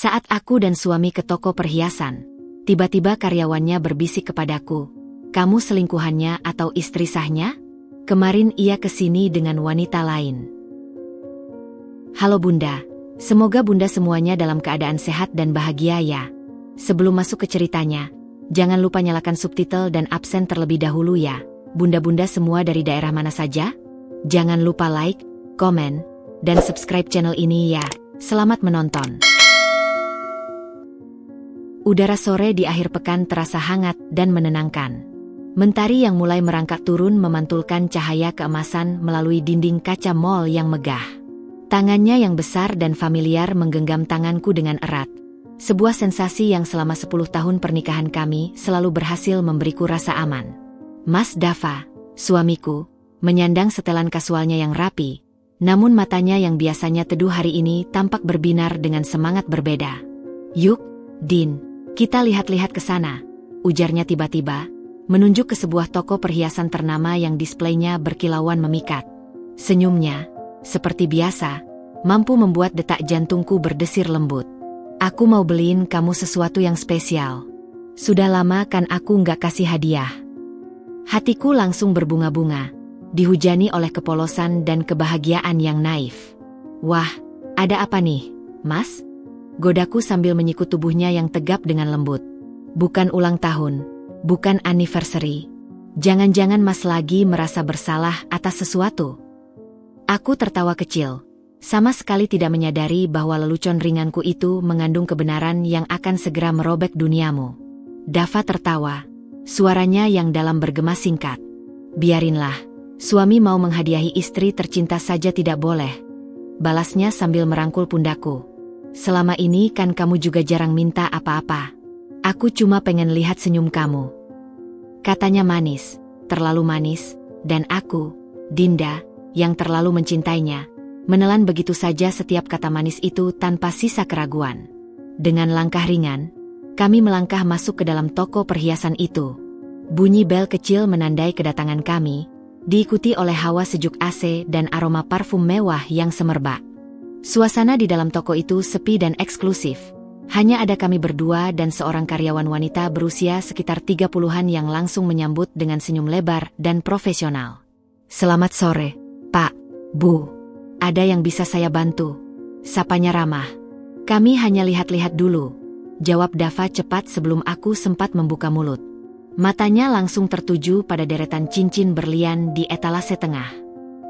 Saat aku dan suami ke toko perhiasan, tiba-tiba karyawannya berbisik kepadaku, "Kamu selingkuhannya atau istri sahnya? Kemarin ia kesini dengan wanita lain." Halo Bunda, semoga Bunda semuanya dalam keadaan sehat dan bahagia ya. Sebelum masuk ke ceritanya, jangan lupa nyalakan subtitle dan absen terlebih dahulu ya. Bunda-bunda semua dari daerah mana saja? Jangan lupa like, komen, dan subscribe channel ini ya. Selamat menonton. Udara sore di akhir pekan terasa hangat dan menenangkan. Mentari yang mulai merangkak turun memantulkan cahaya keemasan melalui dinding kaca mall yang megah. Tangannya yang besar dan familiar menggenggam tanganku dengan erat. Sebuah sensasi yang selama 10 tahun pernikahan kami selalu berhasil memberiku rasa aman. Mas Dava, suamiku, menyandang setelan kasualnya yang rapi, namun matanya yang biasanya teduh hari ini tampak berbinar dengan semangat berbeda. "Yuk, Din, kita lihat-lihat ke sana," ujarnya tiba-tiba, menunjuk ke sebuah toko perhiasan ternama yang displaynya berkilauan memikat. Senyumnya, seperti biasa, mampu membuat detak jantungku berdesir lembut. "Aku mau beliin kamu sesuatu yang spesial. Sudah lama kan aku nggak kasih hadiah." Hatiku langsung berbunga-bunga, dihujani oleh kepolosan dan kebahagiaan yang naif. "Wah, ada apa nih, Mas?" Godaku sambil menyikut tubuhnya yang tegap dengan lembut. "Bukan ulang tahun, bukan anniversary. Jangan-jangan Mas lagi merasa bersalah atas sesuatu?" Aku tertawa kecil, sama sekali tidak menyadari bahwa lelucon ringanku itu mengandung kebenaran yang akan segera merobek duniamu. Dava tertawa, suaranya yang dalam bergema singkat. "Biarinlah, suami mau menghadiahi istri tercinta saja tidak boleh," balasnya sambil merangkul pundakku. "Selama ini kan kamu juga jarang minta apa-apa. Aku cuma pengen lihat senyum kamu," katanya manis, terlalu manis, dan aku, Dinda, yang terlalu mencintainya, menelan begitu saja setiap kata manis itu tanpa sisa keraguan. Dengan langkah ringan, kami melangkah masuk ke dalam toko perhiasan itu. Bunyi bel kecil menandai kedatangan kami, diikuti oleh hawa sejuk AC dan aroma parfum mewah yang semerbak. Suasana di dalam toko itu sepi dan eksklusif. Hanya ada kami berdua dan seorang karyawan wanita berusia sekitar 30-an yang langsung menyambut dengan senyum lebar dan profesional. "Selamat sore, Pak, Bu. Ada yang bisa saya bantu?" sapanya ramah. "Kami hanya lihat-lihat dulu," jawab Dava cepat sebelum aku sempat membuka mulut. Matanya langsung tertuju pada deretan cincin berlian di etalase tengah.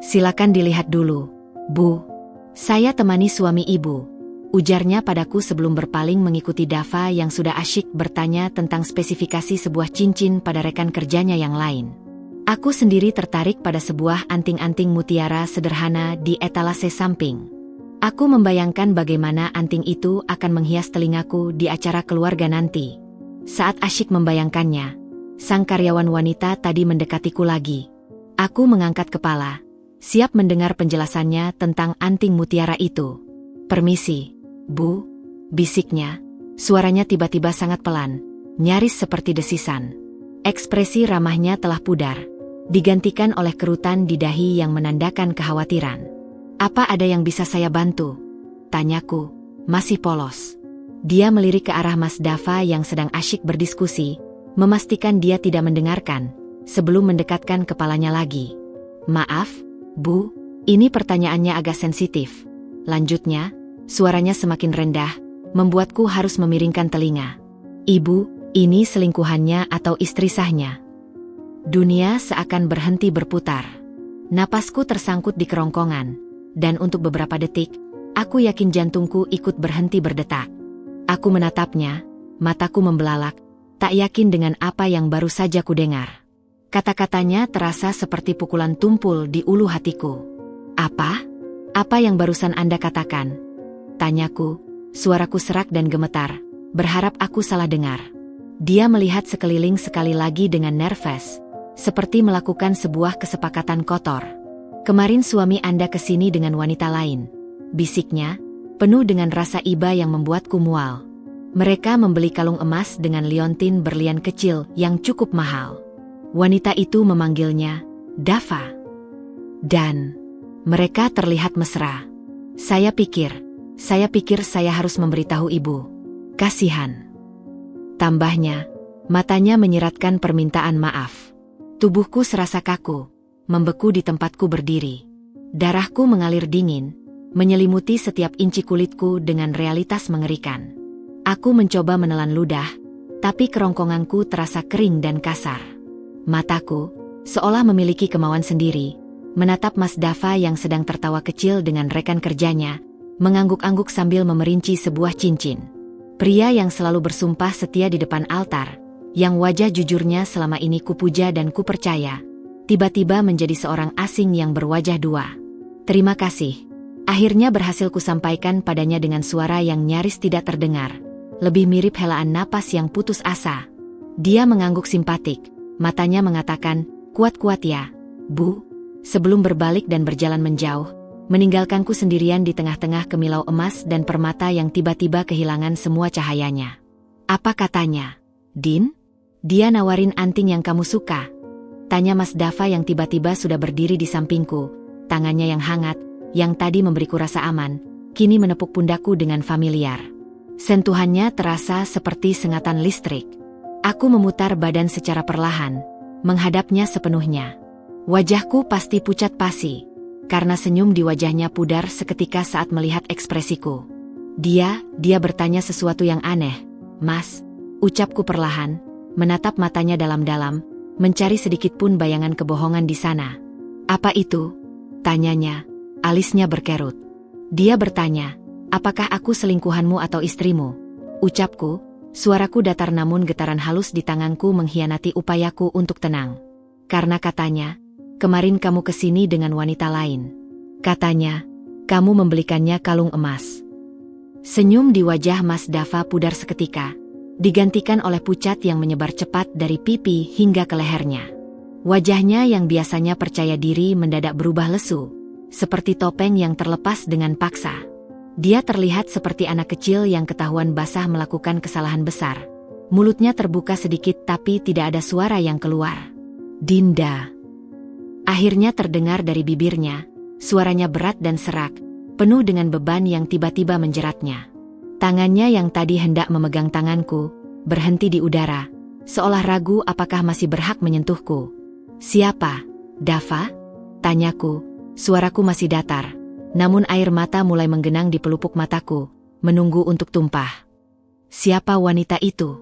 "Silakan dilihat dulu, Bu. Saya temani suami Ibu," ujarnya padaku sebelum berpaling mengikuti Dava yang sudah asyik bertanya tentang spesifikasi sebuah cincin pada rekan kerjanya yang lain. Aku sendiri tertarik pada sebuah anting-anting mutiara sederhana di etalase samping. Aku membayangkan bagaimana anting itu akan menghias telingaku di acara keluarga nanti. Saat asyik membayangkannya, sang karyawan wanita tadi mendekatiku lagi. Aku mengangkat kepala, siap mendengar penjelasannya tentang anting mutiara itu. "Permisi, Bu," bisiknya. Suaranya tiba-tiba sangat pelan, nyaris seperti desisan. Ekspresi ramahnya telah pudar, digantikan oleh kerutan di dahi yang menandakan kekhawatiran. "Apa ada yang bisa saya bantu?" tanyaku, masih polos. Dia melirik ke arah Mas Dava yang sedang asyik berdiskusi, memastikan dia tidak mendengarkan, sebelum mendekatkan kepalanya lagi. "Maaf, Bu, ini pertanyaannya agak sensitif," lanjutnya, suaranya semakin rendah, membuatku harus memiringkan telinga. "Ibu, ini selingkuhannya atau istri sahnya?" Dunia seakan berhenti berputar. Napasku tersangkut di kerongkongan, dan untuk beberapa detik, aku yakin jantungku ikut berhenti berdetak. Aku menatapnya, mataku membelalak, tak yakin dengan apa yang baru saja kudengar. Kata-katanya terasa seperti pukulan tumpul di ulu hatiku. "Apa? Apa yang barusan Anda katakan?" tanyaku, suaraku serak dan gemetar, berharap aku salah dengar. Dia melihat sekeliling sekali lagi dengan nervous, seperti melakukan sebuah kesepakatan kotor. "Kemarin suami Anda kesini dengan wanita lain," bisiknya, penuh dengan rasa iba yang membuatku mual. "Mereka membeli kalung emas dengan liontin berlian kecil yang cukup mahal." Wanita itu memanggilnya Dava. Dan mereka terlihat mesra. Saya pikir, Saya pikir saya harus memberitahu ibu. Kasihan. Tambahnya, matanya menyiratkan permintaan maaf. Tubuhku serasa kaku, membeku di tempatku berdiri. Darahku mengalir dingin, menyelimuti setiap inci kulitku dengan realitas mengerikan. Aku mencoba menelan ludah, tapi kerongkonganku terasa kering dan kasar. Mataku, seolah memiliki kemauan sendiri, menatap Mas Dava yang sedang tertawa kecil dengan rekan kerjanya, mengangguk-angguk sambil memerinci sebuah cincin. Pria yang selalu bersumpah setia di depan altar, yang wajah jujurnya selama ini kupuja dan kupercaya, tiba-tiba menjadi seorang asing yang berwajah dua. Terima kasih. Akhirnya berhasil kusampaikan padanya dengan suara yang nyaris tidak terdengar, lebih mirip helaan napas yang putus asa. Dia mengangguk simpatik, matanya mengatakan, "Kuat-kuat ya, Bu," sebelum berbalik dan berjalan menjauh, meninggalkanku sendirian di tengah-tengah kemilau emas dan permata yang tiba-tiba kehilangan semua cahayanya. "Apa katanya, Din? Dia nawarin anting yang kamu suka?" tanya Mas Dava yang tiba-tiba sudah berdiri di sampingku, tangannya yang hangat, yang tadi memberiku rasa aman, kini menepuk pundakku dengan familiar. Sentuhannya terasa seperti sengatan listrik. Aku memutar badan secara perlahan, menghadapnya sepenuhnya. Wajahku pasti pucat pasi, karena senyum di wajahnya pudar seketika saat melihat ekspresiku. Dia bertanya sesuatu yang aneh. "Mas," ucapku perlahan, menatap matanya dalam-dalam, mencari sedikit pun bayangan kebohongan di sana. "Apa itu?" tanyanya, alisnya berkerut. Dia bertanya, "Apakah aku selingkuhanmu atau istrimu?" Ucapku, suaraku datar namun getaran halus di tanganku mengkhianati upayaku untuk tenang. "Karena katanya, kemarin kamu kesini dengan wanita lain. Katanya, kamu membelikannya kalung emas." Senyum di wajah Mas Dava pudar seketika, digantikan oleh pucat yang menyebar cepat dari pipi hingga ke lehernya. Wajahnya yang biasanya percaya diri mendadak berubah lesu, seperti topeng yang terlepas dengan paksa. Dia terlihat seperti anak kecil yang ketahuan basah melakukan kesalahan besar. Mulutnya terbuka sedikit tapi tidak ada suara yang keluar. "Dinda." Akhirnya terdengar dari bibirnya, suaranya berat dan serak, penuh dengan beban yang tiba-tiba menjeratnya. Tangannya yang tadi hendak memegang tanganku, berhenti di udara, seolah ragu apakah masih berhak menyentuhku. "Siapa, Dava?" tanyaku, suaraku masih datar, namun air mata mulai menggenang di pelupuk mataku, menunggu untuk tumpah. "Siapa wanita itu?"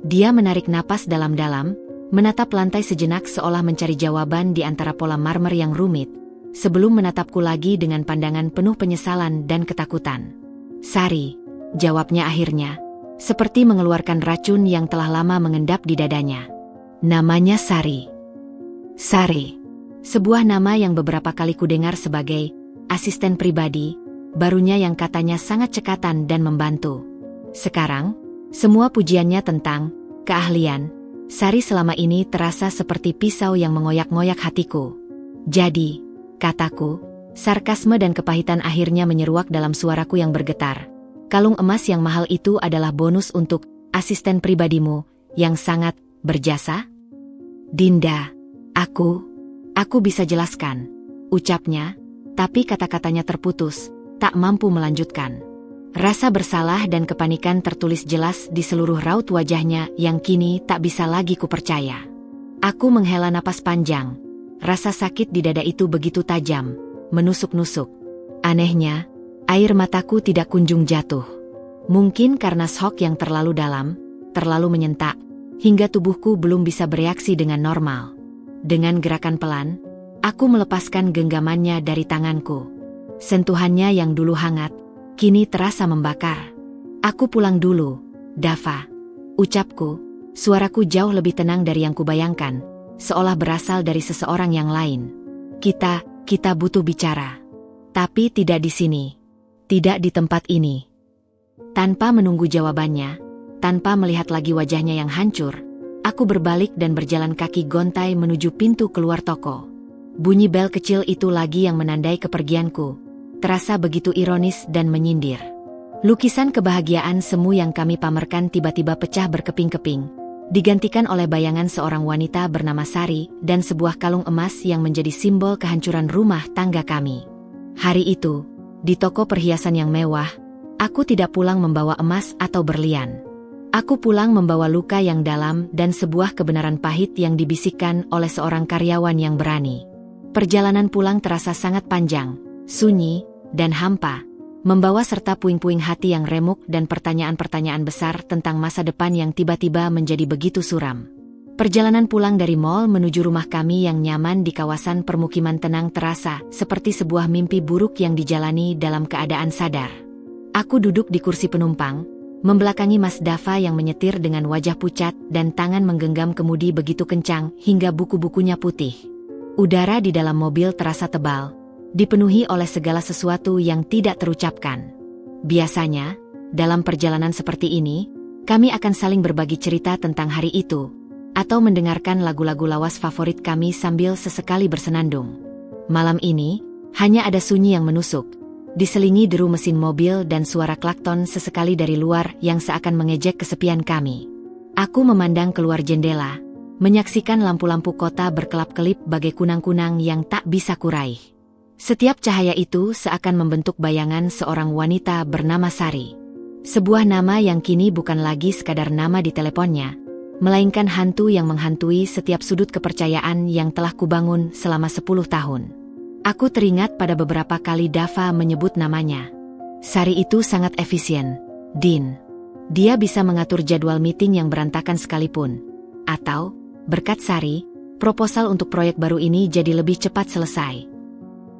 Dia menarik napas dalam-dalam, menatap lantai sejenak seolah mencari jawaban di antara pola marmer yang rumit, sebelum menatapku lagi dengan pandangan penuh penyesalan dan ketakutan. "Sari," jawabnya akhirnya, seperti mengeluarkan racun yang telah lama mengendap di dadanya. "Namanya Sari." Sari, sebuah nama yang beberapa kali kudengar sebagai asisten pribadi, barunya yang katanya sangat cekatan dan membantu. Sekarang, semua pujiannya tentang keahlian Sari selama ini terasa seperti pisau yang mengoyak-ngoyak hatiku. "Jadi," kataku, sarkasme dan kepahitan akhirnya menyeruak dalam suaraku yang bergetar, "kalung emas yang mahal itu adalah bonus untuk asisten pribadimu yang sangat berjasa?" "Dinda, aku bisa jelaskan," ucapnya, tapi kata-katanya terputus, tak mampu melanjutkan. Rasa bersalah dan kepanikan tertulis jelas di seluruh raut wajahnya yang kini tak bisa lagi kupercaya. Aku menghela napas panjang. Rasa sakit di dada itu begitu tajam, menusuk-nusuk. Anehnya, air mataku tidak kunjung jatuh. Mungkin karena shock yang terlalu dalam, terlalu menyentak, hingga tubuhku belum bisa bereaksi dengan normal. Dengan gerakan pelan, aku melepaskan genggamannya dari tanganku. Sentuhannya yang dulu hangat, kini terasa membakar. "Aku pulang dulu, Dava," ucapku, suaraku jauh lebih tenang dari yang kubayangkan, seolah berasal dari seseorang yang lain. Kita butuh bicara. Tapi tidak di sini. Tidak di tempat ini." Tanpa menunggu jawabannya, tanpa melihat lagi wajahnya yang hancur, aku berbalik dan berjalan kaki gontai menuju pintu keluar toko. Bunyi bel kecil itu lagi yang menandai kepergianku, terasa begitu ironis dan menyindir. Lukisan kebahagiaan semu yang kami pamerkan tiba-tiba pecah berkeping-keping, digantikan oleh bayangan seorang wanita bernama Sari dan sebuah kalung emas yang menjadi simbol kehancuran rumah tangga kami. Hari itu, di toko perhiasan yang mewah, aku tidak pulang membawa emas atau berlian. Aku pulang membawa luka yang dalam dan sebuah kebenaran pahit yang dibisikkan oleh seorang karyawan yang berani. Perjalanan pulang terasa sangat panjang, sunyi, dan hampa, membawa serta puing-puing hati yang remuk dan pertanyaan-pertanyaan besar tentang masa depan yang tiba-tiba menjadi begitu suram. Perjalanan pulang dari mall menuju rumah kami yang nyaman di kawasan permukiman tenang terasa seperti sebuah mimpi buruk yang dijalani dalam keadaan sadar. Aku duduk di kursi penumpang, membelakangi Mas Dava yang menyetir dengan wajah pucat dan tangan menggenggam kemudi begitu kencang hingga buku-bukunya putih. Udara di dalam mobil terasa tebal, dipenuhi oleh segala sesuatu yang tidak terucapkan. Biasanya, dalam perjalanan seperti ini, kami akan saling berbagi cerita tentang hari itu, atau mendengarkan lagu-lagu lawas favorit kami sambil sesekali bersenandung. Malam ini, hanya ada sunyi yang menusuk, diselingi deru mesin mobil dan suara klakson sesekali dari luar yang seakan mengejek kesepian kami. Aku memandang keluar jendela, menyaksikan lampu-lampu kota berkelap-kelip bagai kunang-kunang yang tak bisa kuraih. Setiap cahaya itu seakan membentuk bayangan seorang wanita bernama Sari. Sebuah nama yang kini bukan lagi sekadar nama di teleponnya, melainkan hantu yang menghantui setiap sudut kepercayaan yang telah kubangun selama 10 tahun. Aku teringat pada beberapa kali Dava menyebut namanya. Sari itu sangat efisien, Din. Dia bisa mengatur jadwal meeting yang berantakan sekalipun. Atau, berkat Sari, proposal untuk proyek baru ini jadi lebih cepat selesai.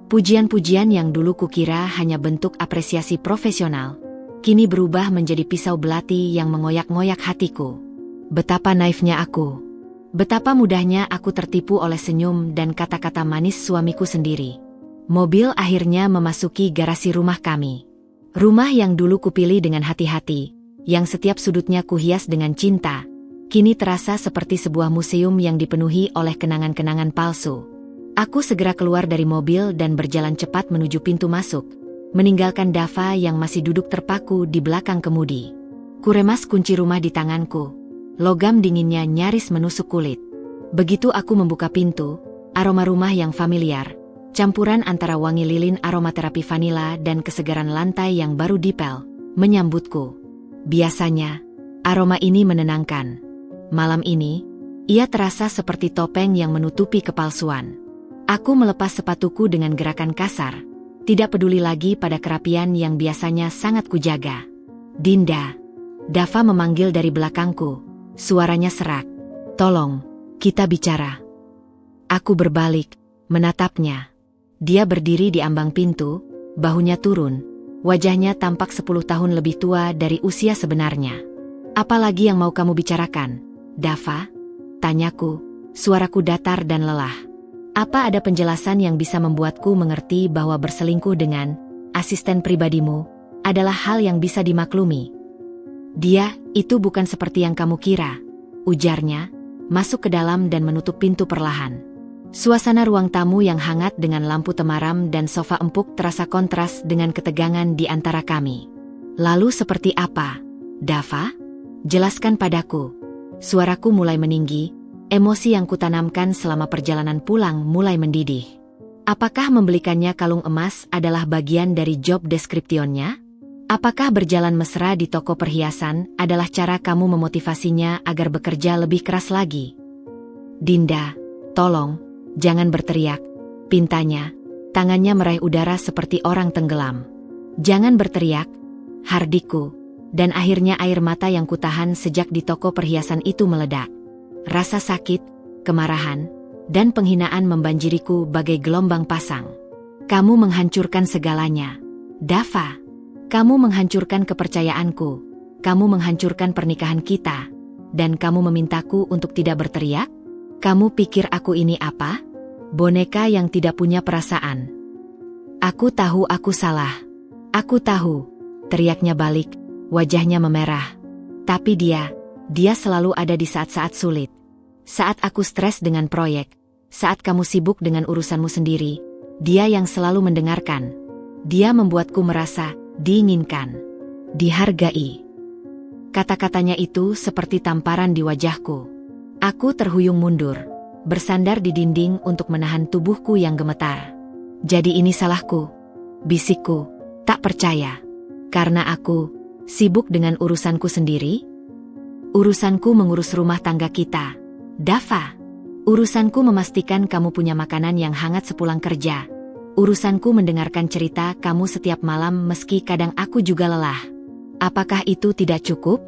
Pujian-pujian yang dulu kukira hanya bentuk apresiasi profesional, kini berubah menjadi pisau belati yang mengoyak-ngoyak hatiku. Betapa naifnya aku. Betapa mudahnya aku tertipu oleh senyum dan kata-kata manis suamiku sendiri. Mobil akhirnya memasuki garasi rumah kami. Rumah yang dulu kupilih dengan hati-hati, yang setiap sudutnya kuhias dengan cinta, kini terasa seperti sebuah museum yang dipenuhi oleh kenangan-kenangan palsu. Aku segera keluar dari mobil dan berjalan cepat menuju pintu masuk, meninggalkan Dava yang masih duduk terpaku di belakang kemudi. Kuremas kunci rumah di tanganku. Logam dinginnya nyaris menusuk kulit. Begitu aku membuka pintu, aroma rumah yang familiar, campuran antara wangi lilin aromaterapi vanila dan kesegaran lantai yang baru dipel, menyambutku. Biasanya, aroma ini menenangkan. Malam ini, ia terasa seperti topeng yang menutupi kepalsuan. Aku melepas sepatuku dengan gerakan kasar, tidak peduli lagi pada kerapian yang biasanya sangat kujaga. Dinda, Dava memanggil dari belakangku. Suaranya serak. Tolong, kita bicara. Aku berbalik, menatapnya. Dia berdiri di ambang pintu, bahunya turun, wajahnya tampak 10 tahun lebih tua dari usia sebenarnya. Apalagi yang mau kamu bicarakan, Dava? Tanyaku, suaraku datar dan lelah. Apa ada penjelasan yang bisa membuatku mengerti bahwa berselingkuh dengan asisten pribadimu adalah hal yang bisa dimaklumi? Dia, itu bukan seperti yang kamu kira, ujarnya, masuk ke dalam dan menutup pintu perlahan. Suasana ruang tamu yang hangat dengan lampu temaram dan sofa empuk terasa kontras dengan ketegangan di antara kami. Lalu seperti apa, Dava? Jelaskan padaku. Suaraku mulai meninggi, emosi yang kutanamkan selama perjalanan pulang mulai mendidih. Apakah membelikannya kalung emas adalah bagian dari job description-nya? Apakah berjalan mesra di toko perhiasan adalah cara kamu memotivasinya agar bekerja lebih keras lagi? Dinda, tolong, jangan berteriak, pintanya, tangannya meraih udara seperti orang tenggelam. Jangan berteriak, hardiku, dan akhirnya air mata yang kutahan sejak di toko perhiasan itu meledak. Rasa sakit, kemarahan, dan penghinaan membanjiriku bagai gelombang pasang. Kamu menghancurkan segalanya, Dava. Kamu menghancurkan kepercayaanku, kamu menghancurkan pernikahan kita, dan kamu memintaku untuk tidak berteriak? Kamu pikir aku ini apa? Boneka yang tidak punya perasaan. Aku tahu aku salah. Aku tahu, teriaknya balik, wajahnya memerah. Tapi dia selalu ada di saat-saat sulit. Saat aku stres dengan proyek, saat kamu sibuk dengan urusanmu sendiri, dia yang selalu mendengarkan. Dia membuatku merasa diinginkan, dihargai. Kata-katanya itu seperti tamparan di wajahku. Aku terhuyung mundur, bersandar di dinding untuk menahan tubuhku yang gemetar. Jadi ini salahku, bisikku, percaya. Karena aku sibuk dengan urusanku sendiri? Urusanku mengurus rumah tangga kita, Dava. Urusanku memastikan kamu punya makanan yang hangat sepulang kerja. Urusanku mendengarkan cerita kamu setiap malam meski kadang aku juga lelah. Apakah itu tidak cukup?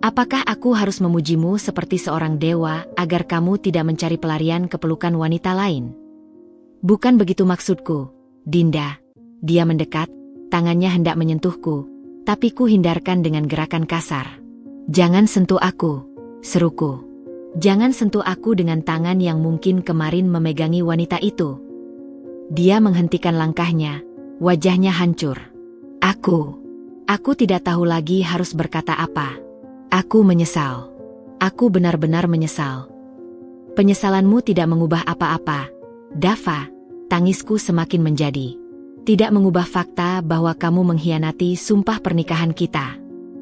Apakah aku harus memujimu seperti seorang dewa agar kamu tidak mencari pelarian ke pelukan wanita lain? Bukan begitu maksudku, Dinda. Dia mendekat, tangannya hendak menyentuhku, tapi ku hindarkan dengan gerakan kasar. Jangan sentuh aku, seruku. Jangan sentuh aku dengan tangan yang mungkin kemarin memegangi wanita itu. Dia menghentikan langkahnya, wajahnya hancur. Aku tidak tahu lagi harus berkata apa. Aku menyesal. Aku benar-benar menyesal. Penyesalanmu tidak mengubah apa-apa, Dava. Tangisku semakin menjadi. Tidak mengubah fakta bahwa kamu mengkhianati sumpah pernikahan kita.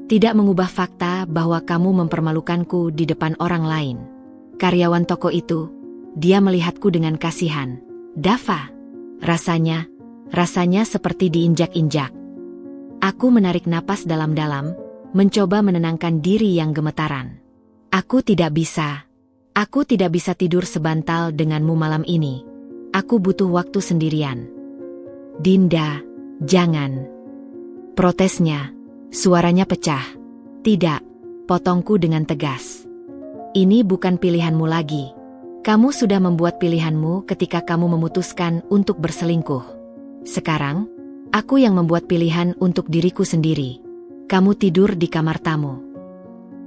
Tidak mengubah fakta bahwa kamu mempermalukanku di depan orang lain. Karyawan toko itu, dia melihatku dengan kasihan. Dava, rasanya seperti diinjak-injak. Aku menarik napas dalam-dalam, mencoba menenangkan diri yang gemetaran. Aku tidak bisa tidur sebantal denganmu malam ini. Aku butuh waktu sendirian. Dinda, jangan. Protesnya. Suaranya pecah. Tidak, potongku dengan tegas. Ini bukan pilihanmu lagi. Kamu sudah membuat pilihanmu ketika kamu memutuskan untuk berselingkuh. Sekarang, aku yang membuat pilihan untuk diriku sendiri. Kamu tidur di kamar tamu.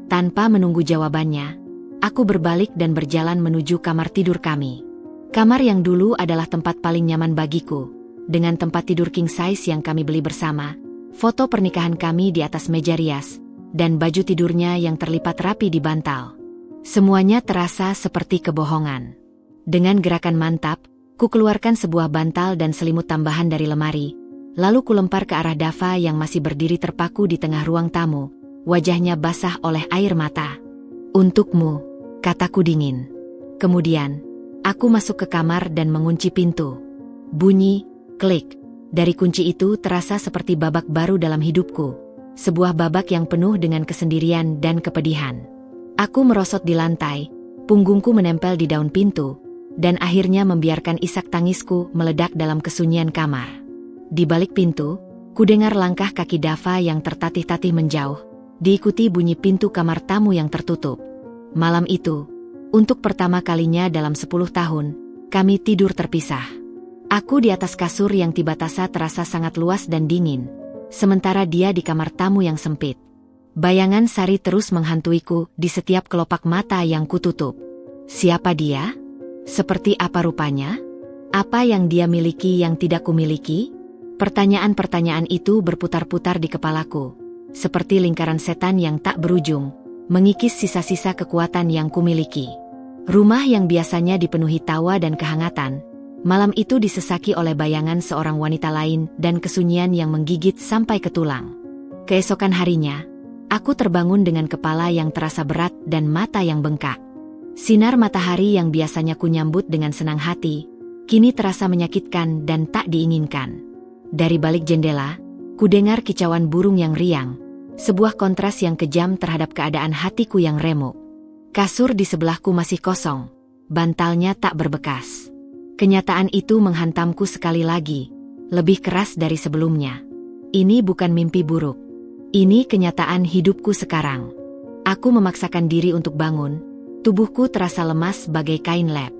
Tanpa menunggu jawabannya, aku berbalik dan berjalan menuju kamar tidur kami. Kamar yang dulu adalah tempat paling nyaman bagiku, dengan tempat tidur king size yang kami beli bersama, foto pernikahan kami di atas meja rias, dan baju tidurnya yang terlipat rapi di bantal. Semuanya terasa seperti kebohongan. Dengan gerakan mantap, ku keluarkan sebuah bantal dan selimut tambahan dari lemari, lalu ku lempar ke arah Dava yang masih berdiri terpaku di tengah ruang tamu, wajahnya basah oleh air mata. Untukmu, kataku dingin. Kemudian, aku masuk ke kamar dan mengunci pintu. Bunyi, klik. Dari kunci itu terasa seperti babak baru dalam hidupku. Sebuah babak yang penuh dengan kesendirian dan kepedihan. Aku merosot di lantai, punggungku menempel di daun pintu, dan akhirnya membiarkan isak tangisku meledak dalam kesunyian kamar. Di balik pintu, kudengar langkah kaki Dava yang tertatih-tatih menjauh, diikuti bunyi pintu kamar tamu yang tertutup. Malam itu, untuk pertama kalinya dalam 10 tahun, kami tidur terpisah. Aku di atas kasur yang tiba-tiba terasa sangat luas dan dingin, sementara dia di kamar tamu yang sempit. Bayangan Sari terus menghantuiku di setiap kelopak mata yang kututup. Siapa dia? Seperti apa rupanya? Apa yang dia miliki yang tidak kumiliki? Pertanyaan-pertanyaan itu berputar-putar di kepalaku, seperti lingkaran setan yang tak berujung, mengikis sisa-sisa kekuatan yang kumiliki. Rumah yang biasanya dipenuhi tawa dan kehangatan, malam itu disesaki oleh bayangan seorang wanita lain dan kesunyian yang menggigit sampai ke tulang. Keesokan harinya, aku terbangun dengan kepala yang terasa berat dan mata yang bengkak. Sinar matahari yang biasanya kunyambut dengan senang hati, kini terasa menyakitkan dan tak diinginkan. Dari balik jendela, kudengar kicauan burung yang riang, sebuah kontras yang kejam terhadap keadaan hatiku yang remuk. Kasur di sebelahku masih kosong, bantalnya tak berbekas. Kenyataan itu menghantamku sekali lagi, lebih keras dari sebelumnya. Ini bukan mimpi buruk. Ini kenyataan hidupku sekarang. Aku memaksakan diri untuk bangun, tubuhku terasa lemas bagai kain lap.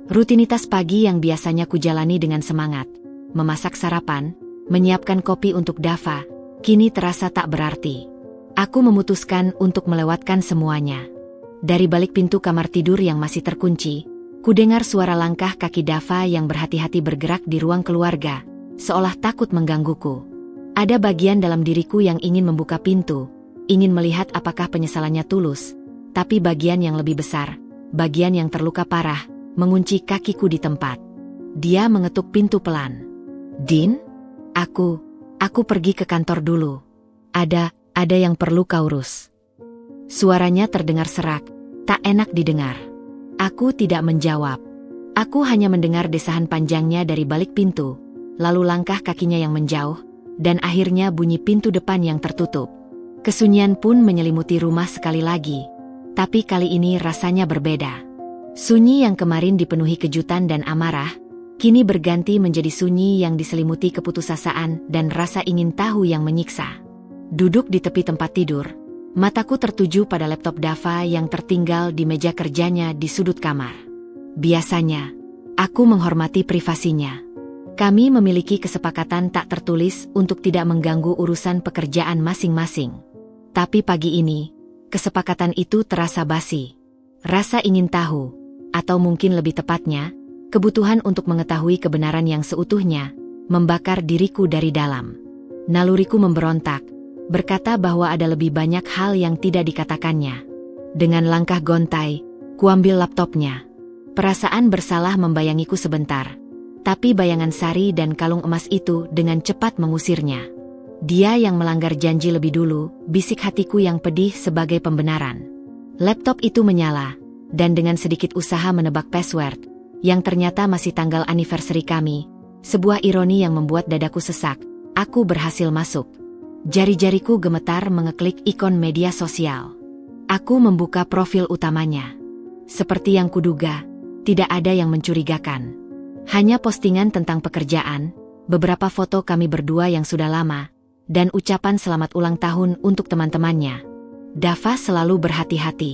Rutinitas pagi yang biasanya kujalani dengan semangat, memasak sarapan, menyiapkan kopi untuk Dava, kini terasa tak berarti. Aku memutuskan untuk melewatkan semuanya. Dari balik pintu kamar tidur yang masih terkunci, kudengar suara langkah kaki Dava yang berhati-hati bergerak di ruang keluarga, seolah takut menggangguku. Ada bagian dalam diriku yang ingin membuka pintu, ingin melihat apakah penyesalannya tulus, tapi bagian yang lebih besar, bagian yang terluka parah, mengunci kakiku di tempat. Dia mengetuk pintu pelan. "Din? Aku pergi ke kantor dulu. Ada yang perlu kau urus." Suaranya terdengar serak, tak enak didengar. Aku tidak menjawab. Aku hanya mendengar desahan panjangnya dari balik pintu, lalu langkah kakinya yang menjauh, dan akhirnya bunyi pintu depan yang tertutup. Kesunyian pun menyelimuti rumah sekali lagi, tapi kali ini rasanya berbeda. Sunyi yang kemarin dipenuhi kejutan dan amarah, kini berganti menjadi sunyi yang diselimuti keputusasaan dan rasa ingin tahu yang menyiksa. Duduk di tepi tempat tidur, mataku tertuju pada laptop Dava yang tertinggal di meja kerjanya di sudut kamar. Biasanya, aku menghormati privasinya. Kami memiliki kesepakatan tak tertulis untuk tidak mengganggu urusan pekerjaan masing-masing. Tapi pagi ini, kesepakatan itu terasa basi. Rasa ingin tahu, atau mungkin lebih tepatnya, kebutuhan untuk mengetahui kebenaran yang seutuhnya, membakar diriku dari dalam. Naluriku memberontak, berkata bahwa ada lebih banyak hal yang tidak dikatakannya. Dengan langkah gontai, kuambil laptopnya. Perasaan bersalah membayangiku sebentar, tapi bayangan Sari dan kalung emas itu dengan cepat mengusirnya. Dia yang melanggar janji lebih dulu, bisik hatiku yang pedih sebagai pembenaran. Laptop itu menyala, dan dengan sedikit usaha menebak password, yang ternyata masih tanggal anniversary kami, sebuah ironi yang membuat dadaku sesak, aku berhasil masuk. Jari-jariku gemetar mengeklik ikon media sosial. Aku membuka profil utamanya. Seperti yang kuduga, tidak ada yang mencurigakan. Hanya postingan tentang pekerjaan, beberapa foto kami berdua yang sudah lama, dan ucapan selamat ulang tahun untuk teman-temannya. Dava selalu berhati-hati.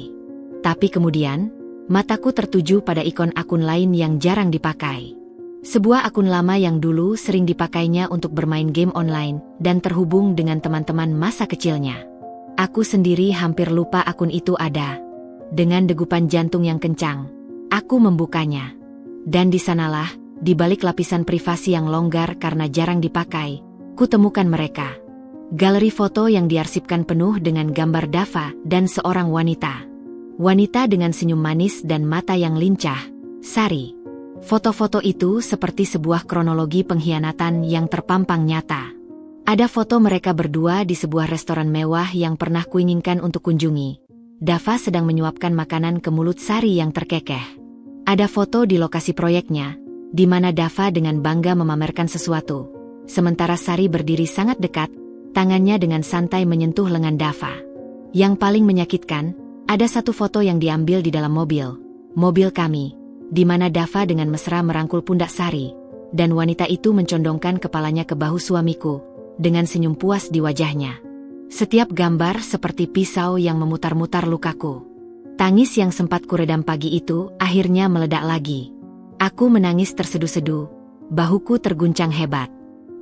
Tapi kemudian, mataku tertuju pada ikon akun lain yang jarang dipakai. Sebuah akun lama yang dulu sering dipakainya untuk bermain game online dan terhubung dengan teman-teman masa kecilnya. Aku sendiri hampir lupa akun itu ada. Dengan degupan jantung yang kencang, aku membukanya. Dan di sanalah, di balik lapisan privasi yang longgar karena jarang dipakai, kutemukan mereka. Galeri foto yang diarsipkan penuh dengan gambar Dava dan seorang wanita. Wanita dengan senyum manis dan mata yang lincah, Sari. Foto-foto itu seperti sebuah kronologi pengkhianatan yang terpampang nyata. Ada foto mereka berdua di sebuah restoran mewah yang pernah kuinginkan untuk kunjungi. Dava sedang menyuapkan makanan ke mulut Sari yang terkekeh. Ada foto di lokasi proyeknya, di mana Dava dengan bangga memamerkan sesuatu. Sementara Sari berdiri sangat dekat, tangannya dengan santai menyentuh lengan Dava. Yang paling menyakitkan, ada satu foto yang diambil di dalam mobil kami, di mana Dava dengan mesra merangkul pundak Sari, dan wanita itu mencondongkan kepalanya ke bahu suamiku, dengan senyum puas di wajahnya. Setiap gambar seperti pisau yang memutar-mutar lukaku. Tangis yang sempat kuredam pagi itu akhirnya meledak lagi. Aku menangis terseduh-seduh, bahuku terguncang hebat.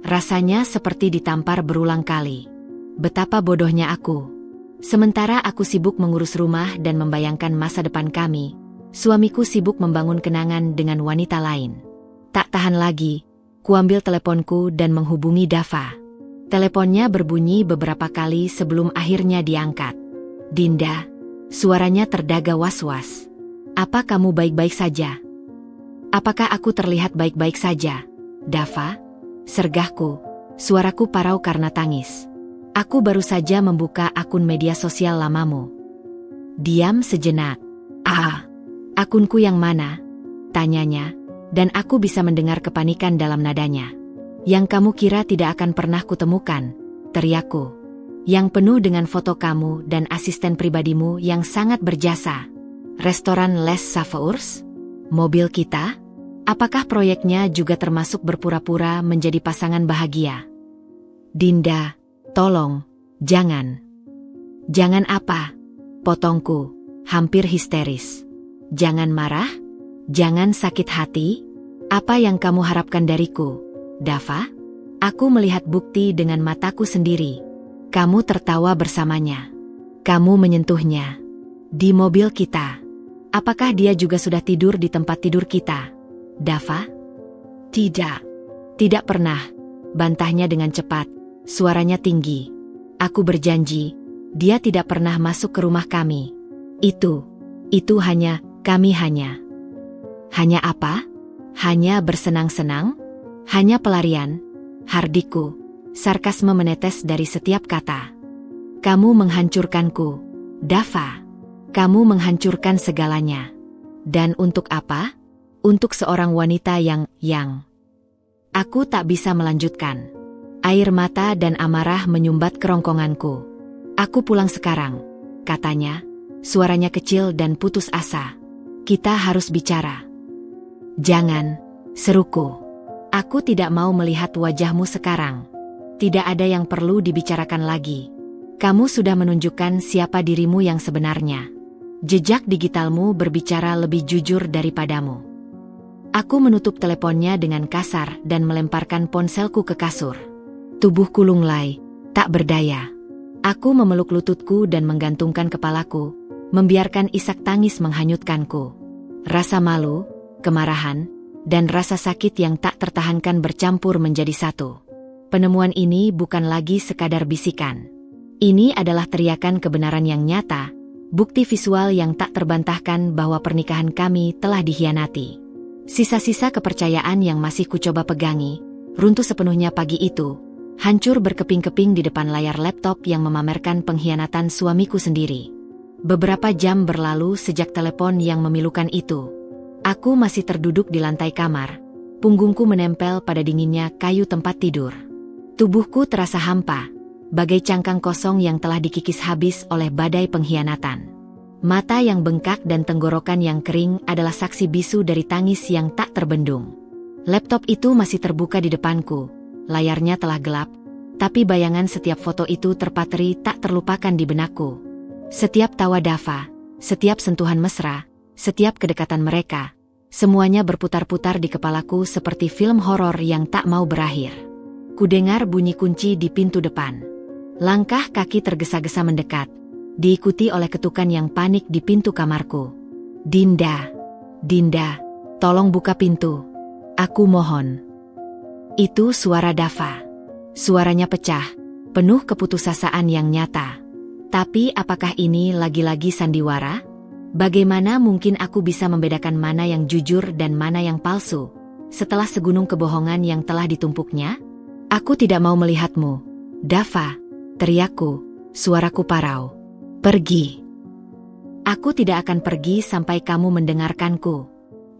Rasanya seperti ditampar berulang kali. Betapa bodohnya aku. Sementara aku sibuk mengurus rumah dan membayangkan masa depan kami, suamiku sibuk membangun kenangan dengan wanita lain. Tak tahan lagi, kuambil teleponku dan menghubungi Dava. Teleponnya berbunyi beberapa kali sebelum akhirnya diangkat. Dinda, suaranya terdaga was-was. Apa kamu baik-baik saja? Apakah aku terlihat baik-baik saja, Dava? Sergahku, suaraku parau karena tangis. Aku baru saja membuka akun media sosial lamamu. Diam sejenak. Akunku yang mana? Tanyanya, dan aku bisa mendengar kepanikan dalam nadanya. Yang kamu kira tidak akan pernah kutemukan, teriakku. Yang penuh dengan foto kamu dan asisten pribadimu yang sangat berjasa. Restoran Les Savours? Mobil kita? Apakah proyeknya juga termasuk berpura-pura menjadi pasangan bahagia? Dinda, tolong, jangan. Jangan apa? Potongku, hampir histeris. Jangan marah? Jangan sakit hati? Apa yang kamu harapkan dariku, Dava? Aku melihat bukti dengan mataku sendiri. Kamu tertawa bersamanya. Kamu menyentuhnya. Di mobil kita. Apakah dia juga sudah tidur di tempat tidur kita, Dava? Tidak. Tidak pernah, bantahnya dengan cepat, suaranya tinggi. Aku berjanji, dia tidak pernah masuk ke rumah kami. Itu hanya, kami hanya. Hanya apa? Hanya bersenang-senang? Hanya pelarian? Hardiku, sarkasme menetes dari setiap kata. Kamu menghancurkanku, Dava. Kamu menghancurkan segalanya. Dan untuk apa? Untuk seorang wanita yang... Aku tak bisa melanjutkan. Air mata dan amarah menyumbat kerongkonganku. Aku pulang sekarang, katanya. Suaranya kecil dan putus asa. Kita harus bicara. Jangan, seruku. Aku tidak mau melihat wajahmu sekarang. Tidak ada yang perlu dibicarakan lagi. Kamu sudah menunjukkan siapa dirimu yang sebenarnya. Jejak digitalmu berbicara lebih jujur daripadamu. Aku menutup teleponnya dengan kasar dan melemparkan ponselku ke kasur. Tubuhku lunglai, tak berdaya. Aku memeluk lututku dan menggantungkan kepalaku, membiarkan isak tangis menghanyutkanku. Rasa malu, kemarahan, dan rasa sakit yang tak tertahankan bercampur menjadi satu. Penemuan ini bukan lagi sekadar bisikan. Ini adalah teriakan kebenaran yang nyata, bukti visual yang tak terbantahkan bahwa pernikahan kami telah dikhianati. Sisa-sisa kepercayaan yang masih kucoba pegangi, runtuh sepenuhnya pagi itu, hancur berkeping-keping di depan layar laptop yang memamerkan pengkhianatan suamiku sendiri. Beberapa jam berlalu sejak telepon yang memilukan itu. Aku masih terduduk di lantai kamar, punggungku menempel pada dinginnya kayu tempat tidur. Tubuhku terasa hampa, bagai cangkang kosong yang telah dikikis habis oleh badai pengkhianatan. Mata yang bengkak dan tenggorokan yang kering adalah saksi bisu dari tangis yang tak terbendung. Laptop itu masih terbuka di depanku. Layarnya telah gelap, tapi bayangan setiap foto itu terpatri tak terlupakan di benakku. Setiap tawa Dava, setiap sentuhan mesra, setiap kedekatan mereka, semuanya berputar-putar di kepalaku seperti film horor yang tak mau berakhir. Kudengar bunyi kunci di pintu depan. Langkah kaki tergesa-gesa mendekat, diikuti oleh ketukan yang panik di pintu kamarku. Dinda, Dinda, tolong buka pintu. Aku mohon. Itu suara Dava. Suaranya pecah, penuh keputusasaan yang nyata. Tapi apakah ini lagi-lagi sandiwara? Bagaimana mungkin aku bisa membedakan mana yang jujur dan mana yang palsu, setelah segunung kebohongan yang telah ditumpuknya? Aku tidak mau melihatmu, Dava, teriakku, suaraku parau. Pergi. Aku tidak akan pergi sampai kamu mendengarkanku.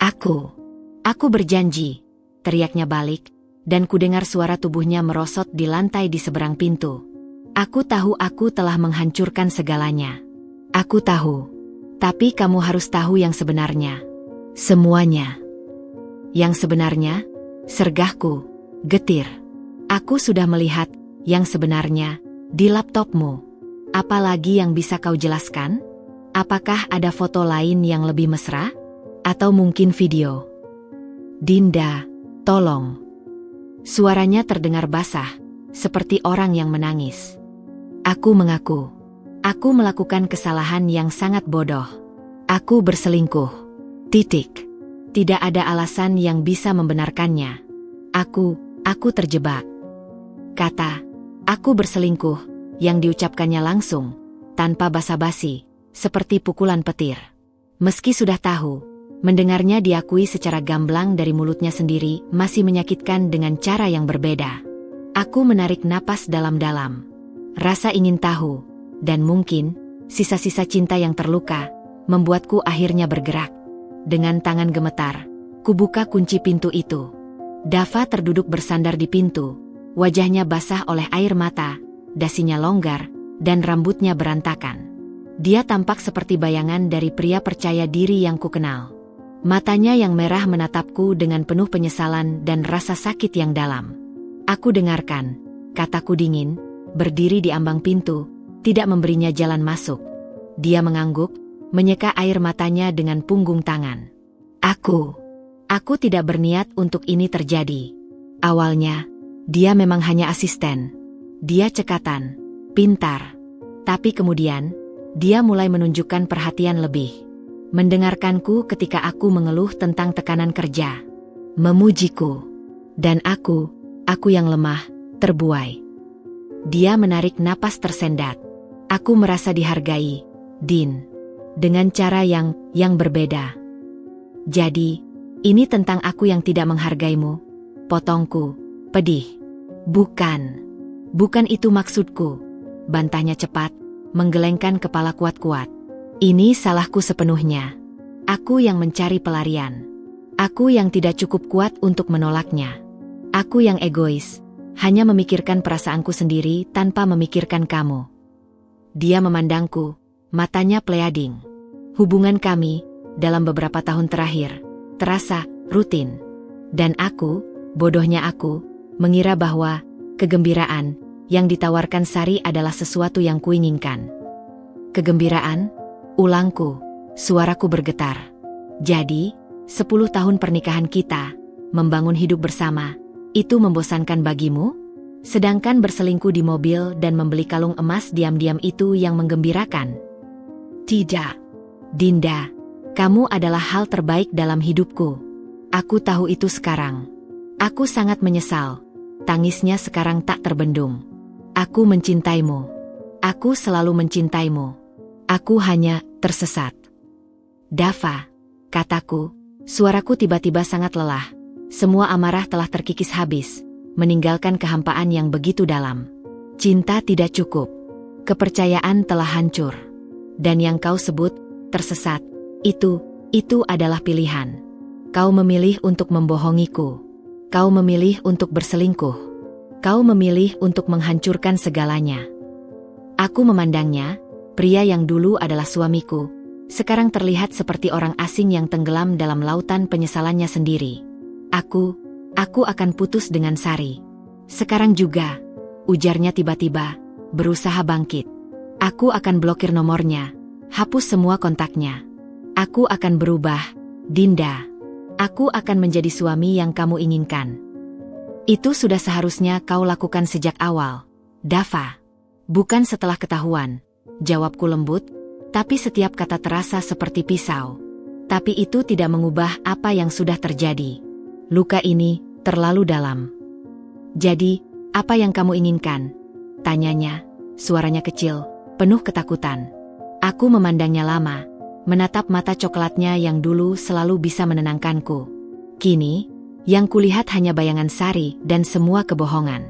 Aku berjanji, teriaknya balik. Dan kudengar suara tubuhnya merosot di lantai di seberang pintu. Aku tahu aku telah menghancurkan segalanya. Aku tahu. Tapi kamu harus tahu yang sebenarnya. Semuanya. Yang sebenarnya, sergahku, getir. Aku sudah melihat yang sebenarnya di laptopmu. Apalagi yang bisa kau jelaskan? Apakah ada foto lain yang lebih mesra? Atau mungkin video? Dinda, tolong. Suaranya terdengar basah, seperti orang yang menangis. Aku mengaku. Aku melakukan kesalahan yang sangat bodoh. Aku berselingkuh. Titik. Tidak ada alasan yang bisa membenarkannya. Aku terjebak. Kata, aku berselingkuh, yang diucapkannya langsung, tanpa basa-basi, seperti pukulan petir. Meski sudah tahu, mendengarnya diakui secara gamblang dari mulutnya sendiri masih menyakitkan dengan cara yang berbeda. Aku menarik napas dalam-dalam. Rasa ingin tahu, dan mungkin, sisa-sisa cinta yang terluka, membuatku akhirnya bergerak. Dengan tangan gemetar, kubuka kunci pintu itu. Dava terduduk bersandar di pintu, wajahnya basah oleh air mata, dasinya longgar, dan rambutnya berantakan. Dia tampak seperti bayangan dari pria percaya diri yang kukenal. Matanya yang merah menatapku dengan penuh penyesalan dan rasa sakit yang dalam. Aku dengarkan, kataku dingin, berdiri di ambang pintu, tidak memberinya jalan masuk. Dia mengangguk, menyeka air matanya dengan punggung tangan. Aku tidak berniat untuk ini terjadi. Awalnya, dia memang hanya asisten. Dia cekatan, pintar. Tapi kemudian, dia mulai menunjukkan perhatian lebih. Mendengarkanku ketika aku mengeluh tentang tekanan kerja. Memujiku. Dan aku yang lemah, terbuai. Dia menarik napas tersendat. Aku merasa dihargai, Din. Dengan cara yang berbeda. Jadi, ini tentang aku yang tidak menghargaimu. Potongku, pedih. Bukan itu maksudku. Bantahnya cepat, menggelengkan kepala kuat-kuat. Ini salahku sepenuhnya. Aku yang mencari pelarian. Aku yang tidak cukup kuat untuk menolaknya. Aku yang egois, hanya memikirkan perasaanku sendiri tanpa memikirkan kamu. Dia memandangku, matanya pleading. Hubungan kami, dalam beberapa tahun terakhir, terasa rutin. Dan aku, bodohnya aku, mengira bahwa kegembiraan yang ditawarkan Sari adalah sesuatu yang kuinginkan. Kegembiraan? Ulangku, suaraku bergetar. Jadi, 10 tahun pernikahan kita, membangun hidup bersama, itu membosankan bagimu? Sedangkan berselingkuh di mobil dan membeli kalung emas diam-diam itu yang menggembirakan? Tidak. Dinda, kamu adalah hal terbaik dalam hidupku. Aku tahu itu sekarang. Aku sangat menyesal. Tangisnya sekarang tak terbendung. Aku mencintaimu. Aku selalu mencintaimu. Aku hanya tersesat. Dava, kataku, suaraku tiba-tiba sangat lelah. Semua amarah telah terkikis habis, meninggalkan kehampaan yang begitu dalam. Cinta tidak cukup. Kepercayaan telah hancur. Dan yang kau sebut, tersesat, itu adalah pilihan. Kau memilih untuk membohongiku. Kau memilih untuk berselingkuh. Kau memilih untuk menghancurkan segalanya. Aku memandangnya, pria yang dulu adalah suamiku, sekarang terlihat seperti orang asing yang tenggelam dalam lautan penyesalannya sendiri. Aku akan putus dengan Sari. Sekarang juga, ujarnya tiba-tiba, berusaha bangkit. Aku akan blokir nomornya, hapus semua kontaknya. Aku akan berubah, Dinda. Aku akan menjadi suami yang kamu inginkan. Itu sudah seharusnya kau lakukan sejak awal, Dava. Bukan setelah ketahuan, jawabku lembut, tapi setiap kata terasa seperti pisau. Tapi itu tidak mengubah apa yang sudah terjadi. Luka ini terlalu dalam. Jadi, apa yang kamu inginkan? Tanyanya, suaranya kecil, penuh ketakutan. Aku memandangnya lama, menatap mata coklatnya yang dulu selalu bisa menenangkanku. Kini, yang kulihat hanya bayangan Sari dan semua kebohongan.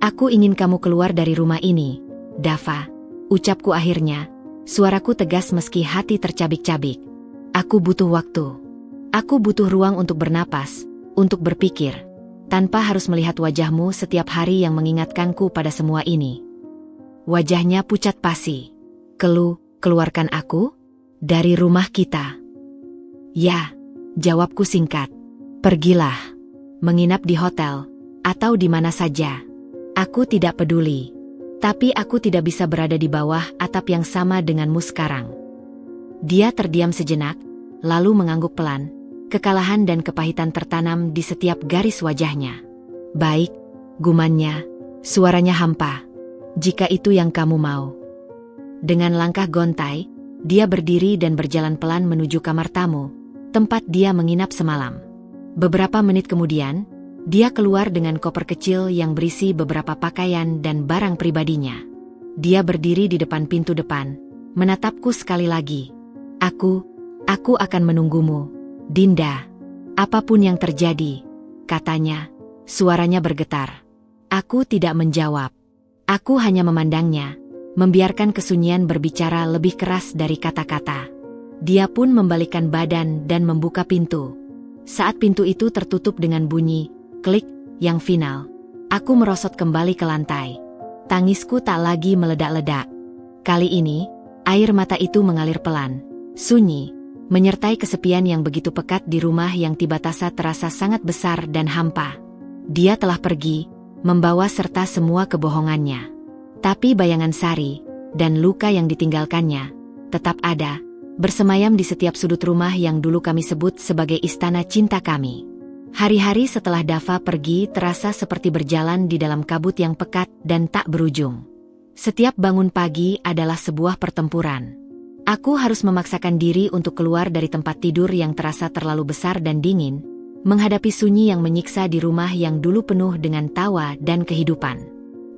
Aku ingin kamu keluar dari rumah ini, Dava, ucapku akhirnya, suaraku tegas meski hati tercabik-cabik. Aku butuh waktu. Aku butuh ruang untuk bernapas, untuk berpikir, tanpa harus melihat wajahmu setiap hari yang mengingatkanku pada semua ini. Wajahnya pucat pasi. Keluarkan aku dari rumah kita. Ya, jawabku singkat. Pergilah, menginap di hotel, atau di mana saja. Aku tidak peduli. Tapi aku tidak bisa berada di bawah atap yang sama denganmu sekarang. Dia terdiam sejenak, lalu mengangguk pelan. Kekalahan dan kepahitan tertanam di setiap garis wajahnya. Baik, gumannya, suaranya hampa. Jika itu yang kamu mau. Dengan langkah gontai, dia berdiri dan berjalan pelan menuju kamar tamu, tempat dia menginap semalam. Beberapa menit kemudian, dia keluar dengan koper kecil yang berisi beberapa pakaian dan barang pribadinya. Dia berdiri di depan pintu depan, menatapku sekali lagi. Aku akan menunggumu, Dinda. Apapun yang terjadi, katanya, suaranya bergetar. Aku tidak menjawab. Aku hanya memandangnya, membiarkan kesunyian berbicara lebih keras dari kata-kata. Dia pun membalikkan badan dan membuka pintu. Saat pintu itu tertutup dengan bunyi klik yang final, aku merosot kembali ke lantai. Tangisku tak lagi meledak-ledak. Kali ini, air mata itu mengalir pelan, sunyi, menyertai kesepian yang begitu pekat di rumah yang tiba-tiba terasa sangat besar dan hampa. Dia telah pergi, membawa serta semua kebohongannya. Tapi bayangan Sari, dan luka yang ditinggalkannya, tetap ada, bersemayam di setiap sudut rumah yang dulu kami sebut sebagai istana cinta kami. Hari-hari setelah Dava pergi terasa seperti berjalan di dalam kabut yang pekat dan tak berujung. Setiap bangun pagi adalah sebuah pertempuran. Aku harus memaksakan diri untuk keluar dari tempat tidur yang terasa terlalu besar dan dingin, menghadapi sunyi yang menyiksa di rumah yang dulu penuh dengan tawa dan kehidupan.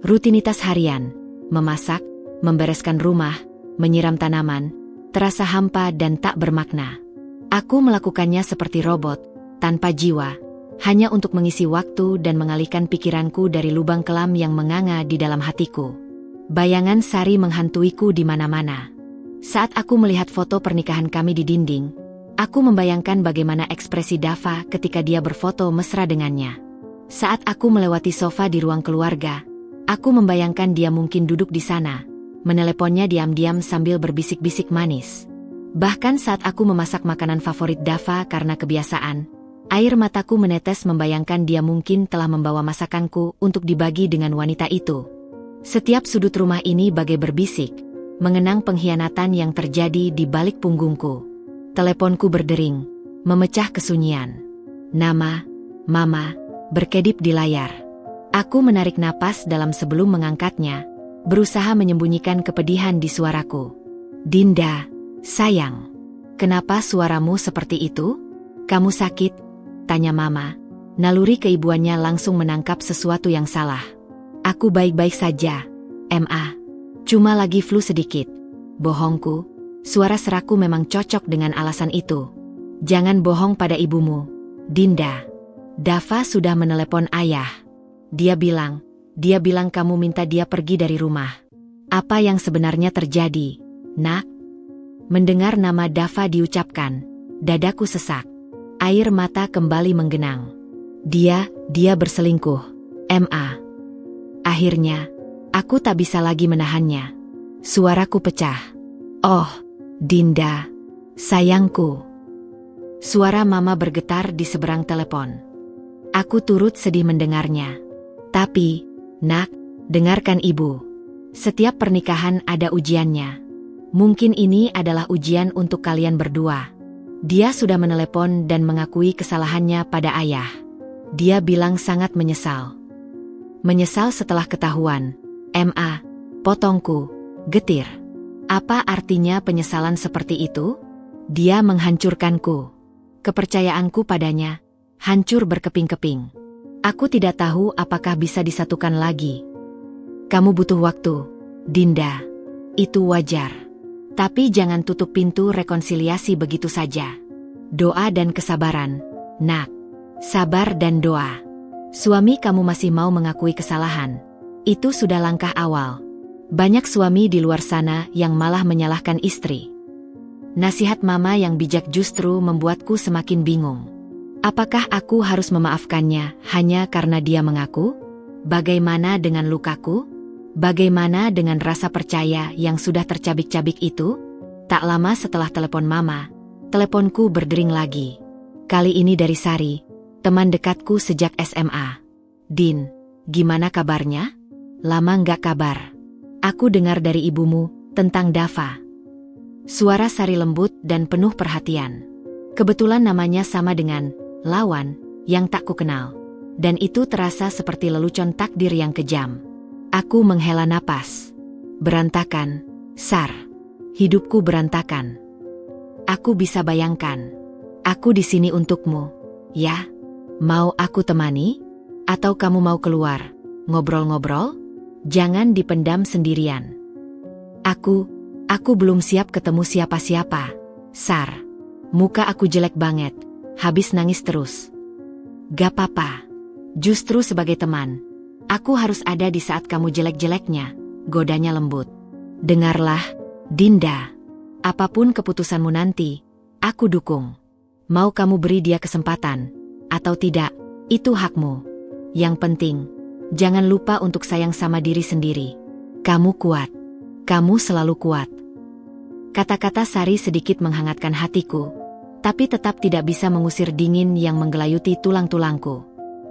Rutinitas harian, memasak, membereskan rumah, menyiram tanaman, terasa hampa dan tak bermakna. Aku melakukannya seperti robot, tanpa jiwa, hanya untuk mengisi waktu dan mengalihkan pikiranku dari lubang kelam yang menganga di dalam hatiku. Bayangan Sari menghantuiku di mana-mana. Saat aku melihat foto pernikahan kami di dinding, aku membayangkan bagaimana ekspresi Dava ketika dia berfoto mesra dengannya. Saat aku melewati sofa di ruang keluarga, aku membayangkan dia mungkin duduk di sana, meneleponnya diam-diam sambil berbisik-bisik manis. Bahkan saat aku memasak makanan favorit Dava karena kebiasaan, air mataku menetes membayangkan dia mungkin telah membawa masakanku untuk dibagi dengan wanita itu. Setiap sudut rumah ini bagai berbisik, mengenang pengkhianatan yang terjadi di balik punggungku. Teleponku berdering, memecah kesunyian. Nama, Mama, berkedip di layar. Aku menarik napas dalam sebelum mengangkatnya, berusaha menyembunyikan kepedihan di suaraku. Dinda, sayang, kenapa suaramu seperti itu? Kamu sakit? Tanya Mama. Naluri keibuannya langsung menangkap sesuatu yang salah. Aku baik-baik saja, Ma. Cuma lagi flu sedikit. Bohongku, suara seraku memang cocok dengan alasan itu. Jangan bohong pada ibumu, Dinda. Dava sudah menelepon ayah. Dia bilang kamu minta dia pergi dari rumah. Apa yang sebenarnya terjadi, Nak? Mendengar nama Dava diucapkan, dadaku sesak. Air mata kembali menggenang. Dia berselingkuh, Ma. Akhirnya, aku tak bisa lagi menahannya. Suaraku pecah. Oh, Dinda, sayangku. Suara Mama bergetar di seberang telepon. Aku turut sedih mendengarnya. Tapi, Nak, dengarkan ibu. Setiap pernikahan ada ujiannya. Mungkin ini adalah ujian untuk kalian berdua. Dia sudah menelepon dan mengakui kesalahannya pada ayah. Dia bilang sangat menyesal. Menyesal setelah ketahuan. Ma, potongku, getir. Apa artinya penyesalan seperti itu? Dia menghancurkanku. Kepercayaanku padanya hancur berkeping-keping. Aku tidak tahu apakah bisa disatukan lagi. Kamu butuh waktu, Dinda. Itu wajar. Tapi jangan tutup pintu rekonsiliasi begitu saja. Doa dan kesabaran, Nak. Sabar dan doa. Suami kamu masih mau mengakui kesalahan. Itu sudah langkah awal. Banyak suami di luar sana yang malah menyalahkan istri. Nasihat Mama yang bijak justru membuatku semakin bingung. Apakah aku harus memaafkannya hanya karena dia mengaku? Bagaimana dengan lukaku? Bagaimana dengan rasa percaya yang sudah tercabik-cabik itu? Tak lama setelah telepon Mama, teleponku berdering lagi. Kali ini dari Sari, teman dekatku sejak SMA. Din, gimana kabarnya? Lama nggak kabar. Aku dengar dari ibumu tentang Dava. Suara Sari lembut dan penuh perhatian. Kebetulan namanya sama dengan lawan yang tak kukenal. Dan itu terasa seperti lelucon takdir yang kejam. Aku menghela napas. Berantakan, Sar. Hidupku berantakan. Aku bisa bayangkan. Aku di sini untukmu, ya. Mau aku temani? Atau kamu mau keluar, ngobrol-ngobrol? Jangan dipendam sendirian. Aku belum siap ketemu siapa-siapa, Sar. Muka aku jelek banget, habis nangis terus. Gak apa-apa. Justru sebagai teman, aku harus ada di saat kamu jelek-jeleknya, godanya lembut. Dengarlah, Dinda. Apapun keputusanmu nanti, aku dukung. Mau kamu beri dia kesempatan, atau tidak, itu hakmu. Yang penting, jangan lupa untuk sayang sama diri sendiri. Kamu kuat. Kamu selalu kuat. Kata-kata Sari sedikit menghangatkan hatiku, tapi tetap tidak bisa mengusir dingin yang menggelayuti tulang-tulangku.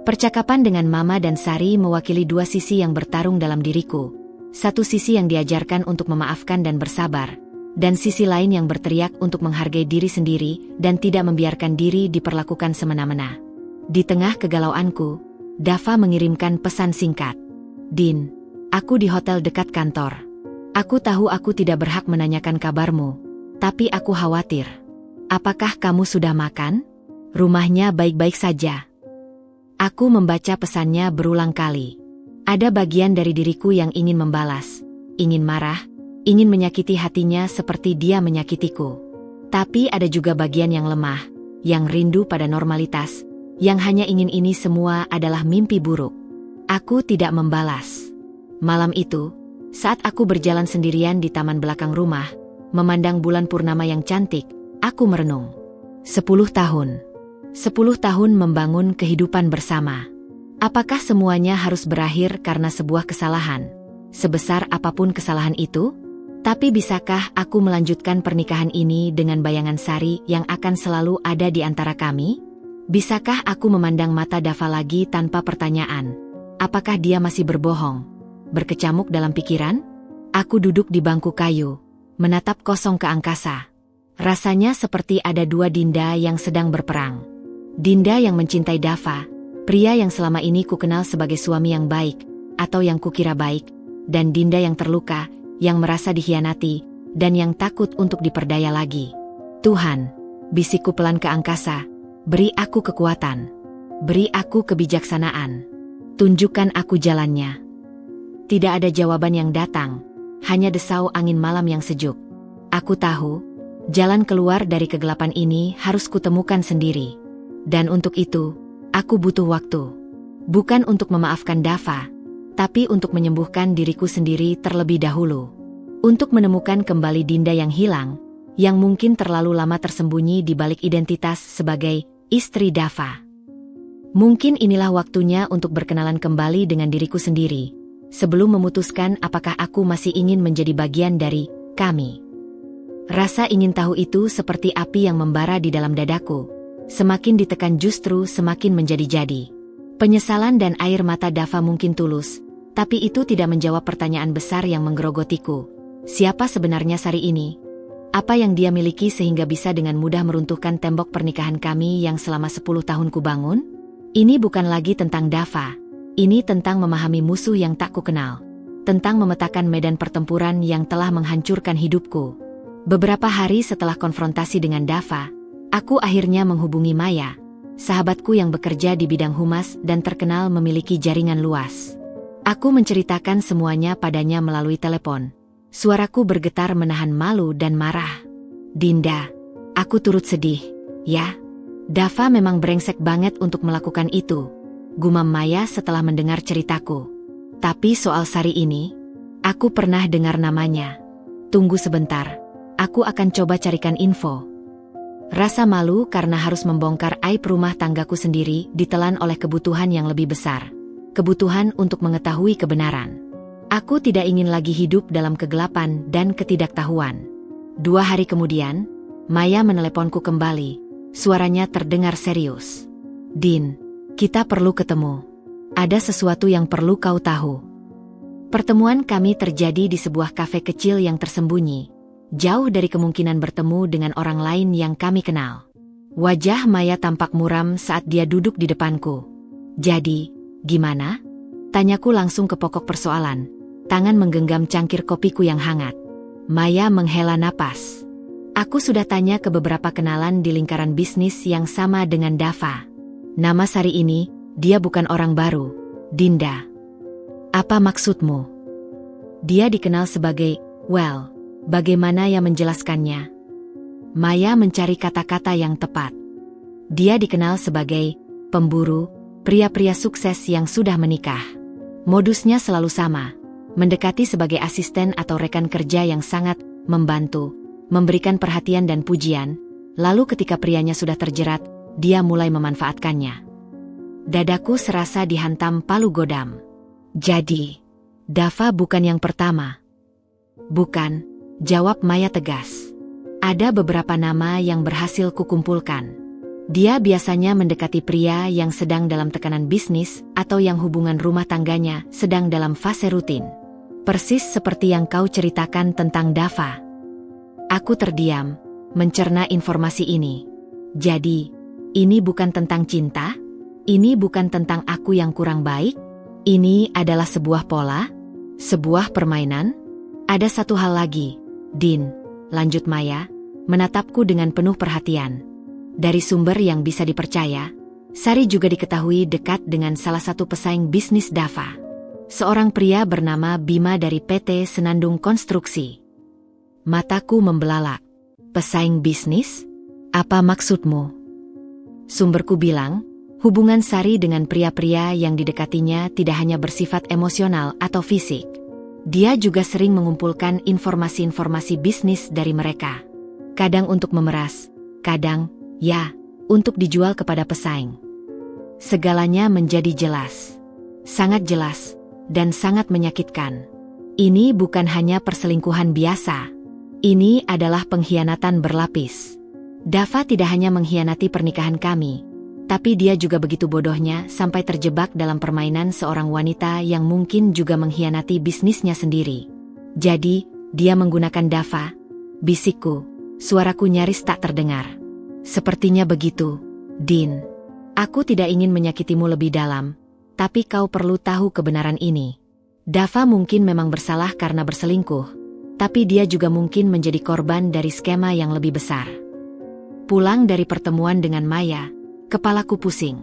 Percakapan dengan Mama dan Sari mewakili dua sisi yang bertarung dalam diriku. Satu sisi yang diajarkan untuk memaafkan dan bersabar, dan sisi lain yang berteriak untuk menghargai diri sendiri dan tidak membiarkan diri diperlakukan semena-mena. Di tengah kegalauanku, Dava mengirimkan pesan singkat. Din, aku di hotel dekat kantor. Aku tahu aku tidak berhak menanyakan kabarmu, tapi aku khawatir. Apakah kamu sudah makan? Rumahnya baik-baik saja. Aku membaca pesannya berulang kali. Ada bagian dari diriku yang ingin membalas, ingin marah, ingin menyakiti hatinya seperti dia menyakitiku. Tapi ada juga bagian yang lemah, yang rindu pada normalitas, yang hanya ingin ini semua adalah mimpi buruk. Aku tidak membalas. Malam itu, saat aku berjalan sendirian di taman belakang rumah, memandang bulan purnama yang cantik, aku merenung. 10 tahun. 10 tahun membangun kehidupan bersama. Apakah semuanya harus berakhir karena sebuah kesalahan? Sebesar apapun kesalahan itu? Tapi bisakah aku melanjutkan pernikahan ini dengan bayangan Sari yang akan selalu ada di antara kami? Bisakah aku memandang mata Dava lagi tanpa pertanyaan? Apakah dia masih berbohong? Berkecamuk dalam pikiran? Aku duduk di bangku kayu, menatap kosong ke angkasa. Rasanya seperti ada dua Dinda yang sedang berperang. Dinda yang mencintai Dava, pria yang selama ini kukenal sebagai suami yang baik, atau yang kukira baik, dan Dinda yang terluka, yang merasa dikhianati, dan yang takut untuk diperdaya lagi. Tuhan, bisikku pelan ke angkasa, beri aku kekuatan, beri aku kebijaksanaan, tunjukkan aku jalannya. Tidak ada jawaban yang datang, hanya desau angin malam yang sejuk. Aku tahu, jalan keluar dari kegelapan ini harus kutemukan sendiri. Dan untuk itu, aku butuh waktu. Bukan untuk memaafkan Dava, tapi untuk menyembuhkan diriku sendiri terlebih dahulu. Untuk menemukan kembali Dinda yang hilang, yang mungkin terlalu lama tersembunyi di balik identitas sebagai istri Dava. Mungkin inilah waktunya untuk berkenalan kembali dengan diriku sendiri, sebelum memutuskan apakah aku masih ingin menjadi bagian dari kami. Rasa ingin tahu itu seperti api yang membara di dalam dadaku. Semakin ditekan justru semakin menjadi-jadi. Penyesalan dan air mata Dava mungkin tulus, tapi itu tidak menjawab pertanyaan besar yang menggerogotiku. Siapa sebenarnya Sari ini? Apa yang dia miliki sehingga bisa dengan mudah meruntuhkan tembok pernikahan kami yang selama 10 tahun kubangun? Ini bukan lagi tentang Dava. Ini tentang memahami musuh yang tak kukenal. Tentang memetakan medan pertempuran yang telah menghancurkan hidupku. Beberapa hari setelah konfrontasi dengan Dava, aku akhirnya menghubungi Maya, sahabatku yang bekerja di bidang humas dan terkenal memiliki jaringan luas. Aku menceritakan semuanya padanya melalui telepon. Suaraku bergetar menahan malu dan marah. Dinda, aku turut sedih, ya. Dava memang brengsek banget untuk melakukan itu, gumam Maya setelah mendengar ceritaku. Tapi soal Sari ini, aku pernah dengar namanya. Tunggu sebentar, aku akan coba carikan info. Rasa malu karena harus membongkar aib rumah tanggaku sendiri ditelan oleh kebutuhan yang lebih besar. Kebutuhan untuk mengetahui kebenaran. Aku tidak ingin lagi hidup dalam kegelapan dan ketidaktahuan. 2 hari kemudian, Maya meneleponku kembali. Suaranya terdengar serius. Din, kita perlu ketemu. Ada sesuatu yang perlu kau tahu. Pertemuan kami terjadi di sebuah kafe kecil yang tersembunyi. Jauh dari kemungkinan bertemu dengan orang lain yang kami kenal. Wajah Maya tampak muram saat dia duduk di depanku. Jadi, gimana? Tanyaku langsung ke pokok persoalan. Tangan menggenggam cangkir kopiku yang hangat. Maya menghela napas. Aku sudah tanya ke beberapa kenalan di lingkaran bisnis yang sama dengan Dava. Nama Sari ini, dia bukan orang baru. Dinda. Apa maksudmu? Dia dikenal sebagai, well, bagaimana ya menjelaskannya? Maya mencari kata-kata yang tepat. Dia dikenal sebagai pemburu, pria-pria sukses yang sudah menikah. Modusnya selalu sama. Mendekati sebagai asisten atau rekan kerja yang sangat membantu, memberikan perhatian dan pujian, lalu ketika prianya sudah terjerat, dia mulai memanfaatkannya. Dadaku serasa dihantam palu godam. Jadi, Dava bukan yang pertama. Bukan, jawab Maya tegas. Ada beberapa nama yang berhasil kukumpulkan. Dia biasanya mendekati pria yang sedang dalam tekanan bisnis atau yang hubungan rumah tangganya sedang dalam fase rutin. Persis seperti yang kau ceritakan tentang Dava. Aku terdiam, mencerna informasi ini. Jadi, ini bukan tentang cinta? Ini bukan tentang aku yang kurang baik? Ini adalah sebuah pola? Sebuah permainan? Ada satu hal lagi, Din, lanjut Maya, menatapku dengan penuh perhatian. Dari sumber yang bisa dipercaya, Sari juga diketahui dekat dengan salah satu pesaing bisnis Dava. Seorang pria bernama Bima dari PT Senandung Konstruksi. Mataku membelalak. Pesaing bisnis? Apa maksudmu? Sumberku bilang, hubungan Sari dengan pria-pria yang didekatinya tidak hanya bersifat emosional atau fisik. Dia juga sering mengumpulkan informasi-informasi bisnis dari mereka. Kadang untuk memeras, kadang, ya, untuk dijual kepada pesaing. segalanya menjadi jelas. Sangat jelas, dan sangat menyakitkan. Ini bukan hanya perselingkuhan biasa. Ini adalah pengkhianatan berlapis. Dava tidak hanya mengkhianati pernikahan kami, tapi dia juga begitu bodohnya sampai terjebak dalam permainan seorang wanita yang mungkin juga mengkhianati bisnisnya sendiri. Jadi, dia menggunakan Dava. Bisikku, suaraku nyaris tak terdengar. Sepertinya begitu, Din. Aku tidak ingin menyakitimu lebih dalam, tapi kau perlu tahu kebenaran ini. Dava mungkin memang bersalah karena berselingkuh, tapi dia juga mungkin menjadi korban dari skema yang lebih besar. Pulang dari pertemuan dengan Maya, kepalaku pusing.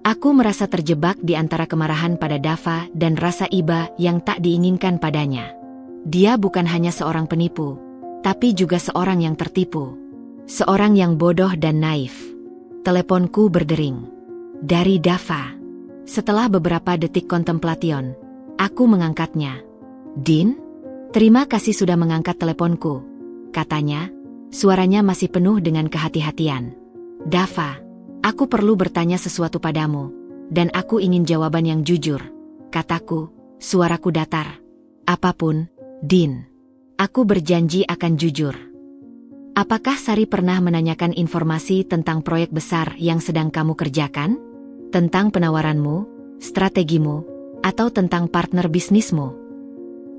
Aku merasa terjebak di antara kemarahan pada Dava dan rasa iba yang tak diinginkan padanya. Dia bukan hanya seorang penipu, tapi juga seorang yang tertipu. Seorang yang bodoh dan naif. Teleponku berdering. Dari Dava. Setelah beberapa detik kontemplation, aku mengangkatnya. Din? Terima kasih sudah mengangkat teleponku, katanya. Suaranya masih penuh dengan kehati-hatian. Dava, aku perlu bertanya sesuatu padamu, dan aku ingin jawaban yang jujur, kataku, suaraku datar. Apapun, Din. Aku berjanji akan jujur. Apakah Sari pernah menanyakan informasi tentang proyek besar yang sedang kamu kerjakan? Tentang penawaranmu, strategimu, atau tentang partner bisnismu?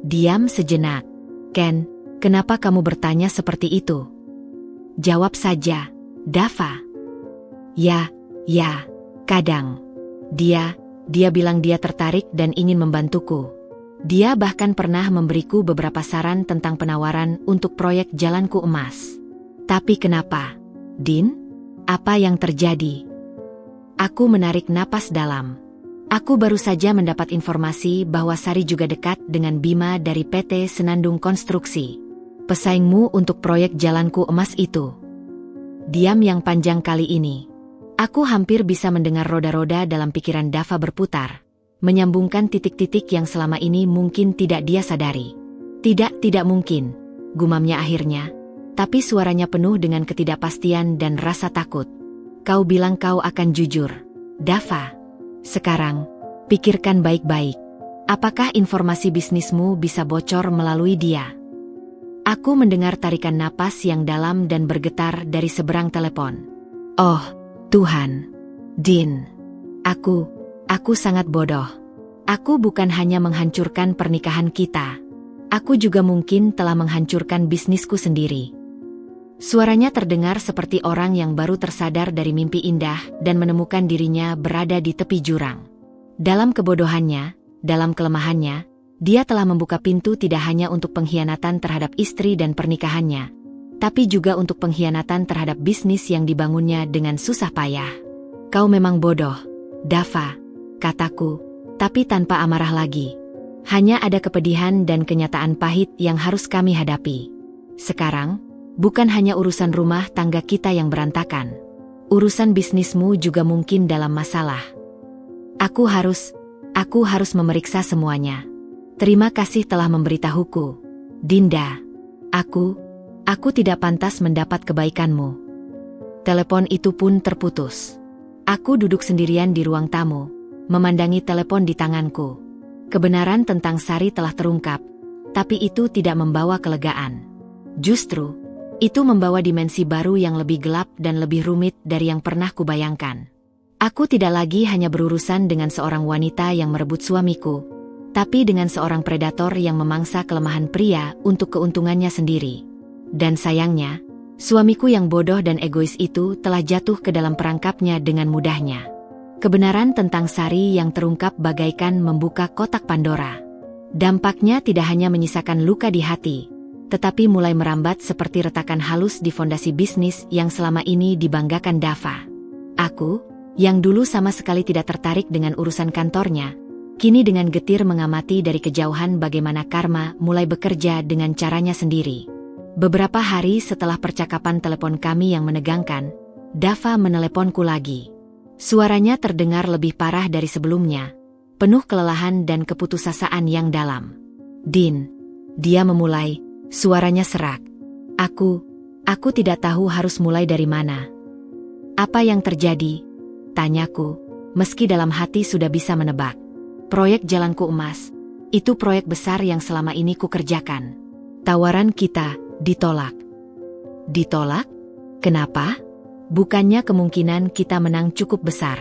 Diam sejenak. Ken, kenapa kamu bertanya seperti itu? Jawab saja, Dava. Ya, kadang. Dia bilang dia tertarik dan ingin membantuku. Dia bahkan pernah memberiku beberapa saran tentang penawaran untuk proyek Jalanku Emas. Tapi kenapa, Din? Apa yang terjadi? Aku menarik napas dalam. Aku baru saja mendapat informasi bahwa Sari juga dekat dengan Bima dari PT Senandung Konstruksi. Pesaingmu untuk proyek Jalanku Emas itu. Diam yang panjang kali ini. Aku hampir bisa mendengar roda-roda dalam pikiran Dava berputar, menyambungkan titik-titik yang selama ini mungkin tidak dia sadari. Tidak mungkin, gumamnya akhirnya, tapi suaranya penuh dengan ketidakpastian dan rasa takut. Kau bilang kau akan jujur, Dava. Sekarang, pikirkan baik-baik. Apakah informasi bisnismu bisa bocor melalui dia? Aku mendengar tarikan napas yang dalam dan bergetar dari seberang telepon. Oh, Tuhan. Din. Aku sangat bodoh. Aku bukan hanya menghancurkan pernikahan kita. Aku juga mungkin telah menghancurkan bisnisku sendiri. Suaranya terdengar seperti orang yang baru tersadar dari mimpi indah dan menemukan dirinya berada di tepi jurang. Dalam kebodohannya, dalam kelemahannya, dia telah membuka pintu tidak hanya untuk pengkhianatan terhadap istri dan pernikahannya, tapi juga untuk pengkhianatan terhadap bisnis yang dibangunnya dengan susah payah. Kau memang bodoh, Dava, kataku, tapi tanpa amarah lagi. Hanya ada kepedihan dan kenyataan pahit yang harus kami hadapi. Sekarang, bukan hanya urusan rumah tangga kita yang berantakan. Urusan bisnismu juga mungkin dalam masalah. Aku harus memeriksa semuanya. Terima kasih telah memberitahuku, Dinda. Aku tidak pantas mendapat kebaikanmu. Telepon itu pun terputus. Aku duduk sendirian di ruang tamu, memandangi telepon di tanganku. Kebenaran tentang Sari telah terungkap, tapi itu tidak membawa kelegaan. Justru, itu membawa dimensi baru yang lebih gelap dan lebih rumit dari yang pernah kubayangkan. Aku tidak lagi hanya berurusan dengan seorang wanita yang merebut suamiku, tapi dengan seorang predator yang memangsa kelemahan pria untuk keuntungannya sendiri. Dan sayangnya, suamiku yang bodoh dan egois itu telah jatuh ke dalam perangkapnya dengan mudahnya. Kebenaran tentang Sari yang terungkap bagaikan membuka kotak Pandora. Dampaknya tidak hanya menyisakan luka di hati, tetapi mulai merambat seperti retakan halus di fondasi bisnis yang selama ini dibanggakan Dava. Aku, yang dulu sama sekali tidak tertarik dengan urusan kantornya, kini dengan getir mengamati dari kejauhan bagaimana karma mulai bekerja dengan caranya sendiri. Beberapa hari setelah percakapan telepon kami yang menegangkan, Dava meneleponku lagi. Suaranya terdengar lebih parah dari sebelumnya, penuh kelelahan dan keputusasaan yang dalam. Din, dia memulai. Suaranya serak. Aku tidak tahu harus mulai dari mana. Apa yang terjadi? Tanyaku, meski dalam hati sudah bisa menebak. Proyek Jalanku Emas, itu proyek besar yang selama ini kukerjakan. Tawaran kita ditolak. Ditolak? Kenapa? Bukannya kemungkinan kita menang cukup besar.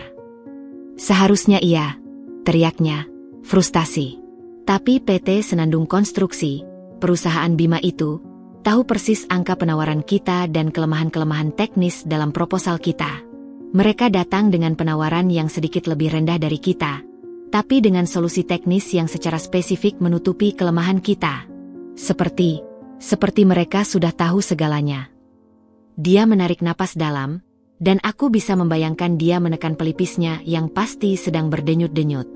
Seharusnya iya, teriaknya, frustasi. Tapi PT Senandung Konstruksi, perusahaan Bima itu, tahu persis angka penawaran kita dan kelemahan-kelemahan teknis dalam proposal kita. Mereka datang dengan penawaran yang sedikit lebih rendah dari kita, tapi dengan solusi teknis yang secara spesifik menutupi kelemahan kita. Seperti mereka sudah tahu segalanya. Dia menarik napas dalam, dan aku bisa membayangkan dia menekan pelipisnya yang pasti sedang berdenyut-denyut.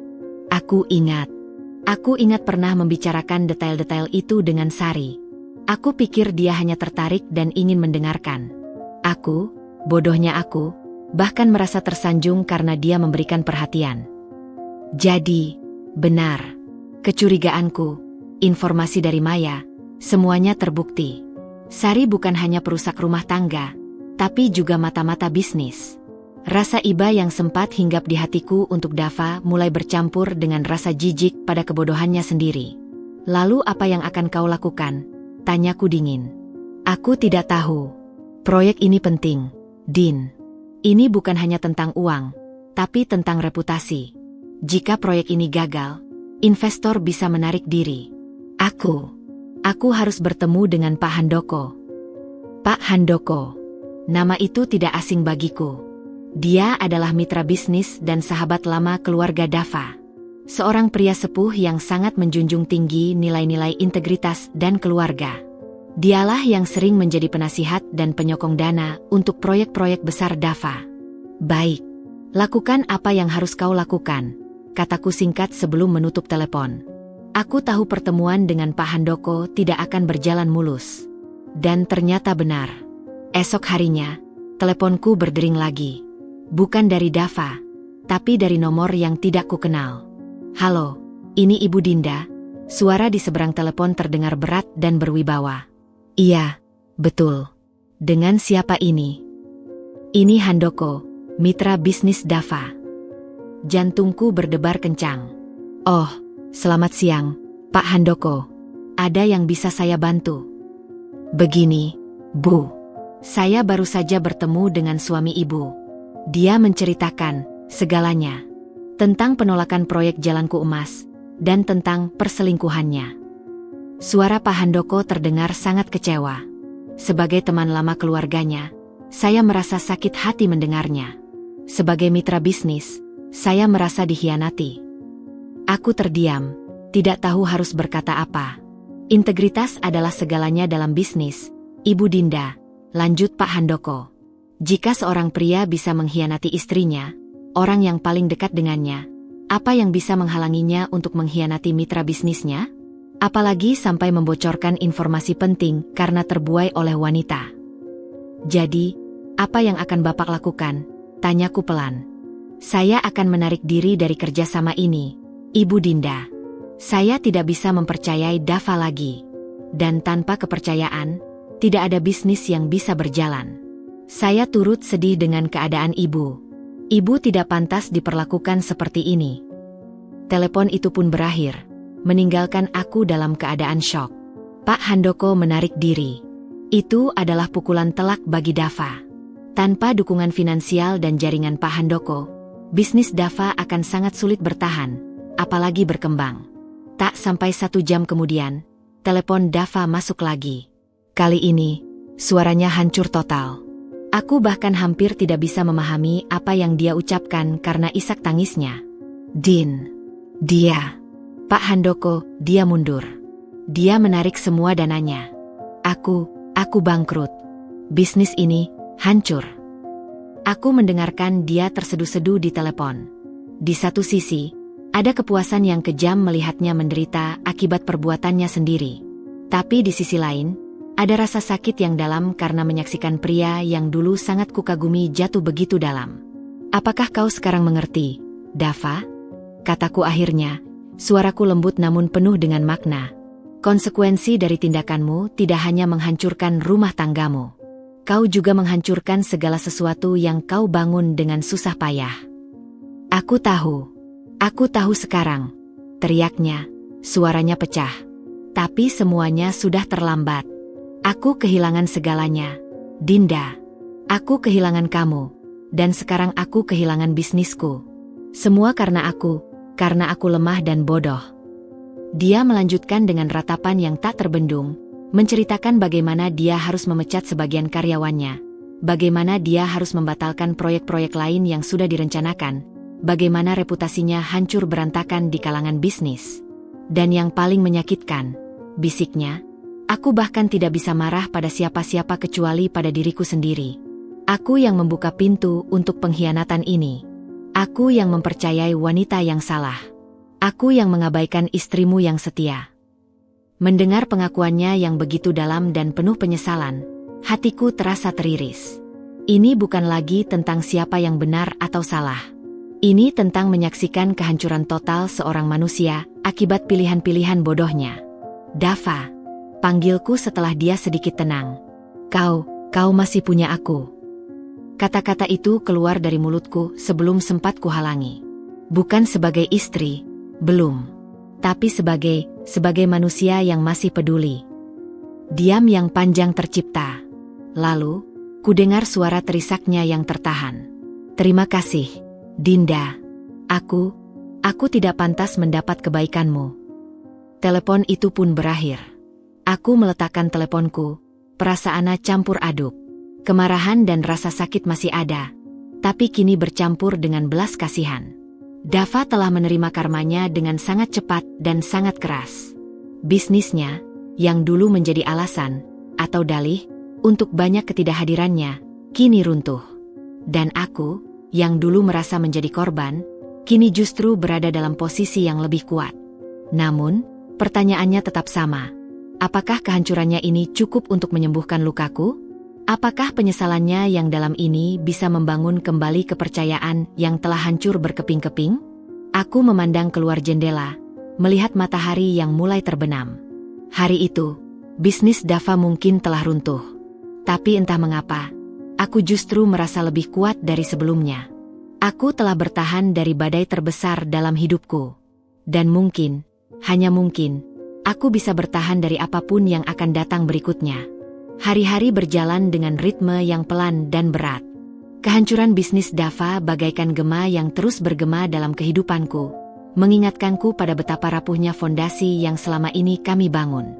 Aku ingat pernah membicarakan detail-detail itu dengan Sari. Aku pikir dia hanya tertarik dan ingin mendengarkan. Bodohnya aku, bahkan merasa tersanjung karena dia memberikan perhatian. Jadi, benar. Kecurigaanku, informasi dari Maya, semuanya terbukti. Sari bukan hanya perusak rumah tangga, tapi juga mata-mata bisnis. Rasa iba yang sempat hinggap di hatiku untuk Dava mulai bercampur dengan rasa jijik pada kebodohannya sendiri. Lalu apa yang akan kau lakukan? Tanyaku dingin. Aku tidak tahu. Proyek ini penting, Din. Ini bukan hanya tentang uang, tapi tentang reputasi. Jika proyek ini gagal, investor bisa menarik diri. Aku harus bertemu dengan Pak Handoko. Pak Handoko. Nama itu tidak asing bagiku. Dia adalah mitra bisnis dan sahabat lama keluarga Dava. Seorang pria sepuh yang sangat menjunjung tinggi nilai-nilai integritas dan keluarga. Dialah yang sering menjadi penasihat dan penyokong dana untuk proyek-proyek besar Dava. Baik, lakukan apa yang harus kau lakukan, kataku singkat sebelum menutup telepon. Aku tahu pertemuan dengan Pak Handoko tidak akan berjalan mulus. Dan ternyata benar. Esok harinya, teleponku berdering lagi. Bukan dari Dava, tapi dari nomor yang tidak kukenal. Halo, ini Ibu Dinda. Suara di seberang telepon terdengar berat dan berwibawa. Iya, betul. Dengan siapa ini? Ini Handoko, mitra bisnis Dava. Jantungku berdebar kencang. Oh, selamat siang, Pak Handoko. Ada yang bisa saya bantu? Begini, Bu. Saya baru saja bertemu dengan suami Ibu. Dia menceritakan segalanya. Tentang penolakan proyek Jalanku Emas, dan tentang perselingkuhannya. Suara Pak Handoko terdengar sangat kecewa. Sebagai teman lama keluarganya, saya merasa sakit hati mendengarnya. Sebagai mitra bisnis, saya merasa dikhianati. Aku terdiam, tidak tahu harus berkata apa. Integritas adalah segalanya dalam bisnis, Ibu Dinda, lanjut Pak Handoko. Jika seorang pria bisa mengkhianati istrinya, orang yang paling dekat dengannya, apa yang bisa menghalanginya untuk mengkhianati mitra bisnisnya? Apalagi sampai membocorkan informasi penting karena terbuai oleh wanita. Jadi, apa yang akan Bapak lakukan? Tanyaku pelan. Saya akan menarik diri dari kerjasama ini, Ibu Dinda. Saya tidak bisa mempercayai Dava lagi. Dan tanpa kepercayaan, tidak ada bisnis yang bisa berjalan. Saya turut sedih dengan keadaan Ibu. Ibu tidak pantas diperlakukan seperti ini. Telepon itu pun berakhir, meninggalkan aku dalam keadaan syok. Pak Handoko menarik diri. Itu adalah pukulan telak bagi Dava. Tanpa dukungan finansial dan jaringan Pak Handoko, bisnis Dava akan sangat sulit bertahan, apalagi berkembang. Tak sampai 1 jam kemudian, telepon Dava masuk lagi. Kali ini, suaranya hancur total. Aku bahkan hampir tidak bisa memahami apa yang dia ucapkan karena isak tangisnya. Din. Dia. Pak Handoko, dia mundur. Dia menarik semua dananya. Aku bangkrut. Bisnis ini, hancur. Aku mendengarkan dia terseduh-seduh di telepon. Di satu sisi, ada kepuasan yang kejam melihatnya menderita akibat perbuatannya sendiri. Tapi di sisi lain, ada rasa sakit yang dalam karena menyaksikan pria yang dulu sangat kukagumi jatuh begitu dalam. Apakah kau sekarang mengerti, Dava? Kataku akhirnya, suaraku lembut namun penuh dengan makna. Konsekuensi dari tindakanmu tidak hanya menghancurkan rumah tanggamu. Kau juga menghancurkan segala sesuatu yang kau bangun dengan susah payah. Aku tahu sekarang, teriaknya, suaranya pecah. Tapi semuanya sudah terlambat. Aku kehilangan segalanya, Dinda. Aku kehilangan kamu, dan sekarang aku kehilangan bisnisku. Semua karena aku lemah dan bodoh. Dia melanjutkan dengan ratapan yang tak terbendung, menceritakan bagaimana dia harus memecat sebagian karyawannya, bagaimana dia harus membatalkan proyek-proyek lain yang sudah direncanakan, bagaimana reputasinya hancur berantakan di kalangan bisnis. Dan yang paling menyakitkan, bisiknya, aku bahkan tidak bisa marah pada siapa-siapa kecuali pada diriku sendiri. Aku yang membuka pintu untuk pengkhianatan ini. Aku yang mempercayai wanita yang salah. Aku yang mengabaikan istrimu yang setia. Mendengar pengakuannya yang begitu dalam dan penuh penyesalan, hatiku terasa teriris. Ini bukan lagi tentang siapa yang benar atau salah. Ini tentang menyaksikan kehancuran total seorang manusia akibat pilihan-pilihan bodohnya. Dava, panggilku setelah dia sedikit tenang. Kau masih punya aku. Kata-kata itu keluar dari mulutku sebelum sempat kuhalangi. Bukan sebagai istri, belum. Tapi sebagai manusia yang masih peduli. Diam yang panjang tercipta. Lalu, kudengar suara terisaknya yang tertahan. Terima kasih, Dinda. Aku tidak pantas mendapat kebaikanmu. Telepon itu pun berakhir. Aku meletakkan teleponku, perasaannya campur aduk. Kemarahan dan rasa sakit masih ada, tapi kini bercampur dengan belas kasihan. Dava telah menerima karmanya dengan sangat cepat dan sangat keras. Bisnisnya, yang dulu menjadi alasan, atau dalih, untuk banyak ketidakhadirannya, kini runtuh. Dan aku, yang dulu merasa menjadi korban, kini justru berada dalam posisi yang lebih kuat. Namun, pertanyaannya tetap sama. Apakah kehancurannya ini cukup untuk menyembuhkan lukaku? Apakah penyesalannya yang dalam ini bisa membangun kembali kepercayaan yang telah hancur berkeping-keping? Aku memandang keluar jendela, melihat matahari yang mulai terbenam. Hari itu, bisnis Dava mungkin telah runtuh. Tapi entah mengapa, aku justru merasa lebih kuat dari sebelumnya. Aku telah bertahan dari badai terbesar dalam hidupku. Dan mungkin, hanya mungkin, aku bisa bertahan dari apapun yang akan datang berikutnya. Hari-hari berjalan dengan ritme yang pelan dan berat. Kehancuran bisnis Dava bagaikan gema yang terus bergema dalam kehidupanku, mengingatkanku pada betapa rapuhnya fondasi yang selama ini kami bangun.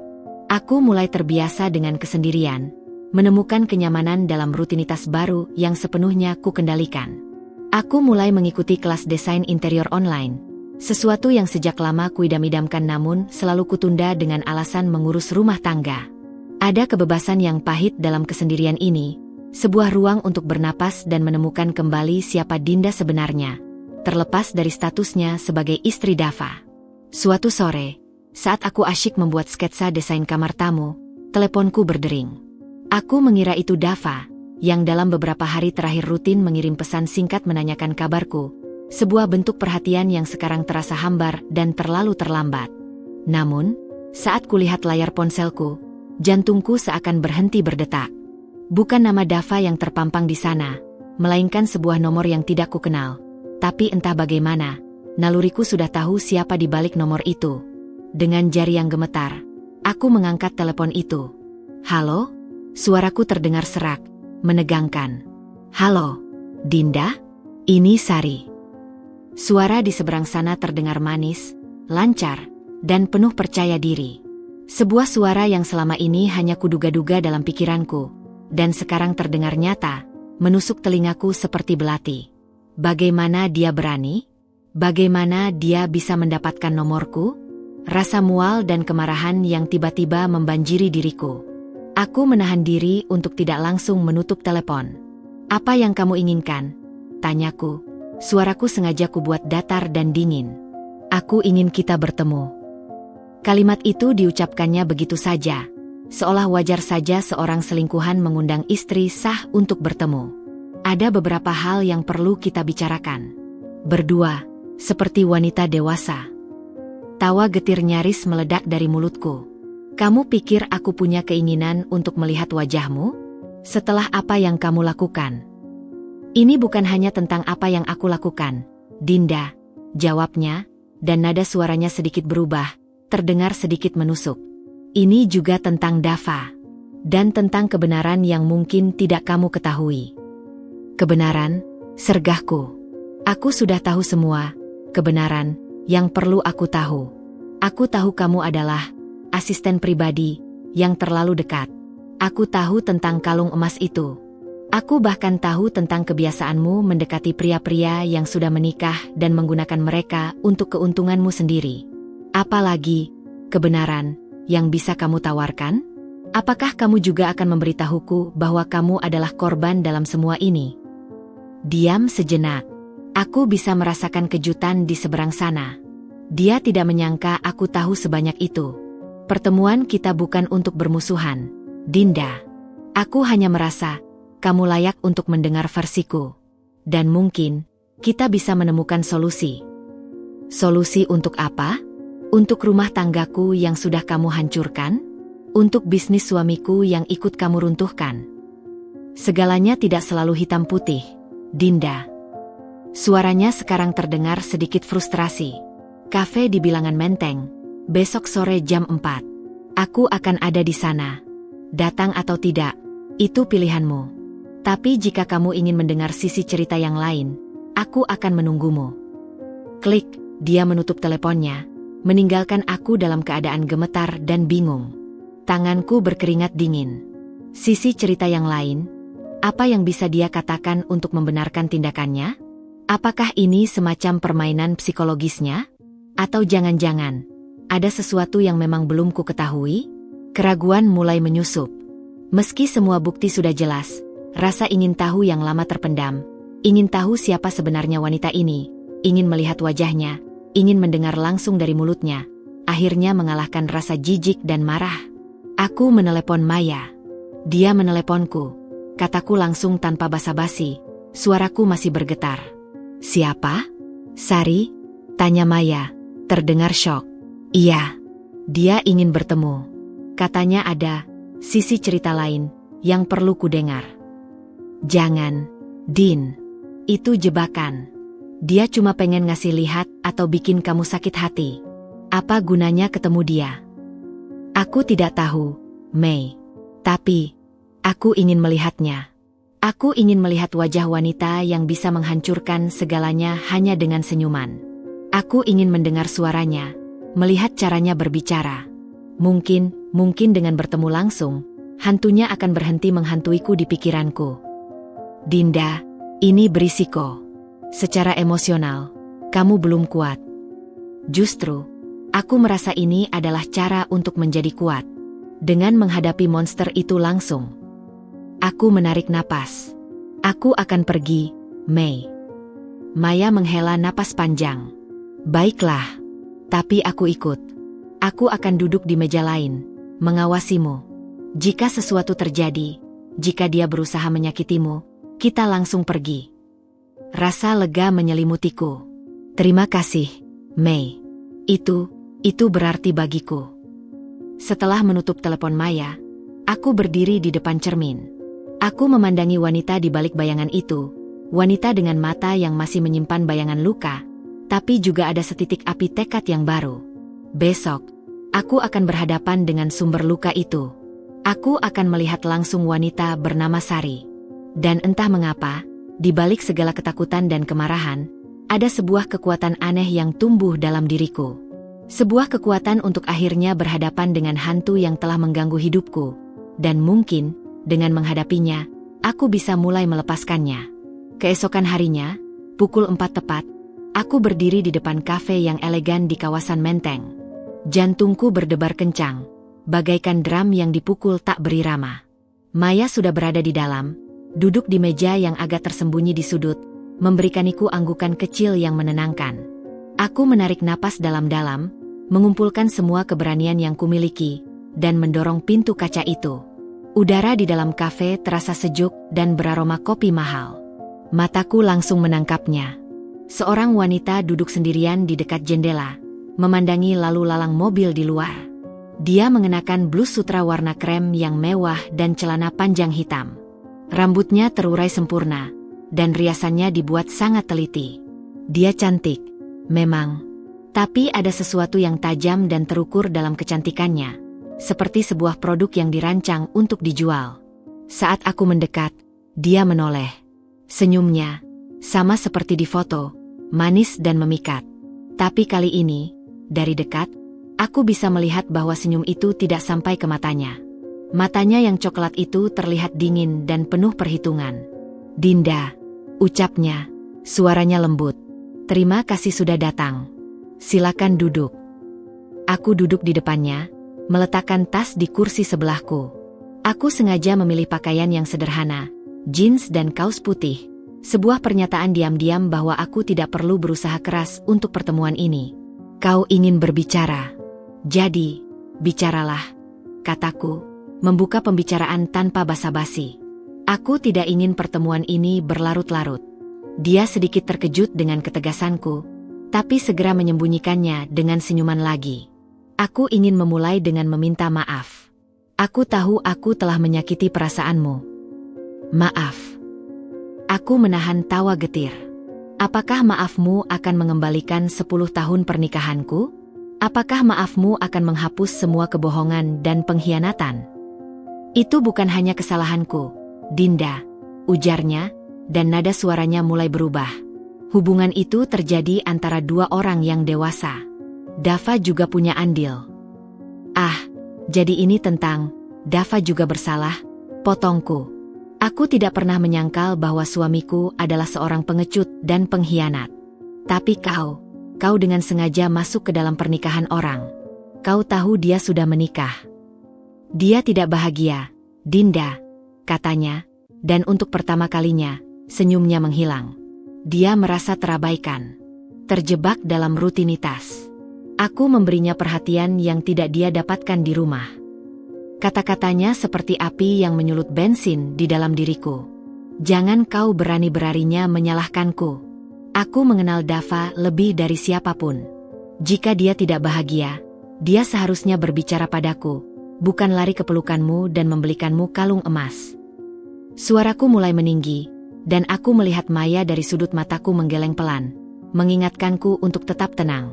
Aku mulai terbiasa dengan kesendirian, menemukan kenyamanan dalam rutinitas baru yang sepenuhnya ku kendalikan. Aku mulai mengikuti kelas desain interior online, sesuatu yang sejak lama kuidam-idamkan namun selalu kutunda dengan alasan mengurus rumah tangga. Ada kebebasan yang pahit dalam kesendirian ini, sebuah ruang untuk bernapas dan menemukan kembali siapa Dinda sebenarnya, terlepas dari statusnya sebagai istri Dava. Suatu sore, saat aku asyik membuat sketsa desain kamar tamu, teleponku berdering. Aku mengira itu Dava, yang dalam beberapa hari terakhir rutin mengirim pesan singkat menanyakan kabarku, sebuah bentuk perhatian yang sekarang terasa hambar dan terlalu terlambat. Namun, saat kulihat layar ponselku, jantungku seakan berhenti berdetak. Bukan nama Dava yang terpampang di sana, melainkan sebuah nomor yang tidak kukenal. Tapi entah bagaimana, naluriku sudah tahu siapa di balik nomor itu. Dengan jari yang gemetar, aku mengangkat telepon itu. Halo? Suaraku terdengar serak, menegangkan. Halo, Dinda? Ini Sari. Suara di seberang sana terdengar manis, lancar, dan penuh percaya diri. Sebuah suara yang selama ini hanya kuduga-duga dalam pikiranku, dan sekarang terdengar nyata, menusuk telingaku seperti belati. Bagaimana dia berani? Bagaimana dia bisa mendapatkan nomorku? Rasa mual dan kemarahan yang tiba-tiba membanjiri diriku. Aku menahan diri untuk tidak langsung menutup telepon. Apa yang kamu inginkan? Tanyaku. Suaraku sengaja kubuat datar dan dingin. Aku ingin kita bertemu. Kalimat itu diucapkannya begitu saja, seolah wajar saja seorang selingkuhan mengundang istri sah untuk bertemu. Ada beberapa hal yang perlu kita bicarakan. Berdua, seperti wanita dewasa. Tawa getir nyaris meledak dari mulutku. Kamu pikir aku punya keinginan untuk melihat wajahmu? Setelah apa yang kamu lakukan? Ini bukan hanya tentang apa yang aku lakukan, Dinda, jawabnya, dan nada suaranya sedikit berubah, terdengar sedikit menusuk. Ini juga tentang Dava. Dan tentang kebenaran yang mungkin tidak kamu ketahui. Kebenaran, sergahku. Aku sudah tahu semua, kebenaran, yang perlu aku tahu. Aku tahu kamu adalah asisten pribadi yang terlalu dekat. Aku tahu tentang kalung emas itu. Aku bahkan tahu tentang kebiasaanmu mendekati pria-pria yang sudah menikah dan menggunakan mereka untuk keuntunganmu sendiri. Apalagi kebenaran yang bisa kamu tawarkan? Apakah kamu juga akan memberitahuku bahwa kamu adalah korban dalam semua ini? Diam sejenak. Aku bisa merasakan kejutan di seberang sana. Dia tidak menyangka aku tahu sebanyak itu. Pertemuan kita bukan untuk bermusuhan, Dinda. Aku hanya merasa kamu layak untuk mendengar versiku. Dan mungkin kita bisa menemukan solusi. Solusi untuk apa? Untuk rumah tanggaku yang sudah kamu hancurkan? Untuk bisnis suamiku yang ikut kamu runtuhkan? Segalanya tidak selalu hitam putih, Dinda. Suaranya sekarang terdengar sedikit frustrasi. Kafe di Bilangan Menteng, besok sore jam 4. Aku akan ada di sana. Datang atau tidak, itu pilihanmu. Tapi jika kamu ingin mendengar sisi cerita yang lain, aku akan menunggumu. Klik, dia menutup teleponnya, meninggalkan aku dalam keadaan gemetar dan bingung. Tanganku berkeringat dingin. Sisi cerita yang lain? Apa yang bisa dia katakan untuk membenarkan tindakannya? Apakah ini semacam permainan psikologisnya? Atau jangan-jangan ada sesuatu yang memang belum ku ketahui? Keraguan mulai menyusup. Meski semua bukti sudah jelas, rasa ingin tahu yang lama terpendam. Ingin tahu siapa sebenarnya wanita ini, ingin melihat wajahnya, ingin mendengar langsung dari mulutnya, akhirnya mengalahkan rasa jijik dan marah. Aku menelepon Maya. Dia meneleponku. Kataku langsung tanpa basa-basi. Suaraku masih bergetar. Siapa? Sari? Tanya Maya. Terdengar syok. Iya. Dia ingin bertemu. Katanya ada sisi cerita lain yang perlu ku dengar. Jangan, Din. Itu jebakan. Dia cuma pengen ngasih lihat atau bikin kamu sakit hati. Apa gunanya ketemu dia? Aku tidak tahu, Mei. Tapi, aku ingin melihatnya. Aku ingin melihat wajah wanita yang bisa menghancurkan segalanya hanya dengan senyuman. Aku ingin mendengar suaranya, melihat caranya berbicara. Mungkin dengan bertemu langsung, hantunya akan berhenti menghantuiku di pikiranku. Dinda, ini berisiko. Secara emosional, kamu belum kuat. Justru, aku merasa ini adalah cara untuk menjadi kuat. Dengan menghadapi monster itu langsung. Aku menarik napas. Aku akan pergi, Mei. Maya menghela napas panjang. Baiklah. Tapi aku ikut. Aku akan duduk di meja lain, mengawasimu. Jika sesuatu terjadi, jika dia berusaha menyakitimu, kita langsung pergi. Rasa lega menyelimutiku. Terima kasih, Mei. Itu berarti bagiku. Setelah menutup telepon Maya, aku berdiri di depan cermin. Aku memandangi wanita di balik bayangan itu, wanita dengan mata yang masih menyimpan bayangan luka, tapi juga ada setitik api tekad yang baru. Besok, aku akan berhadapan dengan sumber luka itu. Aku akan melihat langsung wanita bernama Sari. Dan entah mengapa, di balik segala ketakutan dan kemarahan, ada sebuah kekuatan aneh yang tumbuh dalam diriku. Sebuah kekuatan untuk akhirnya berhadapan dengan hantu yang telah mengganggu hidupku. Dan mungkin, dengan menghadapinya, aku bisa mulai melepaskannya. Keesokan harinya, pukul 4 tepat, aku berdiri di depan kafe yang elegan di kawasan Menteng. Jantungku berdebar kencang, bagaikan drum yang dipukul tak berirama. Maya sudah berada di dalam, duduk di meja yang agak tersembunyi di sudut, memberikanku anggukan kecil yang menenangkan. Aku menarik napas dalam-dalam, mengumpulkan semua keberanian yang kumiliki, dan mendorong pintu kaca itu. Udara di dalam kafe terasa sejuk dan beraroma kopi mahal. Mataku langsung menangkapnya. Seorang wanita duduk sendirian di dekat jendela, memandangi lalu lalang mobil di luar. Dia mengenakan blus sutra warna krem yang mewah dan celana panjang hitam. Rambutnya terurai sempurna, dan riasannya dibuat sangat teliti. Dia cantik, memang. Tapi ada sesuatu yang tajam dan terukur dalam kecantikannya. Seperti sebuah produk yang dirancang untuk dijual. Saat aku mendekat, dia menoleh. Senyumnya, sama seperti di foto, manis dan memikat. Tapi kali ini, dari dekat, aku bisa melihat bahwa senyum itu tidak sampai ke matanya. Matanya yang coklat itu terlihat dingin dan penuh perhitungan. "Dinda," ucapnya, suaranya lembut. "Terima kasih sudah datang. Silakan duduk." Aku duduk di depannya, meletakkan tas di kursi sebelahku. Aku sengaja memilih pakaian yang sederhana, jeans dan kaos putih. Sebuah pernyataan diam-diam bahwa aku tidak perlu berusaha keras untuk pertemuan ini. "Kau ingin berbicara? Jadi, bicaralah," kataku, membuka pembicaraan tanpa basa-basi. Aku tidak ingin pertemuan ini berlarut-larut. Dia sedikit terkejut dengan ketegasanku, tapi segera menyembunyikannya dengan senyuman lagi. "Aku ingin memulai dengan meminta maaf. Aku tahu aku telah menyakiti perasaanmu." "Maaf." Aku menahan tawa getir. "Apakah maafmu akan mengembalikan 10 tahun pernikahanku? Apakah maafmu akan menghapus semua kebohongan dan pengkhianatan?" "Itu bukan hanya kesalahanku, Dinda," ujarnya, dan nada suaranya mulai berubah. "Hubungan itu terjadi antara dua orang yang dewasa. Dava juga punya andil." "Ah, jadi ini tentang Dava juga bersalah," potongku. Aku tidak pernah menyangkal bahwa suamiku adalah seorang pengecut dan pengkhianat. Tapi kau dengan sengaja masuk ke dalam pernikahan orang. Kau tahu dia sudah menikah. "Dia tidak bahagia, Dinda," katanya, dan untuk pertama kalinya, senyumnya menghilang. Dia merasa terabaikan, terjebak dalam rutinitas. Aku memberinya perhatian yang tidak dia dapatkan di rumah. Kata-katanya seperti api yang menyulut bensin di dalam diriku. "Jangan kau berani-beraninya menyalahkanku. Aku mengenal Dava lebih dari siapapun. Jika dia tidak bahagia, dia seharusnya berbicara padaku, bukan lari ke pelukanmu dan membelikanmu kalung emas." Suaraku mulai meninggi, dan aku melihat Maya dari sudut mataku menggeleng pelan, mengingatkanku untuk tetap tenang.